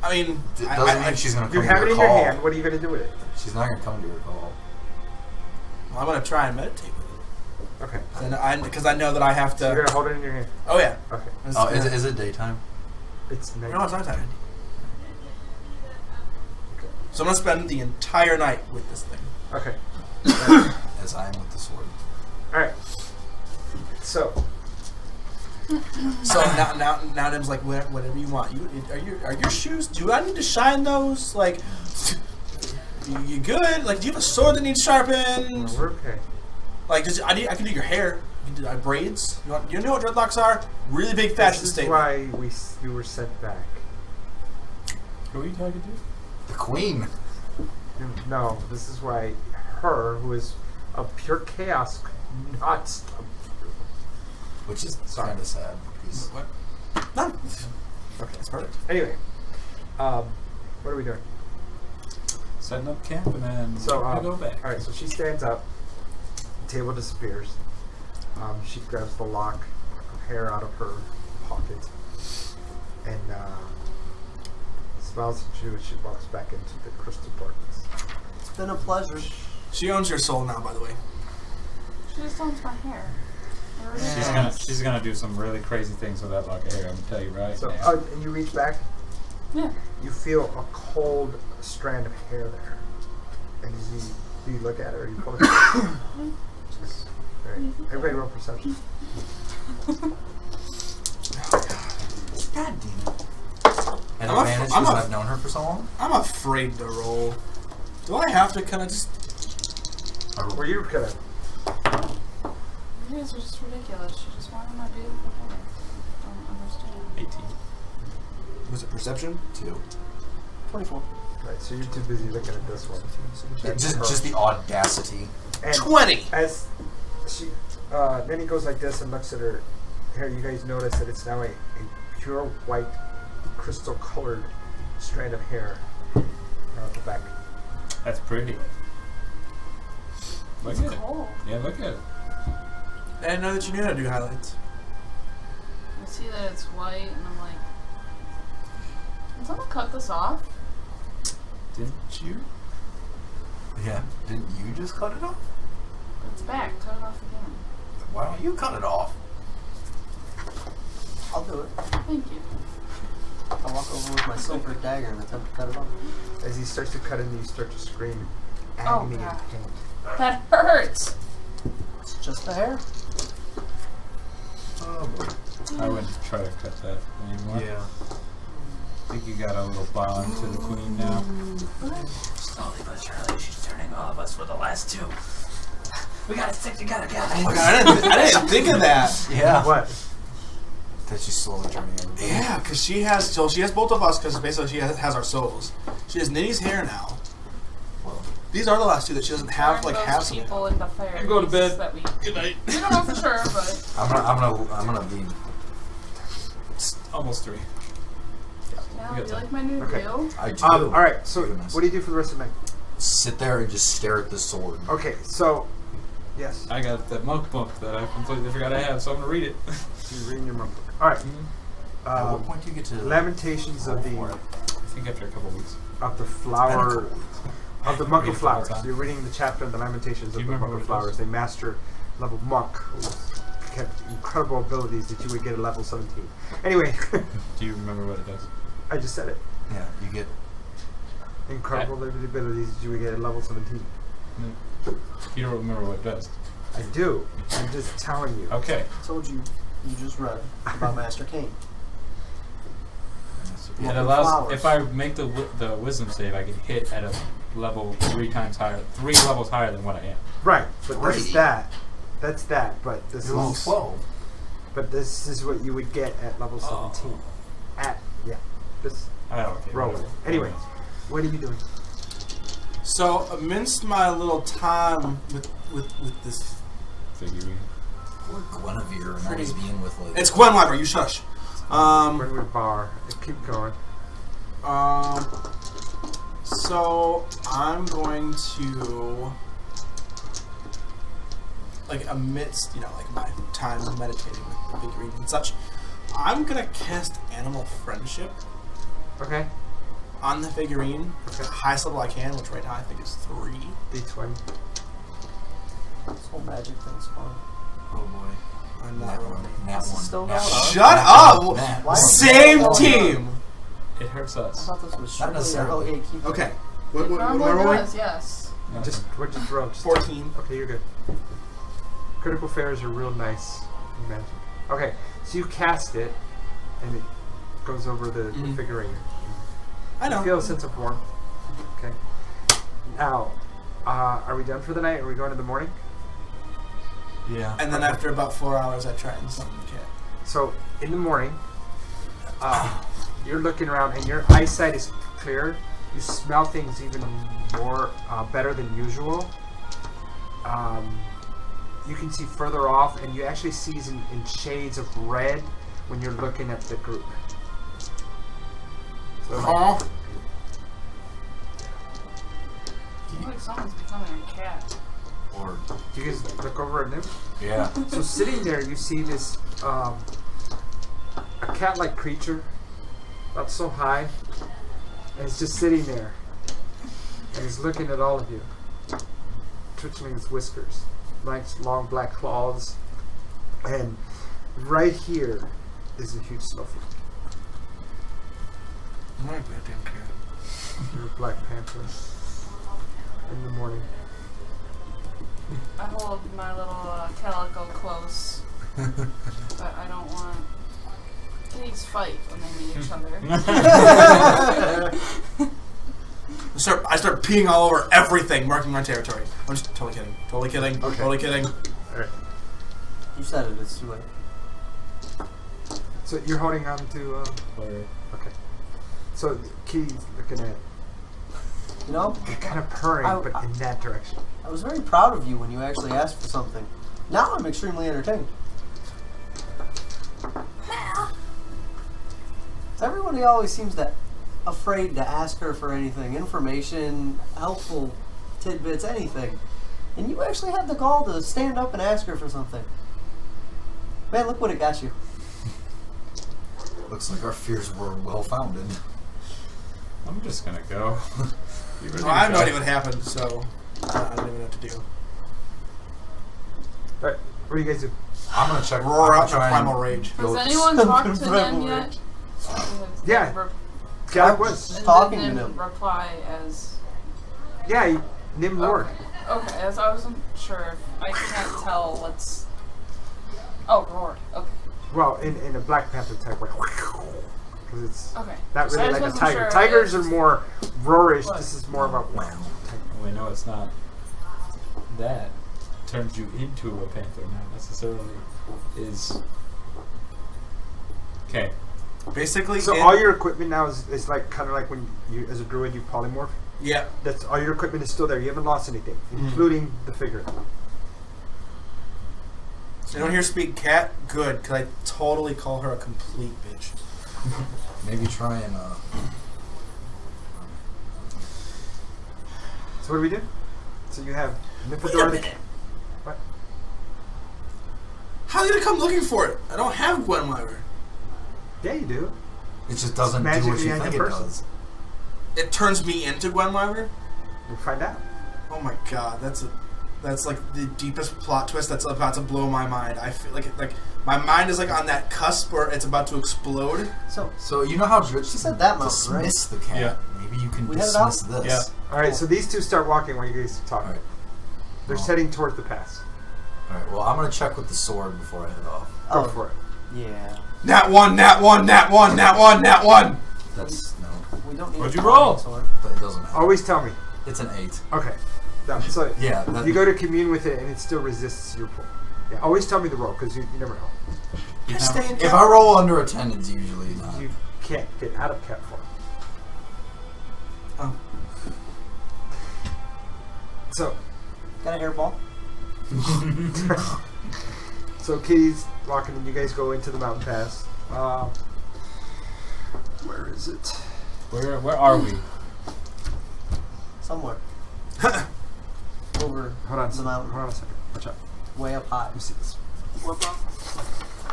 I mean, It doesn't mean she's gonna You come have to it your in your call. hand. What are you gonna do with it? She's not gonna come to your call. I'm going to try and meditate with it. Okay. Because I know that I have So you're to. gonna hold it in your hand. Oh, yeah. Okay. Oh, is it daytime? It's night. No, it's not time. So I'm gonna spend the entire night with this thing. Okay. As I am with the sword. All right. So So now Nim's like, whatever you want. Are your shoes? Do I need to shine those? Like, you good? Like, do you have a sword that needs sharpened? we're okay. Like, I can do your hair. You can do braids. You know what dreadlocks are? Really big fashion This is statement. why you were sent back. Who are you talking to? The queen. No, this is why her, who is a pure chaos, not stumped you. Which is kind of sad. Because What? No. Okay, That's perfect. Anyway, what are we doing? Setting up camp and then So, we're gonna go back. all right. So she stands up. The table disappears. She grabs the lock of hair out of her pocket and smiles at you as she walks back into the crystal darkness. It's been a pleasure. She owns your soul now, by the way. She just owns my hair. She's gonna do some really crazy things with that lock of hair. I'm gonna tell you right So, now. and you reach back. Yeah. You feel a cold strand of hair there, and do you look at it or you pull it? All right. Everybody roll perception. God damn it. And I'm a- advantage I'm because a- I've known her for so long. I'm afraid to roll. Do I have to kind of just? Were you gonna? You guys are just ridiculous. She just wanted my beautiful hair. Don't understand. 18. Was it perception? 2. 24. Right. So you're too busy looking at this one. Yeah, just the audacity. And 20. as she, then he goes like this and looks at her hair. You guys notice that it's now a pure white, crystal-colored strand of hair at the back. That's pretty. Look It's at cold. it. Yeah, look at it. I didn't know that you knew how to do highlights. I see that it's white, and I'm like, can someone cut this off? Didn't you? Yeah. Didn't you just cut it off? It's back. Cut it off again. Why don't you cut it off? I'll do it. Thank you. I'll walk over with my silver dagger and attempt to cut it off. As he starts to cut in, you start to scream Oh, agony and God. pain. That hurts. It's just the hair. Oh, boy. I wouldn't try to cut that anymore. Yeah. I think you got a little bond to the queen now. Slowly but surely, she's turning all of us for the last two. We gotta stick together, guys. Oh my god, I didn't think of that. Yeah. What? That she's slowly turning everybody. Yeah, because she has both of us. Because basically she has our souls. She has Nitty's hair now. Well, These are the last two that she doesn't have. Turn Like those have some. people into fire. You go to beasts bed. That we Good night. don't know for sure, but I'm gonna be. It's almost 3. yeah, You you got like my new Okay. glue? I do. All right. So, Goodness. what do you do for the rest of the night? Sit there and just stare at the sword. Okay. So, yes, I got that monk book that I completely forgot I have, so I'm gonna read it. you're reading your monk book. All right. At what point do you get to Lamentations of roll the for it? I think after a couple weeks. flower of the monk Read of it the whole flowers. time. You're reading the chapter on the Lamentations Do of you the remember monk of what it flowers. does? A master level monk who's kept incredible abilities that you would get at level 17. Anyway, Do you remember what it does? I just said it. Yeah, you get. Incredible abilities that you would get at level 17. You don't remember what it does. I do. I'm just telling you. Okay. I told you, you just read about Master King. It Monk of allows, flowers. if I make the wisdom save, I can hit at a level 3 levels higher than what I am. Right, but that's Three. that. That's that. But this You're level is 12. But this is what you would get at level 17. Just I don't care. roll it. whatever. Anyway, what are you doing? So amidst my little time with this, Figurine. Poor Guinevere and always being with like. it's Gwen Wyver. You shush. Gwenwood Bar. Keep going. So I'm going to, like, amidst, like, my time meditating with the figurine and such, I'm gonna cast Animal Friendship Okay. on the figurine, Okay. the highest level I can, which right now I think is 3. D20. This whole magic thing's fun. Oh boy. I'm not Nat rolling. one. Nat This is one. still Nat going one. on? Shut up! Nat Why- one. Same Oh, team! It hurts I us. thought this was Not strictly a necessarily. Hellgate keep. Okay. What It am I normally rolling? does, yes. Just roll. Just 14. Okay, you're good. Critical failures are real nice in magic. Okay, so you cast it, and it goes over the figurine. I know. You feel a sense of warmth. Okay. Now, are we done for the night? Are we going in the morning? Yeah. And then after about 4 hours, I try and summon the cat. So, in the morning, you're looking around, and your eyesight is clear. You smell things even more better than usual. You can see further off, and you actually see in shades of red when you're looking at the group. So I feel like someone's becoming a cat. Or do you guys look over at him? yeah. So sitting there, you see this a cat-like creature, about so high, and it's just sitting there, and he's looking at all of you, twitching his whiskers, nice long black claws, and right here is a huge snowflake. My goddamn cat. You're a Black Panther in the morning. I hold my little calico close, but I don't want kitties fight when they meet each other. I start peeing all over everything, marking my territory. I'm just totally kidding. Totally kidding. Okay. Totally kidding. All right. You said it. It's too late. So you're holding on to. Okay. So Kitty's looking at. You know, Kind of purring, but in that direction. I was very proud of you when you actually asked for something. Now I'm extremely entertained. Everybody always seems afraid to ask her for anything, information, helpful tidbits, anything. And you actually had the gall to stand up and ask her for something. Man, look what it got you. Looks like our fears were well founded. I'm just gonna go. You really Well, I have no go. idea what happened, so I don't even know what to do. All right. What do you guys do? I'm gonna check. Roar I'm out gonna my try and primal rage. Has anyone talked to Primal them yet? rage. Yeah. God was. And Talking then to them. reply as... Yeah, Nim Lord. Okay, as I wasn't sure. I can't tell what's... Oh, Lord. Okay. Well, in a Black Panther type way. Because it's Okay. not So I really just like a wasn't tiger. sure Tigers if- are more roarish. What? This is more of a wow. type. We know it's not that turns you into a panther, not necessarily is. Okay. Basically, So all your equipment now is like kind of like when you, as a druid, you polymorph. yeah. That's all your equipment is still there. You haven't lost anything, including the figure. Anyone here speak cat? Good, because I totally call her a complete bitch. maybe try and So what do we do? So you have Nifador. What? How are you gonna come looking for it? I don't have Gwenwyver. Yeah, you do. it just doesn't do Magically what you on think it your person. does. It turns me into Gwenwyver? We'll find out. Oh my god, that's like the deepest plot twist that's about to blow my mind. I feel like my mind is like on that cusp where it's about to explode. So you know how Dritch She said that mountain, right? dismiss the cat. Yeah. Maybe you can We headed out? dismiss this. Yeah. All right. So these two start walking while you guys talk. All right. They're Well. heading towards the pass. All right. Well, I'm gonna check with the sword before I head off. Go for it. Yeah. Nat 1, nat 1, nat 1, nat 1, nat 1! That's no, We don't need What'd a you roll? sword. but it doesn't matter. Always tell me. It's an 8. Okay. So Yeah. That, you go to commune with it, and it still resists your pull. Yeah. Always tell me the roll, because you never know. if I roll under a 10, it's usually not. You can't get out of cat form. Oh. So, Got a hairball? so Kitty's walking, and you guys go into the mountain pass. Where is it? Where are we? Somewhere. Over Hold on. the mountain. Hold on a second. Watch out. Way up high. Let me see this. Whoop, whoop.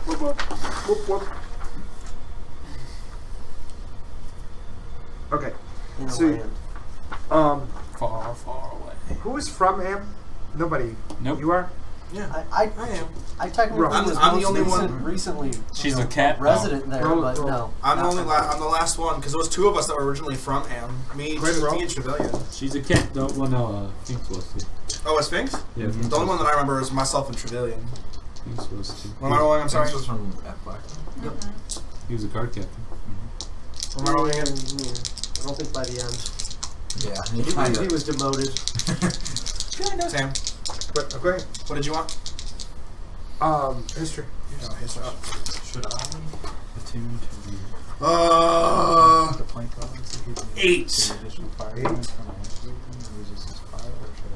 Whoop, whoop. Whoop, whoop. Okay. In a So- land. Far, far away. Who is from Am? Nobody. Nope. You are? Yeah, I am. I technically Roll. was I'm the most only one- recently She's a cat now. resident there, Roll, but roll. no. I'm the not only. from- I'm the last one because there was two of us that were originally from Am. Me, Go ahead and roll. me and Trevelyan. She's a cat. No, well, no, Sphinx was too. Oh, a Sphinx? Yeah, The only one that I remember is myself and Trevelyan. Sphinx was too. What am I rolling? I'm sorry. This was from F Black. He was a card captain. What am I rolling again? I don't think by the end. Yeah, He was demoted. Sam, But go ahead. what did you want? History. Oh, history. Should I attune to Uh, the plank levels to give me 8. an additional fire 8. damage when I activate them and resistance fire, or should I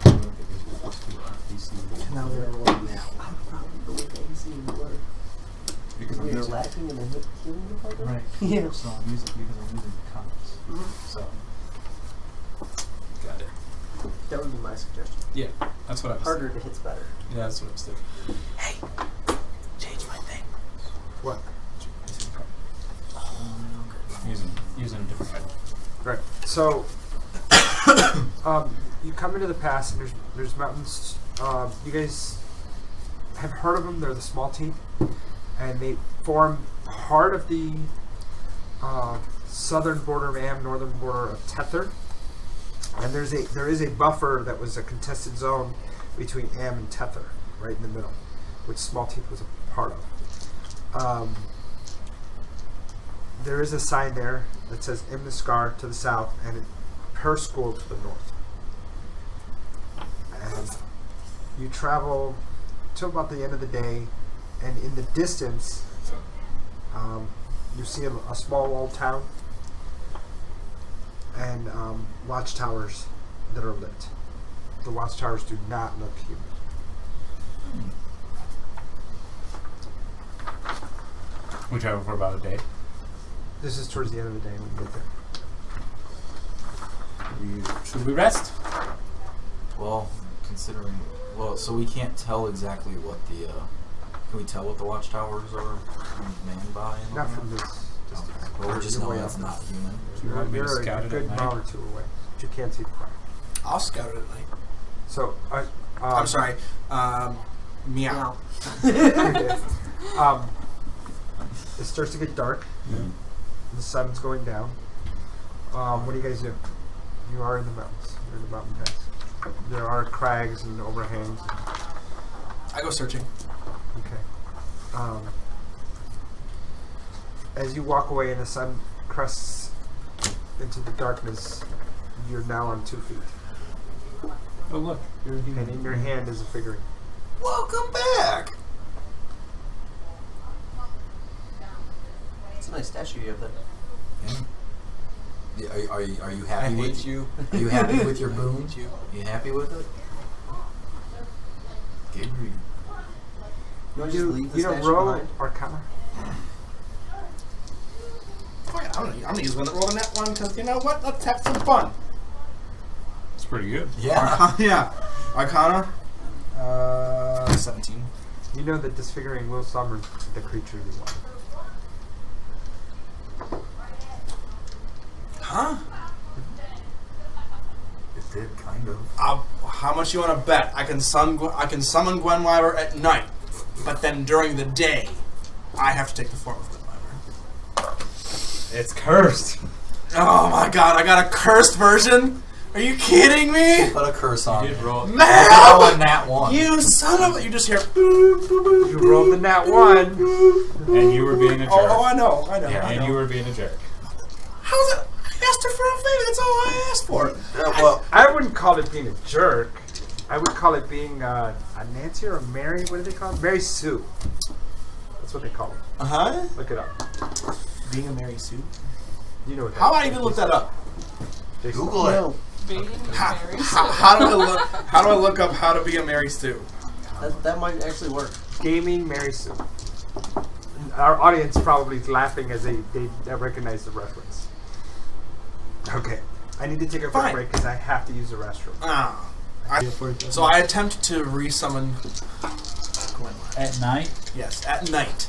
attune to the plus 2 DC? Now they're rolling now. Because I'm We are using lacking in the healing department. right. Yeah. So I'm using because I'm using the compass. So got it. That would be my suggestion. Yeah, that's what I was. Harder to hit's better. Yeah, that's what I was thinking. Change my thing. What? Using a different item. Right. So, you come into the pass, and there's mountains. You guys have heard of them? They're the small team, and they form part of the southern border of Am, northern border of Tether. And there is a buffer that was a contested zone between Am and Tether, right in the middle, which Small Teeth was a part of. There is a sign there that says Imniscar to the south and her school to the north. And you travel till about the end of the day, and in the distance, you see a small old town and watchtowers that are lit. The watchtowers do not look human. We travel for about a day. This is towards the end of the day when we get there. Should we rest? Well, considering, so we can't tell exactly what the. Can we tell what the watchtowers are manned by? And Not all from that? this distance. Okay. Well, we just You're know way that's up. not human. Do you want me to You're scout a it good at night? mile or two away, but you can't see the fire. I'll scout it at night. So, I'm sorry. Meow. It starts to get dark. The sun's going down. What do you guys do? You are in the mountains. You're in the mountain pass. There are crags and overhangs. I go searching. Okay. As you walk away and the sun crests into the darkness, you're now on 2 feet. Oh look, you're a human. And in your hand is a figurine. Welcome back. It's a nice statue you have there. Yeah, are you happy I with hate you. Are you happy with your boon? you. You happy with it? Good read. You want to just leave the You know, statue roll behind? Arcana. Fuck it, I'm gonna use one that rolled a net one because you know what? Let's have some fun. It's pretty good. Yeah. Yeah. Arcana. 17. You know that this figurine will summon the creature you want. Huh? It did kind of. How much you want to bet? I can summon Gwenwyver at night, but then during the day, I have to take the form of Gwenwyver. It's cursed. Oh my god! I got a cursed version. Are you kidding me? Put a curse on. You did roll. Man! On that one. You son of a! You just hear. Boop, boop, boop, You rolled the nat 1. And you were being a jerk. Oh, I know. Yeah, I and know. you were being a jerk. How's it? I asked her for a favor. That's all I asked for. Well, I wouldn't call it being a jerk. I would call it being a Nancy or a Mary. What do they call it? Mary Sue. That's what they call it. Huh? Look it up. Being a Mary Sue. You know what that How do is. I even look that up? Jason. Google it. No, Being How, very how do I look? How do I look up how to be a Mary Sue? that might actually work. Gaming Mary Sue. Our audience probably is laughing as they recognize the reference. Okay. I need to take a quick Fine. break because I have to use the restroom. Ah. So I attempt to resummon Gwenwyver. At night? Yes, at night.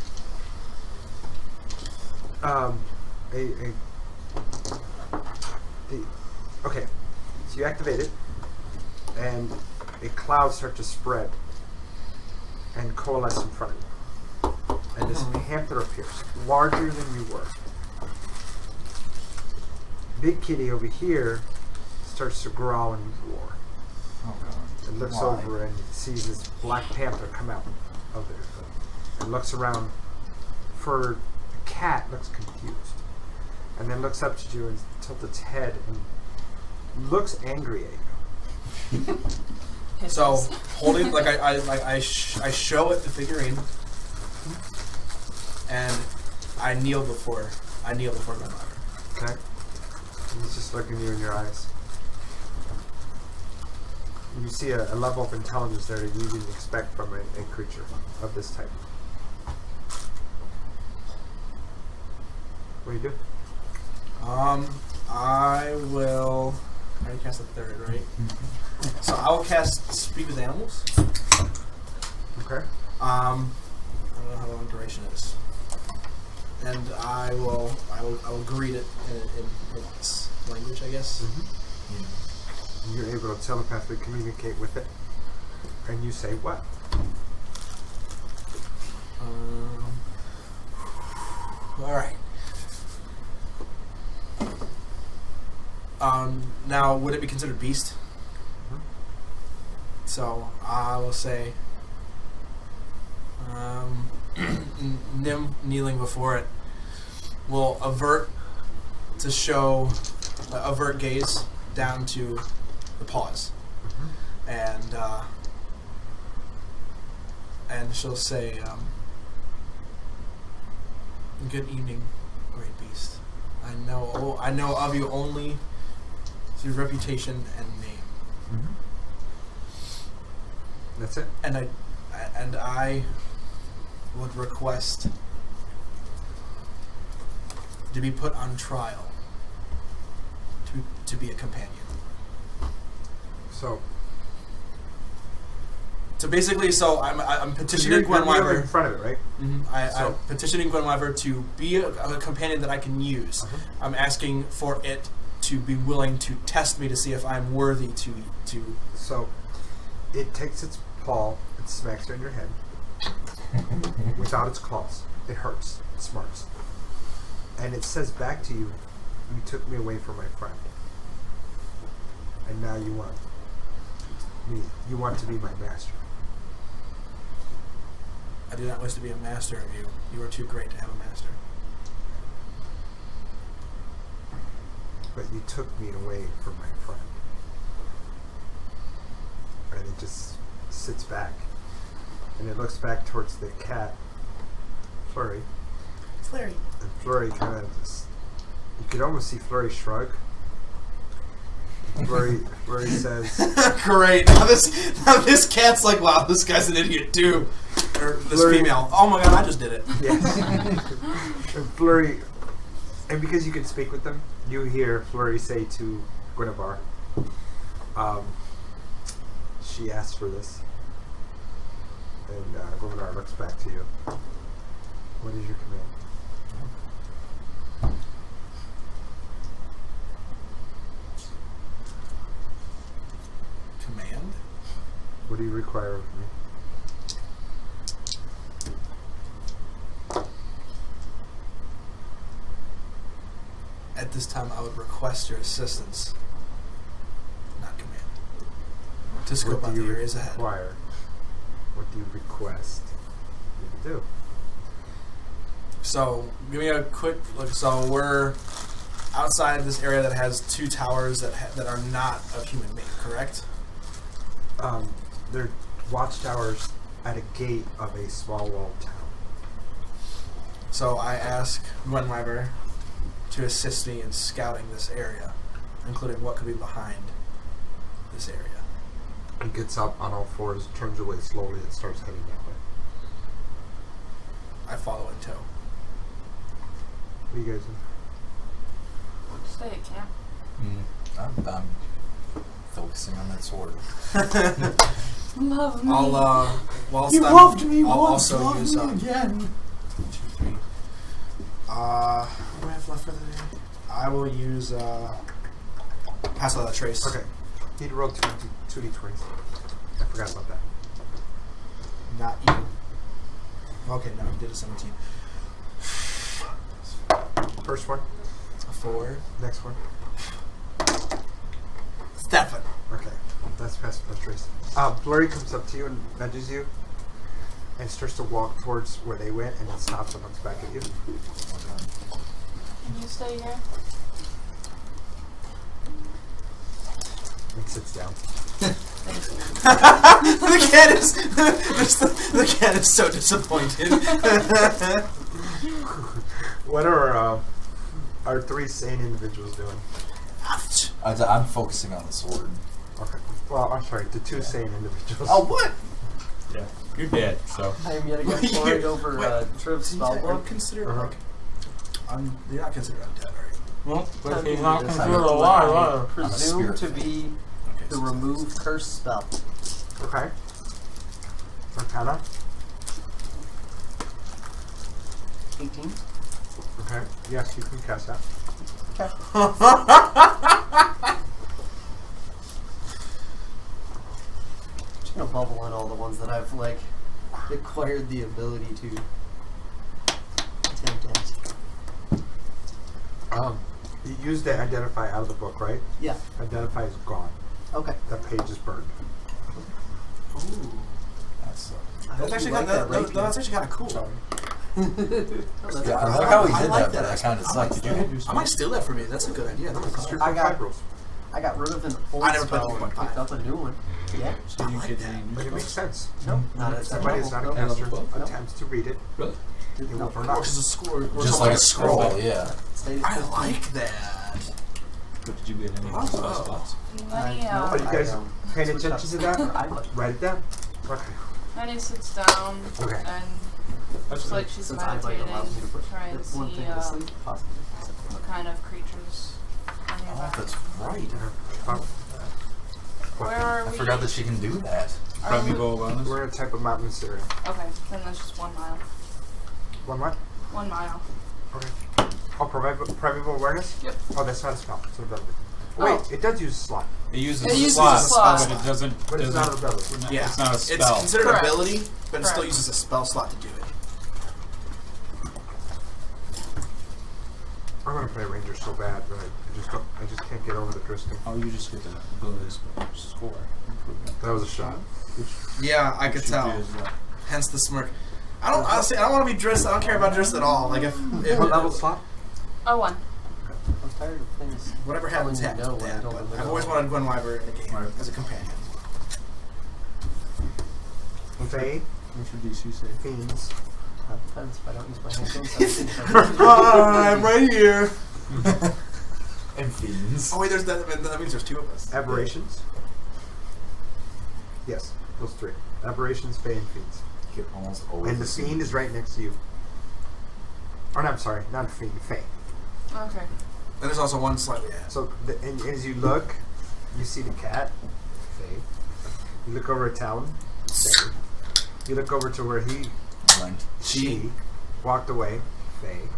Okay, so you activate it, and a cloud starts to spread and coalesce in front of you. And this panther appears, larger than you were. Big kitty over here starts to growl and roar. Oh god. And looks Why? over and sees this black panther come out of there. And looks around. For the cat, looks confused. And then looks up at you and tilts its head and looks angry at you. So holding like I show it the figurine, and I kneel before Grandmother. Okay? And he's just looking you in your eyes. You see a level of intelligence there that you didn't expect from a creature of this type. What do you do? I will. I already cast a third, right? So I will cast Speak with Animals. Okay. I don't know how long duration is, and I will greet it in its language, I guess. Mm-hmm. You're able to telepathically communicate with it, and you say what? All right. Now, would it be considered beast? Mm-hmm. So I will say, Nim kneeling before it will avert gaze down to the paws, and she'll say, "Good evening, great beast. I know of you only through reputation and name." Mm-hmm. That's it. And I would request to be put on trial to be a companion. So basically, I'm petitioning you're Gwenwyver in front of it, right? Mm-hmm. I'm So- petitioning Gwenwyver to be a companion that I can use. Uh-huh. I'm asking for it to be willing to test me to see if I'm worthy to. So it takes its paw and smacks you in your head without its claws. It hurts. It smarts. And it says back to you, "You took me away from my friend. And now you want me. You want to be my master." I do not wish to be a master of you. You are too great to have a master. But you took me away from my friend. And it just sits back. And it looks back towards the cat, Flurry. Flurry. And Flurry kind of just... You could almost see Flurry shrug. Flurry says... Great. Now this cat's like, wow, this guy's an idiot too. Or this Flurry. female. Oh my god, I just did it. Yes. And Flurry... And because you can speak with them, you hear Flurry say to Guinevere, she asked for this. And Guinevere looks back to you. What is your command? Command? What do you require of me? At this time, I would request your assistance, not command, to scope What out do the you areas ahead. require? What do you request me to do? So, give me a quick look. So, we're outside this area that has two towers that are not of human made, correct? They're watchtowers at a gate of a small walled town. So, I ask Gwenwyver to assist me in scouting this area, including what could be behind this area. He gets up on all fours, turns away slowly, and starts heading that way. I follow in tow. What do you guys do? Stay at camp. I'm focusing on that sword. Love me. I'll whilst You I'm, loved me I'll once, also love use me again. 2, 3. What do I have left for the day? I will use pass out that trace. Okay. Need to roll 2d20s. I forgot about that. Not you. Okay, no, you did a 17. First one. A 4. Next one. Stefan. Okay. That's past trace. Blurry comes up to you and nudges you and starts to walk towards where they went and then stops and looks back at you. Can you stay here? And sits down. the cat is so disappointed. What are our 3 sane individuals doing? I'm focusing on the sword. Okay. Well, I'm sorry, the 2 sane individuals. Oh, what? Yeah. You're dead, so. I am yet again pouring over Triv's spellbook. Consider Uh-huh. like, you're not considered undead, are you? Well, Time he's to not decide considered what alive. I presume spirit. to be Okay, the remove curse spell. Okay. Arcana. 18. Okay. Yes, you can cast that. Just gonna bubble in all the ones that I've like acquired the ability to attempt at. You used the identify out of the book, right? Yeah. Identify is gone. Okay. That page is burned. Ooh. That's That's actually kind of that's actually kind of cool. yeah, I like how he did that, but that kind of sucked. I might steal that from you. That's a good idea. I got rid of an old I never played spell and 1.5. picked up a new one. Yeah. So you get any But it makes sense. No, not at that Somebody is not a level. caster No. attempts to read it. Really? It will burn Or up. just a score. Or Just like a scroll, yeah. Stayed at I 15. like that. But did you get any Oh. spell spots? Lenny, no, Are you guys paying switched attention to up. that? I like Write it down. Okay. Lenny sits down Okay. and looks like she's Since I meditating, allows me to put try and one see thing to sleep, possibly. what kind of creatures are nearby. Oh, that's right. Where are I we? forgot that she can do that. Are we- Primeval bonus? We're in a type of mountainous area. Okay, then that's just 1 mile. What? 1 mile. Okay. Oh, primeval awareness? Yep. Oh, that's not a spell. It's an ability. Wait, it does use a slot, It uses It a uses slot, a slot. but it doesn't. but it's not an ability. Yeah. It's not a It's spell. considered Correct. an ability, but it still Correct. uses a spell slot to do it. I'm gonna play Ranger so bad, but I just can't get over the Dristing. Oh, you just get the ability score improvement. That was a shot. Yeah, I could Which you tell. did, yeah. Hence the smirk. I don't honestly. I don't want to be Driss. I don't care about Driss at all. Like if What level slot? Oh, 1. I'm tired of things. whatever happens, telling you happens no with when I that. don't But remember. I've always wanted Gwen Wyvern in a game Right. as a companion. Fae, What's your DC say? fiends. Depends if I don't use my hands. right here. And fiends. Oh wait, there's that means there's 2 of us. Aberrations. Yes, those 3. Aberrations, Fae, and fiends. You can almost always And the fiend is right next to you. Or no, I'm sorry, not a fiend, Fae. Okay. And there's also one slightly ahead. So and as you look, you see the cat, Fae. You look over at Talon, Fae. You look over to where she walked away, Fae.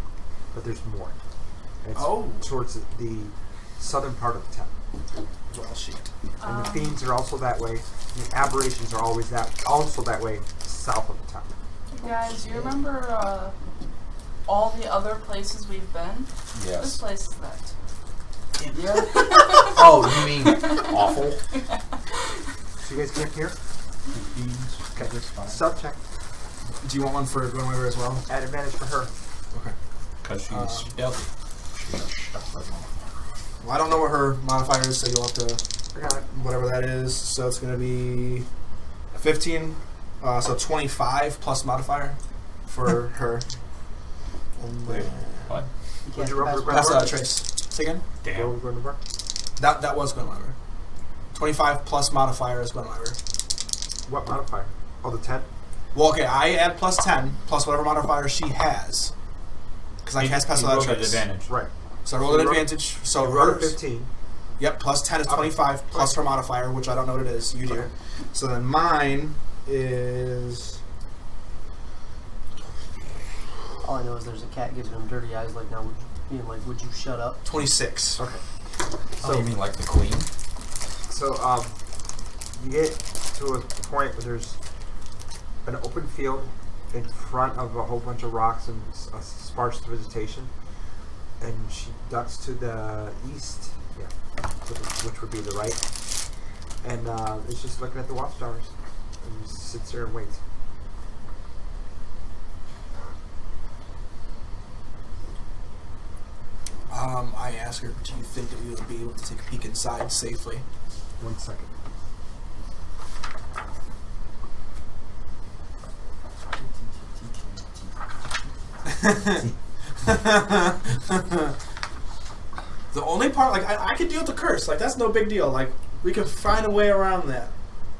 But there's more. And it's towards the southern part of the town. Well, shit. And the fiends are also that way. The aberrations are always also that way, south of the town. Guys, you remember all the other places we've been? This Yes. place is that. Yeah. Oh, you mean awful? So you guys can't hear? Fiends. Okay. That's fine. Stealth check. Do you want one for Gwen Wyvern as well? Add advantage for her. Okay. Because she's stealthy. Well, I don't know what her modifier is, so you'll have to I got it. whatever that is. So it's going to be a 15. So 25 plus modifier for her. And Wait, what? You Would can't you roll for pass the That's Trace. Say again? Damn. Roll for the That was Gwen Wyvern. 25 plus modifier is Gwen Wyvern. What modifier? Oh, the 10? Well, okay, I add plus 10 plus whatever modifier she has. Because I cast Pass You Without rolled at Trace. advantage. Right. So I rolled So an you roll- advantage. So You rolled a hers. 15. Yep, plus 10 is Okay. 25 plus her modifier, which I don't know what it is. You do. Okay. So then mine is. All I know is there's a cat giving him dirty eyes like now, would you shut up? 26. Okay. Oh, you mean like the queen? So, you get to a point where there's an open field in front of a whole bunch of rocks and sparse vegetation, and she ducks to the east, which would be the right, and is just looking at the watchtowers and just sits there and waits. I ask her, do you think that we would be able to take a peek inside safely? 1 second. The only part, like, I could deal with the curse. Like, that's no big deal. Like, we can find a way around that.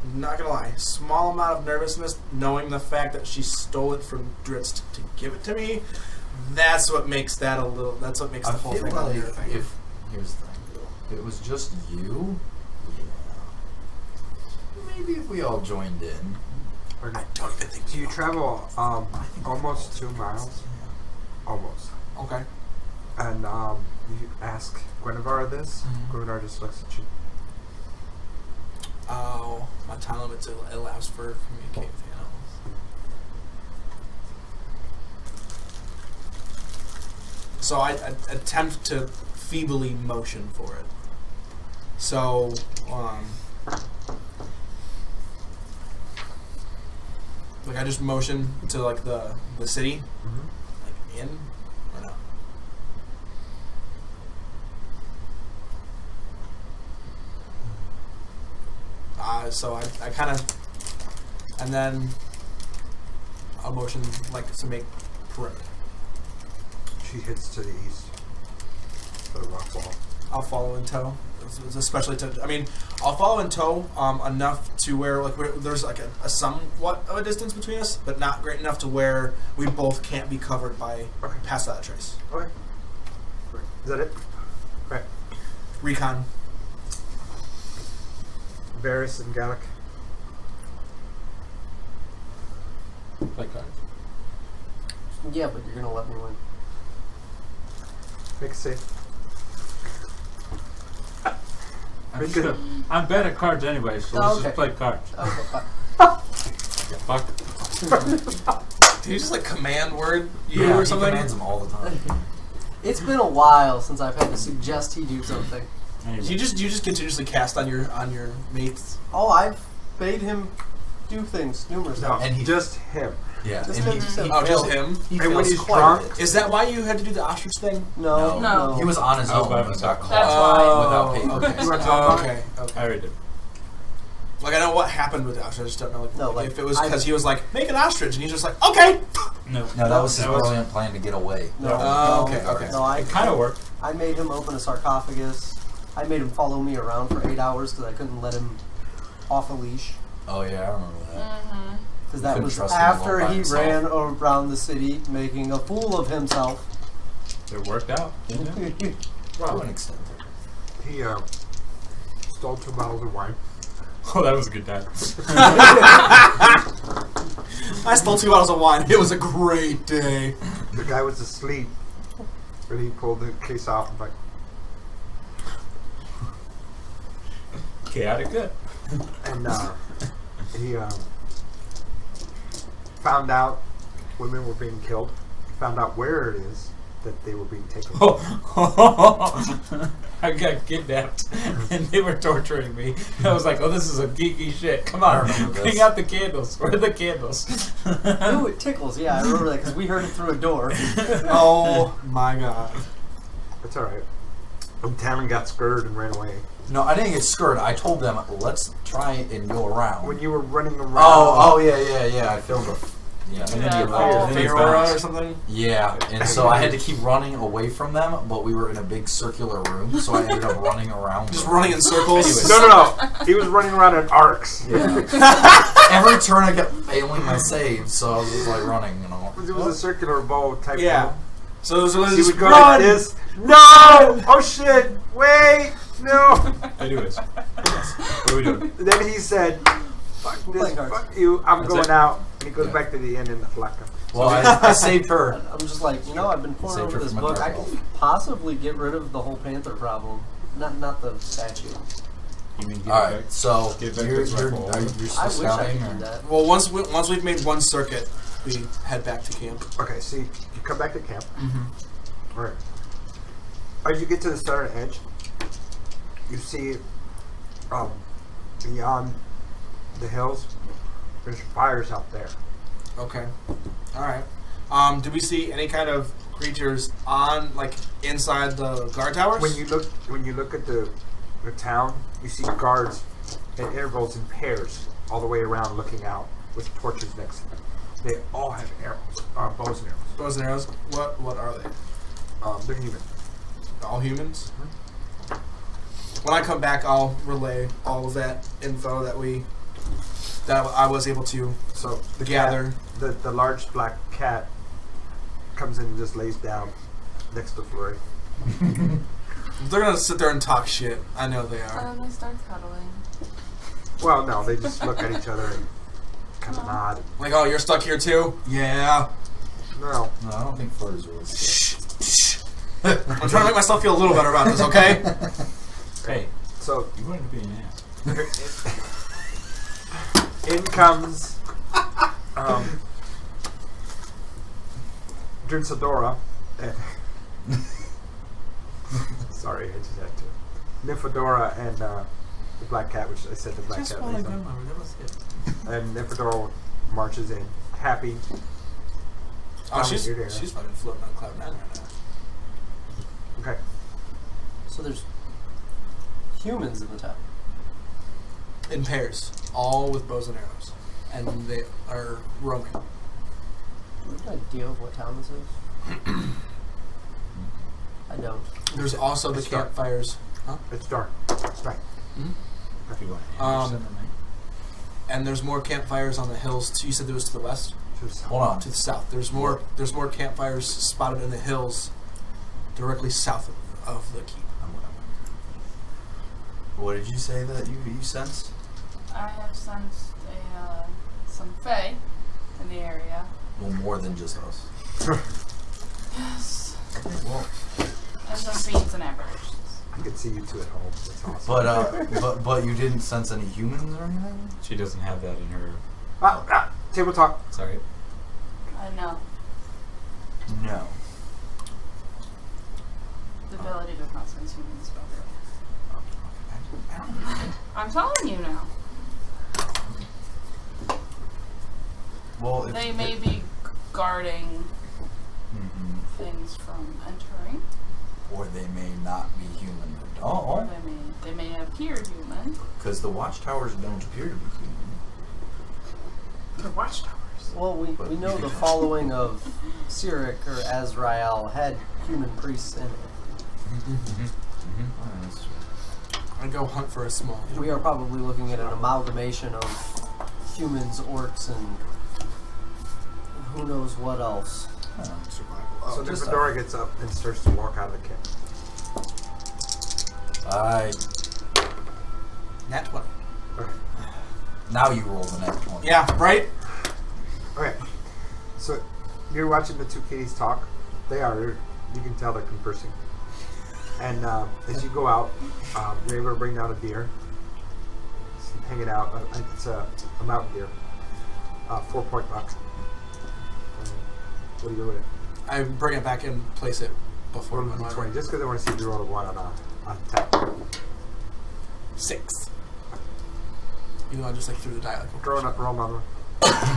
I'm not gonna lie. Small amount of nervousness, knowing the fact that she stole it from Dritz to give it to me, that's what makes that a little, that's what makes the whole thing a like weird thing. if here's the thing, if it was just you, maybe if we all joined in. I don't even think Do you travel almost 2 miles? Almost. Okay. And you ask Guinevere this. Guinevere just looks at you. Oh, my time limit allows for communicating with animals. So I attempt to feebly motion for it. So, like I just motion to like the city, like in or no? So I kind of, and then I'll motion like to make perimeter. She heads to the east for the rock wall. I'll follow in tow, especially to. I mean, I'll follow in tow enough to where there's like a somewhat of a distance between us, but not great enough to where we both can't be covered by past that trace. Okay. Is that it? Right. Recon. Varys and Gallic. Play cards. Yeah, but you're gonna let me win. Make a save. I'm Make sure. it. I'm bad at cards anyway, so Oh, let's okay. just play cards. Okay, fine. Fuck. Did you just like command word you Yeah, or he something? commands them all the time. It's been a while since I've had to suggest he do something. Anyway. You just continuously cast on your mates. Oh, I've made him do things numerous No, times. And he- just him. Yeah, Just and him. Oh, just failed- him? He And when fails he's quite a drunk- bit. Is that why you had to do the ostrich thing? No, No. He was on his I was own by and got myself. caught That's why. without paper. Okay. You want to talk about it? Okay. I already did. Like I know what happened with the ostrich. I just don't know No, like, if it was because he was like, make an ostrich, and he's just like, okay. No. No, that was his That was- brilliant plan to get away. no, Oh, no, okay, okay. No, It kind of worked. I made him open a sarcophagus. I made him follow me around for 8 hours because I couldn't let him off a leash. Oh yeah, I remember that. Mm-hmm. Because You that couldn't was trust him alone after by he himself. ran around the city making a fool of himself. It worked out, didn't it? To an extent. He stole 2 bottles of wine. Oh, that was a good time. I stole 2 bottles of wine. It was a great day. The guy was asleep. And he pulled the case out and like, Chaotic good. and he found out women were being killed. Found out where it is that they were being taken. I got kidnapped and they were torturing me. I was like, oh, this is a geeky shit. Come on, I remember bring this. out the candles. Where are the candles? Ooh, it tickles. Yeah, I remember that because we heard it through a door. Oh my god. It's alright. Tamron got scared and ran away. No, I didn't get scared. I told them, let's try and go around. When you were running around. Oh, yeah. I filled the. Yeah, an Yeah, idiot oh, fire. Fedora or something? Yeah, and so I had to keep running away from them, but we were in a big circular room, so I ended up running around. Just them. running in circles? Anyways. No. He was running around in arcs. Yeah. Every turn I kept failing my saves, so I was just like running, you know. It was a circular bow type. Yeah. Bow. So it was He just would go run! like this. No! Oh shit! Wait! No! Anyways, what are we doing? Then he said, "Fuck this! Playing cards. Fuck you! I'm That's going it? out." And he goes Yeah. back to the inn in the Flacca. Well, I saved her. I'm just like, I've been pouring Saved over her this from a book. I dark could possibly get rid of the whole panther problem. Not the statue. You mean give All it right, back? so Give back you're this rifle. still I wish I scouting, could or do that. Well, once we've made one circuit, we head back to camp. Okay, so you come back to camp. Mm-hmm. All right. As you get to the southern edge, you see beyond the hills, there's fires out there. Okay. All right. Do we see any kind of creatures on, like, inside the guard towers? When you look at the town, you see guards at intervals in pairs all the way around, looking out with torches next to them. They all have arrows, bows and arrows. Bows and arrows. What are they? They're human. All humans. When I come back, I'll relay all of that info that I was able to So the gather. cat, the large black cat comes in and just lays down next to Flurry. They're gonna sit there and talk shit. I know they are. And then they start cuddling. Well, no, they just look at each other and kind of nod. Like, oh, you're stuck here too? Yeah. No, no, I don't think Flirt's really scared. Shh. I'm trying to make myself feel a little better about this, okay? Hey, so you wanted to be an ass. in comes Drinsadora and sorry, I just had to. Nymphadora and the black cat, which I said the black cat lays on. That was it. And Nymphadora marches in, happy. Oh, she's You're there. fucking floating on cloud 9 right now. Okay. So there's humans in the town. In pairs, all with bows and arrows. And they are roaming. Do you have an idea of what town this is? I don't. There's also the It's dark. campfires. Huh? It's dark. It's night. If you want to ambush them at night. And there's more campfires on the hills. Too. You said there was to the west? Hold on. To the south. There's more campfires spotted in the hills directly south of the keep. What did you say that you sensed? I have sensed some fae in the area. Well, more than just us. Yes. Well, And some fiends and apparitions. I could see you two at home. That's awesome. but you didn't sense any humans or anything? She doesn't have that in her. Table talk. Sorry. I know. No. The ability does not sense humans, but I don't. I'm telling you now. Well, if, They may be guarding things from entering, or they may not be human at or all, they may appear human. because the watchtowers don't appear to be human. The watchtowers. Well, we know the following of Cyric or Azrael had human priests in it. Oh, that's true. I'd go hunt for a small. We are probably looking at an amalgamation of humans, orcs, and who knows what else. survival. So Just Nymphadora gets up and starts to walk out of the camp. Nat 20. Okay. Now you roll the next one. Yeah, right? Okay. So you're watching the two kitties talk. You can tell they're conversing. And as you go out, you're able to bring down a deer. It's hanging out. It's a mountain deer. 4-point buck. What do you do with it? I bring it back and place it before Roll a my d20. Just because I want to see if you roll a 1 on attack. 6. Even though I just like threw the die like Roll another.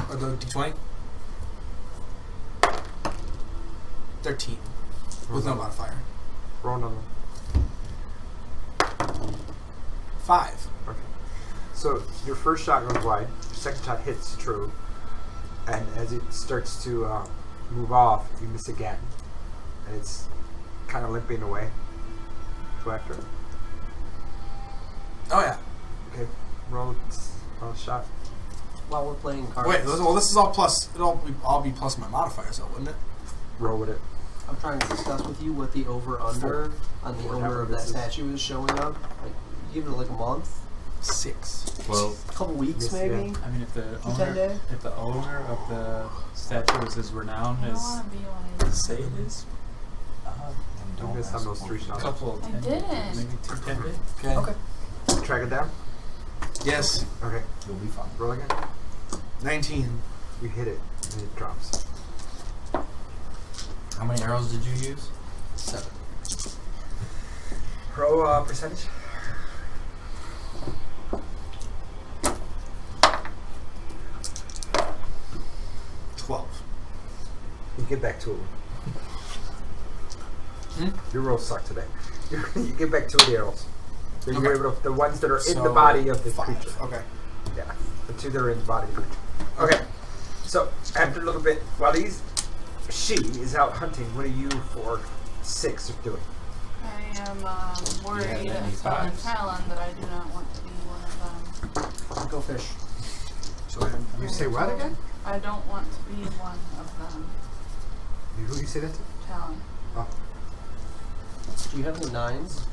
Or the d20? 13. With no modifier. Roll another. 5. Okay. So your first shot goes wide. Your second shot hits true. And as it starts to move off, you miss again. And it's kind of limping away. Go after it. Oh yeah. Okay. Roll a shot. While we're playing cards. Wait, this is all plus. It'll all be plus my modifiers, though, wouldn't it? Roll with it. I'm trying to discuss with you what the over-under on the owner of that statue is showing up. Like, give it like a month, 6. Well, a couple weeks Yes, maybe. yeah. I mean, if the 10 owner, day? if the owner of the statue is as renowned I don't as want to be one of these. say it is, And You missed on those 3 a shots. couple of I 10 didn't. maybe 2 10 days. Okay. Okay. Track it down. Yes. Okay. You'll be fine. Roll again. 19. You hit it, and it drops. How many arrows did you use? 7. Roll percentage. You get back 2 of them. Your rolls suck today. You get back 2 of the arrows. So you're able to, the ones that are in the body of the 5. creature. Okay. Yeah, the 2 that are in the body of the creature. Okay, so after a little bit, while she is out hunting, what are you 6 are doing? I am worried any and telling fives? Talon that I do not want to be one of them. Go fish. So You say what again? I don't want to be one of them. Who do you say that to? Talon. Oh, Do you have any 9s?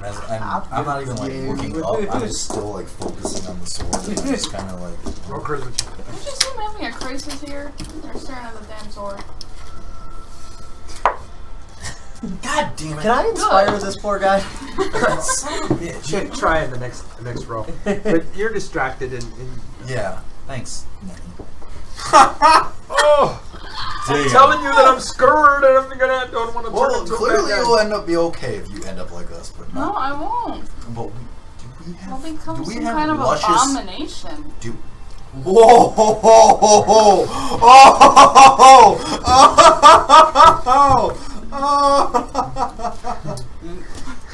And I'm not even like looking up. I'm just still like focusing on the sword. And I'm just kind of like. roll charisma check. Did you see him having a crisis here? They're staring at the damn sword. God damn it! Can I inspire this poor guy? Son of a bitch. Should try in the next roll, but you're distracted and Yeah. Thanks. oh, I'm telling you that I'm scared and I'm don't want to turn Well, into a clearly bad guy. you'll end up be okay if you end up like us, but No, not. I won't. But do we I'll have? become Do we some have kind of luscious? abomination. Do. Whoa! Ho, ho, ho, ho.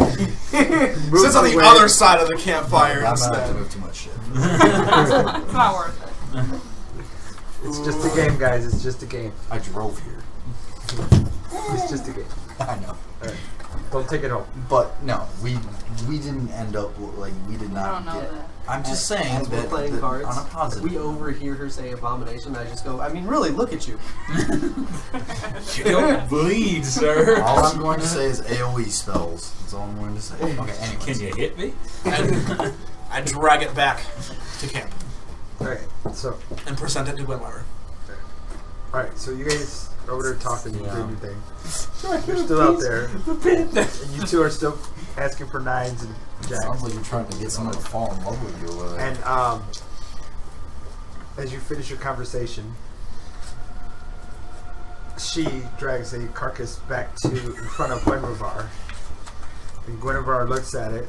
Sits on the other side of the campfire I'm not instead. gonna move too much shit. It's not worth it. It's just a game, guys. It's just a game. I drove here. It's just a game. I know. All right. Don't take it home. But no, we didn't end up like we did I not don't know get. that. I'm just saying As we're that, playing that cards, on a positive. we overhear her say abomination. I just go, I mean, really, look at you. You don't bleed, sir. All I'm going to say is AOE spells. That's all I'm going to say. Okay, anyways. Can you hit me? And I drag it back to camp Okay, so and present it to Gwenmire. all right, so you guys are over there talking and Yeah. doing your thing. You're still out there, and you 2 are still asking for 9s and jacks. Sounds like you're trying to get someone to fall in love with you. And as you finish your conversation, she drags a carcass back to in front of Gwenrevar. And Gwenrevar looks at it,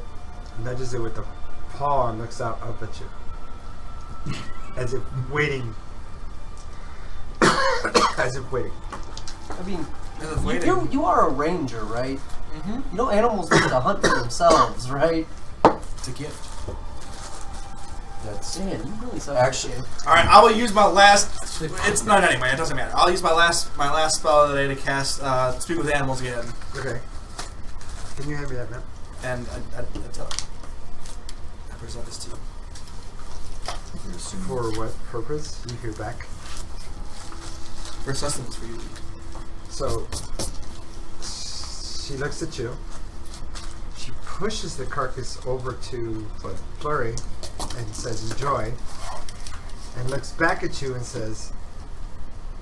nudges it with the paw, and looks out up at you. As if waiting. As if waiting. I mean, As if waiting. you are a ranger, right? Mm-hmm. You know animals need to hunt for themselves, right? It's a gift. That's Man, you really suck. actually. All right, I will use my last. It's not anyway. It doesn't matter. I'll use my last spell of the day to cast Speak with Animals again, Okay. Can you hand me that map? and I tell you. I present this to you. For what purpose? You hear back. For sustenance for you. So she looks at you. She pushes the carcass over to Flurry and says, "Enjoy." And looks back at you and says,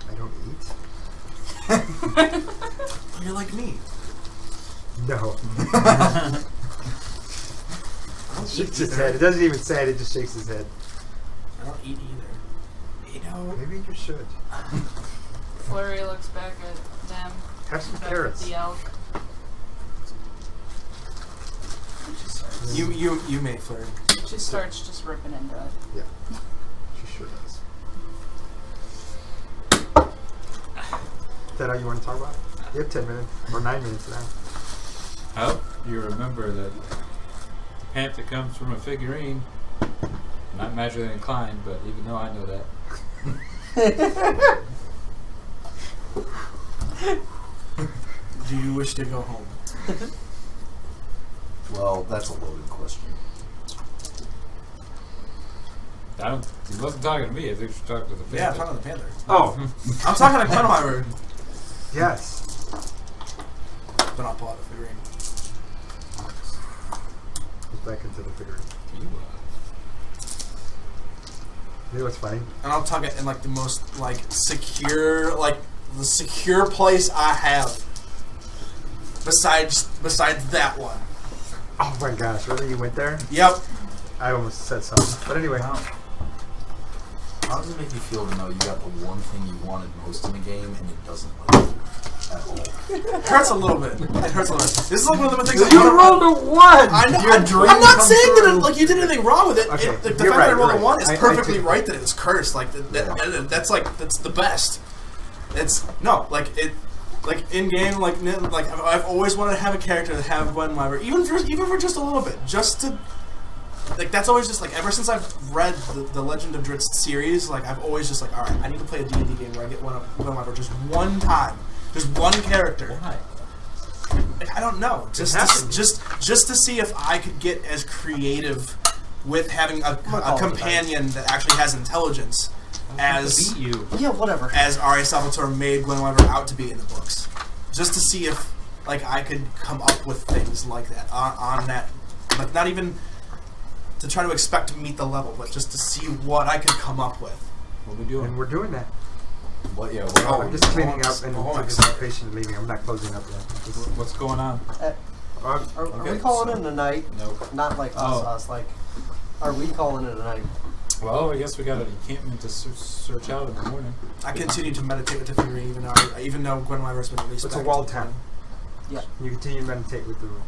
"I don't eat." You're like me. No. I don't Shakes eat his either. head. It doesn't even say it. It just shakes his head. I don't eat either. You know. Maybe you should Flurry looks back at them. have some Back at carrots. the elk. You may flirt. She starts just ripping into it. Yeah, she sure does. Is that all you want to talk about? You have 10 minutes or 9 minutes now. I hope you remember that the pant that comes from a figurine, not magically inclined, but even though I know that. Do you wish to go home? Well, that's a loaded question. He wasn't talking to me. I think he was talking to the panther. Yeah, I'm talking to the panther. Oh, I'm talking to Glenheimer. yes. But I'll pull out the figurine. Goes back into the figurine. You know what's funny? And I'll tuck it in like the most like secure, like the secure place I have. Besides that one. Oh my gosh, really? You went there? Yep. I almost said something. But anyway. Wow. How does it make you feel to know you got the one thing you wanted most in the game and it doesn't like you at all? It hurts a little bit. It hurts a little bit. This is like one of the things that You rolled a 1! I'm not saying that like you did anything wrong with it. Okay, The fact you're that I right, rolled you're a 1 right. is I perfectly take right that it was cursed. Like that's the best. It's no like it. Like in game, like I've always wanted to have a character that have Gwenwyver, even for just a little bit, just to like that's always just like ever since I've read the Legend of Drizzt series, like I've always just like, all right, I need to play a D&D game where I get Gwenwyver just one time, just one character. Why? Like, I don't know, just to see if I could get as creative with having a companion that actually has intelligence. As beat you. Yeah, whatever. As R.A. Salvatore made Gwenwyver out to be in the books, just to see if like I could come up with things like that on that, like not even to try to expect to meet the level, but just to see what I could come up with. What are we doing? And we're doing that. What? Yeah. Oh, I'm just cleaning up and I'm anticipation of leaving. I'm not closing up yet. What's going on? Are we calling it a night? Nope. Not like Oh. us. Like, are we calling it a night? Well, I guess we got an encampment to search out in the morning. I continue to meditate with the Fury, even though Gwenwyver's been released. It's a back walled into town. Yeah. You continue to meditate with the room.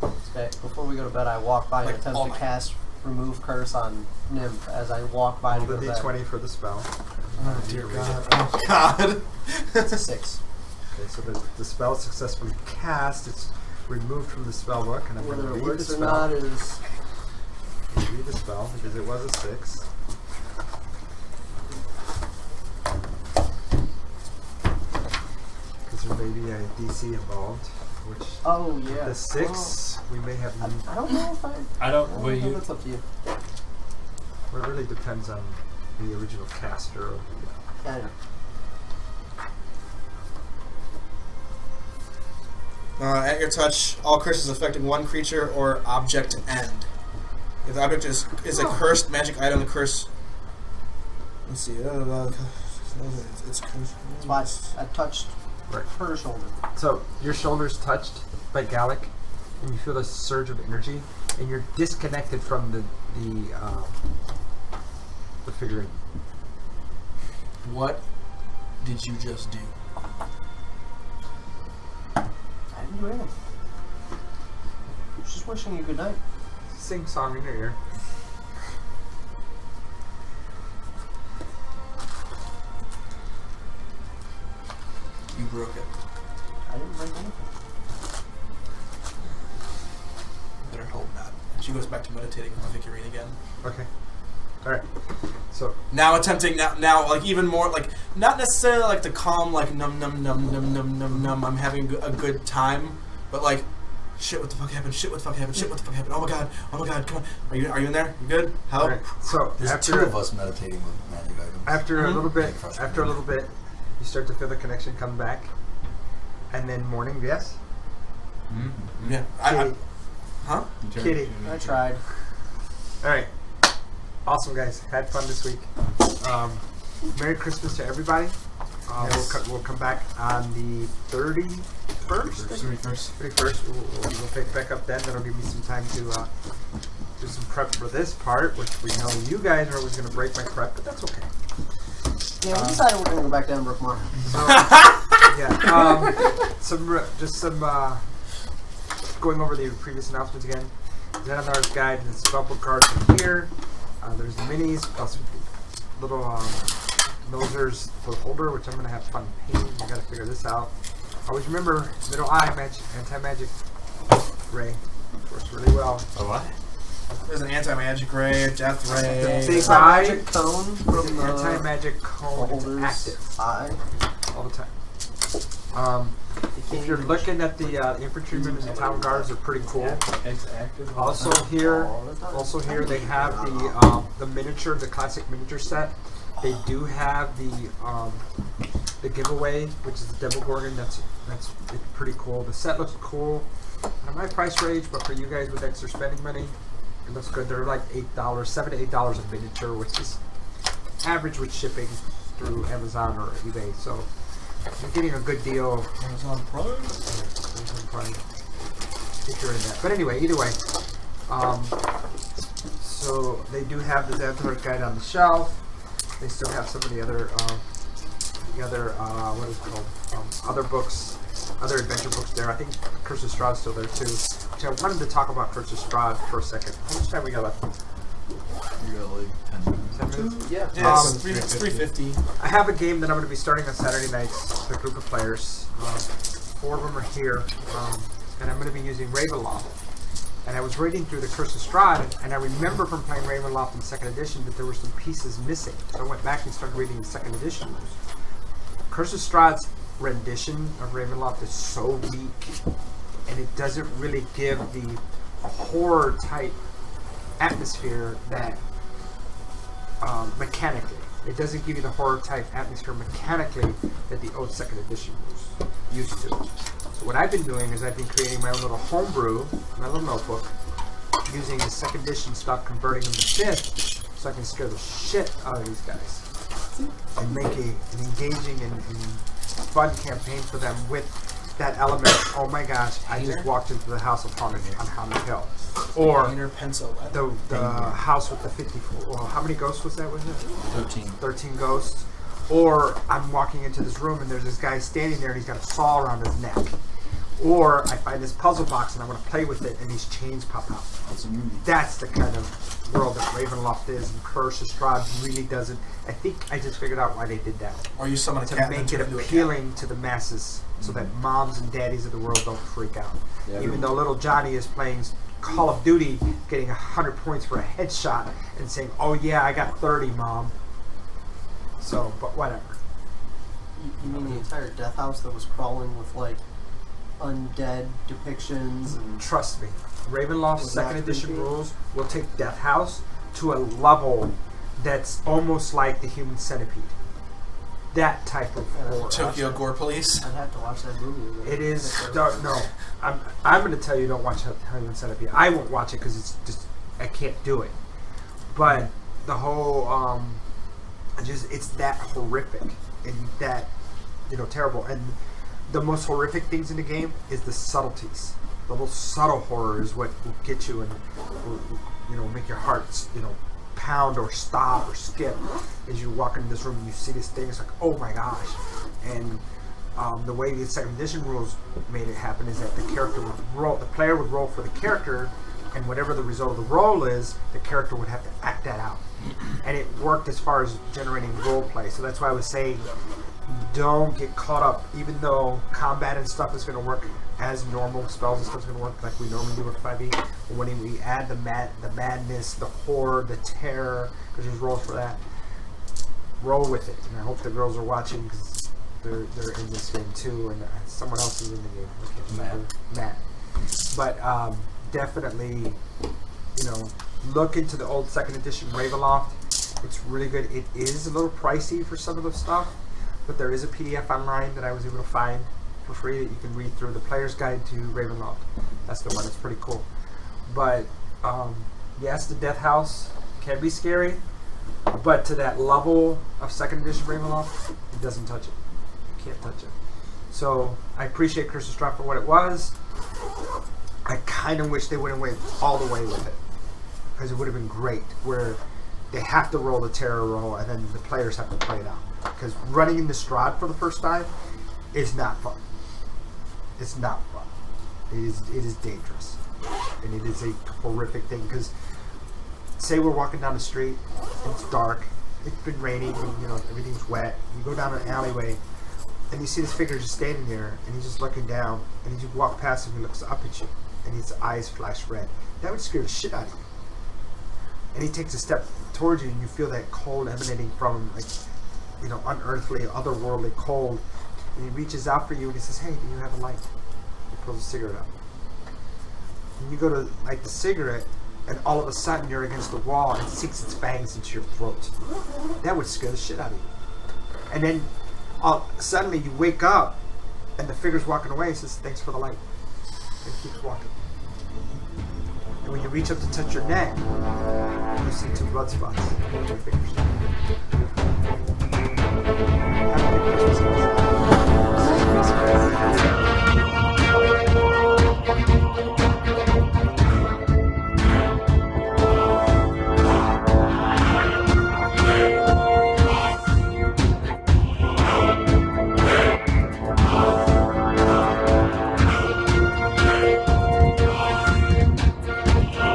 Okay. Before we go to bed, I walk by and Like, attempt all to night. cast Remove Curse on Nymph as I walk by to Roll go the to bed. D20 for the spell. Oh dear God! Oh God! It's a 6. Okay, so the spell is successfully cast. It's removed from the spell book, and I'm going to Whether it read the works or spell. not is... Read the spell because it was a 6. Because there may be a DC involved, which Oh, yeah. the 6 we may have. I don't know if I... I don't. I Well, don't know, you. that's up to you. Well, it really depends on the original caster of the. Yeah, I know. At your touch, all curses affecting one creature or object end. If the object is a cursed magic item, the curse. Let's see. It's cursed. That's why I touched Right. her shoulder. So your shoulder's touched by Gallic, and you feel a surge of energy, and you're disconnected from the figurine. What did you just do? I didn't do anything. I was just wishing you good night. Sing song in your ear. You broke it. I didn't break anything. Better hope not. She goes back to meditating with the figurine again. Okay. All right. So Now attempting now like even more like not necessarily like the calm like num num num num num num num I'm having a good time, but like shit what the fuck happened, shit what the fuck happened, shit what the fuck happened, oh my god, come on, are you in there, you good, help. all right. So There's after two of us meditating with magic items. after a little bit, Getting frustrated. after a little bit, you start to feel the connection come back, and then morning. Yes. Mm-hmm. Yeah, Kitty. huh? Kitty. I tried. All right. Awesome, guys. Had fun this week. Merry Christmas to everybody. We'll come back on the 31st. 31st. We'll pick back up then. That'll give me some time to do some prep for this part, which we know you guys are always going to break my prep, but that's okay. Yeah, we decided we're going to go back down to Brookmore. So, yeah. Some going over the previous announcements again. Xanathar's Guide and the spellbook cards are here. There's the minis plus little nosers for the holder, which I'm going to have fun painting. I got to figure this out. Always remember middle eye anti-magic ray works really well. A what? There's an anti-magic ray, a death ray. Big eye Magic cone is from an the anti-magic cone. It's holder's active eye. all the time. If you're looking at the infantrymen and the town guards, are pretty cool. It's active. Also here they have the miniature, the classic miniature set. They do have the giveaway, which is the Devil Gorgon. That's it's pretty cool. The set looks cool. Not my price range, but for you guys with extra spending money, it looks good. They're like $8, $7 to $8 a miniature, which is average with shipping through Amazon or eBay. So you're getting a good deal. Amazon Prime. Amazon Prime. if you're in that. But anyway, either way, so they do have the Xanathar guide on the shelf. They still have some of the other what is it called? Other books, other adventure books there. I think Curse of Strahd's still there too. Which I wanted to talk about Curse of Strahd for a second. How much time we got left? You got like 10 minutes. 10 minutes? Yeah. Yeah, it's 350. I have a game that I'm going to be starting on Saturday nights with a group of players. 4 of them are here, and I'm going to be using Ravenloft. And I was reading through the Curse of Strahd, and I remember from playing Ravenloft in 2nd edition that there were some pieces missing. So I went back and started reading the 2nd edition rules. Curse of Strahd's rendition of Ravenloft is so weak, and it doesn't really give the horror type atmosphere that mechanically. It doesn't give you the horror type atmosphere mechanically that the old 2nd edition was used to. So what I've been doing is I've been creating my own little homebrew, my little notebook, using the 2nd edition stuff, converting them to 5th, so I can scare the shit out of these guys and make an engaging and fun campaign for them with that element of, oh my gosh, I just walked into the house of Haunted on Haunted Hill. Or Painter pencil. the house with the 54. Well, how many ghosts was that? Was it 13. 13 ghosts? Or I'm walking into this room and there's this guy standing there and he's got a saw around his neck. Or I find this puzzle box and I want to play with it and these chains pop out. That's a movie. That's the kind of world that Ravenloft is, and Curse of Strahd really doesn't. I think I just figured out why they did that. Or you summon a To cat and make then it turn into a cat. appealing to the masses so that moms and daddies of the world don't freak out. Yeah, Even though little Johnny is playing Call of Duty, getting 100 points for a headshot and saying, oh yeah, I got 30, Mom. So, but whatever. You mean the entire death house that was crawling with like undead depictions and Trust me, Ravenloft's Was that 2nd edition creepy? rules will take Death House to a level that's almost like the Human Centipede. That type of horror. Tokyo Gore Police. I'd have to watch that movie again. It is no. I'm going to tell you don't watch Human Centipede. I won't watch it because it's just I can't do it. But the whole it's that horrific and that terrible. And the most horrific things in the game is the subtleties. The little subtle horror is what will get you and will make your heart pound or stop or skip as you walk into this room and you see this thing. It's like, oh my gosh. And the way the 2nd edition rules made it happen is that the character would roll, the player would roll for the character, and whatever the result of the roll is, the character would have to act that out. And it worked as far as generating role play. So that's why I was saying, don't get caught up, even though combat and stuff is going to work as normal, spells and stuff is going to work like we normally do with 5e. But when we add the madness, the horror, the terror, because there's rolls for that, roll with it. And I hope the girls are watching because they're in this game too, and someone else is in the game. I can't remember. Matt. But definitely, look into the old 2nd edition Ravenloft. It's really good. It is a little pricey for some of the stuff, but there is a PDF online that I was able to find for free that you can read through, the Player's Guide to Ravenloft. That's the one. It's pretty cool. But yes, the Death House can be scary, but to that level of 2nd edition Ravenloft, it doesn't touch it. You can't touch it. So I appreciate Curse of Strahd for what it was. I kind of wish they would have went all the way with it, because it would have been great, where they have to roll the terror roll and then the players have to play it out. Because running into Strahd for the first time is not fun. It's not fun. It is dangerous, and it is a horrific thing. Because say we're walking down the street, and it's dark, it's been raining, and everything's wet. You go down an alleyway, and you see this figure just standing there, and he's just looking down, and you just walk past him, and he looks up at you, and his eyes flash red. That would scare the shit out of you. And he takes a step towards you, and you feel that cold emanating from him, like unearthly, otherworldly cold. And he reaches out for you and he says, hey, do you have a light? He pulls a cigarette out. And you go to light the cigarette, and all of a sudden you're against the wall and it sinks its fangs into your throat. That would scare the shit out of you. And then suddenly you wake up and the figure's walking away and says, thanks for the light. And keeps walking. And when you reach up to touch your neck, you see 2 blood spots on your fingers. Have a good Christmas.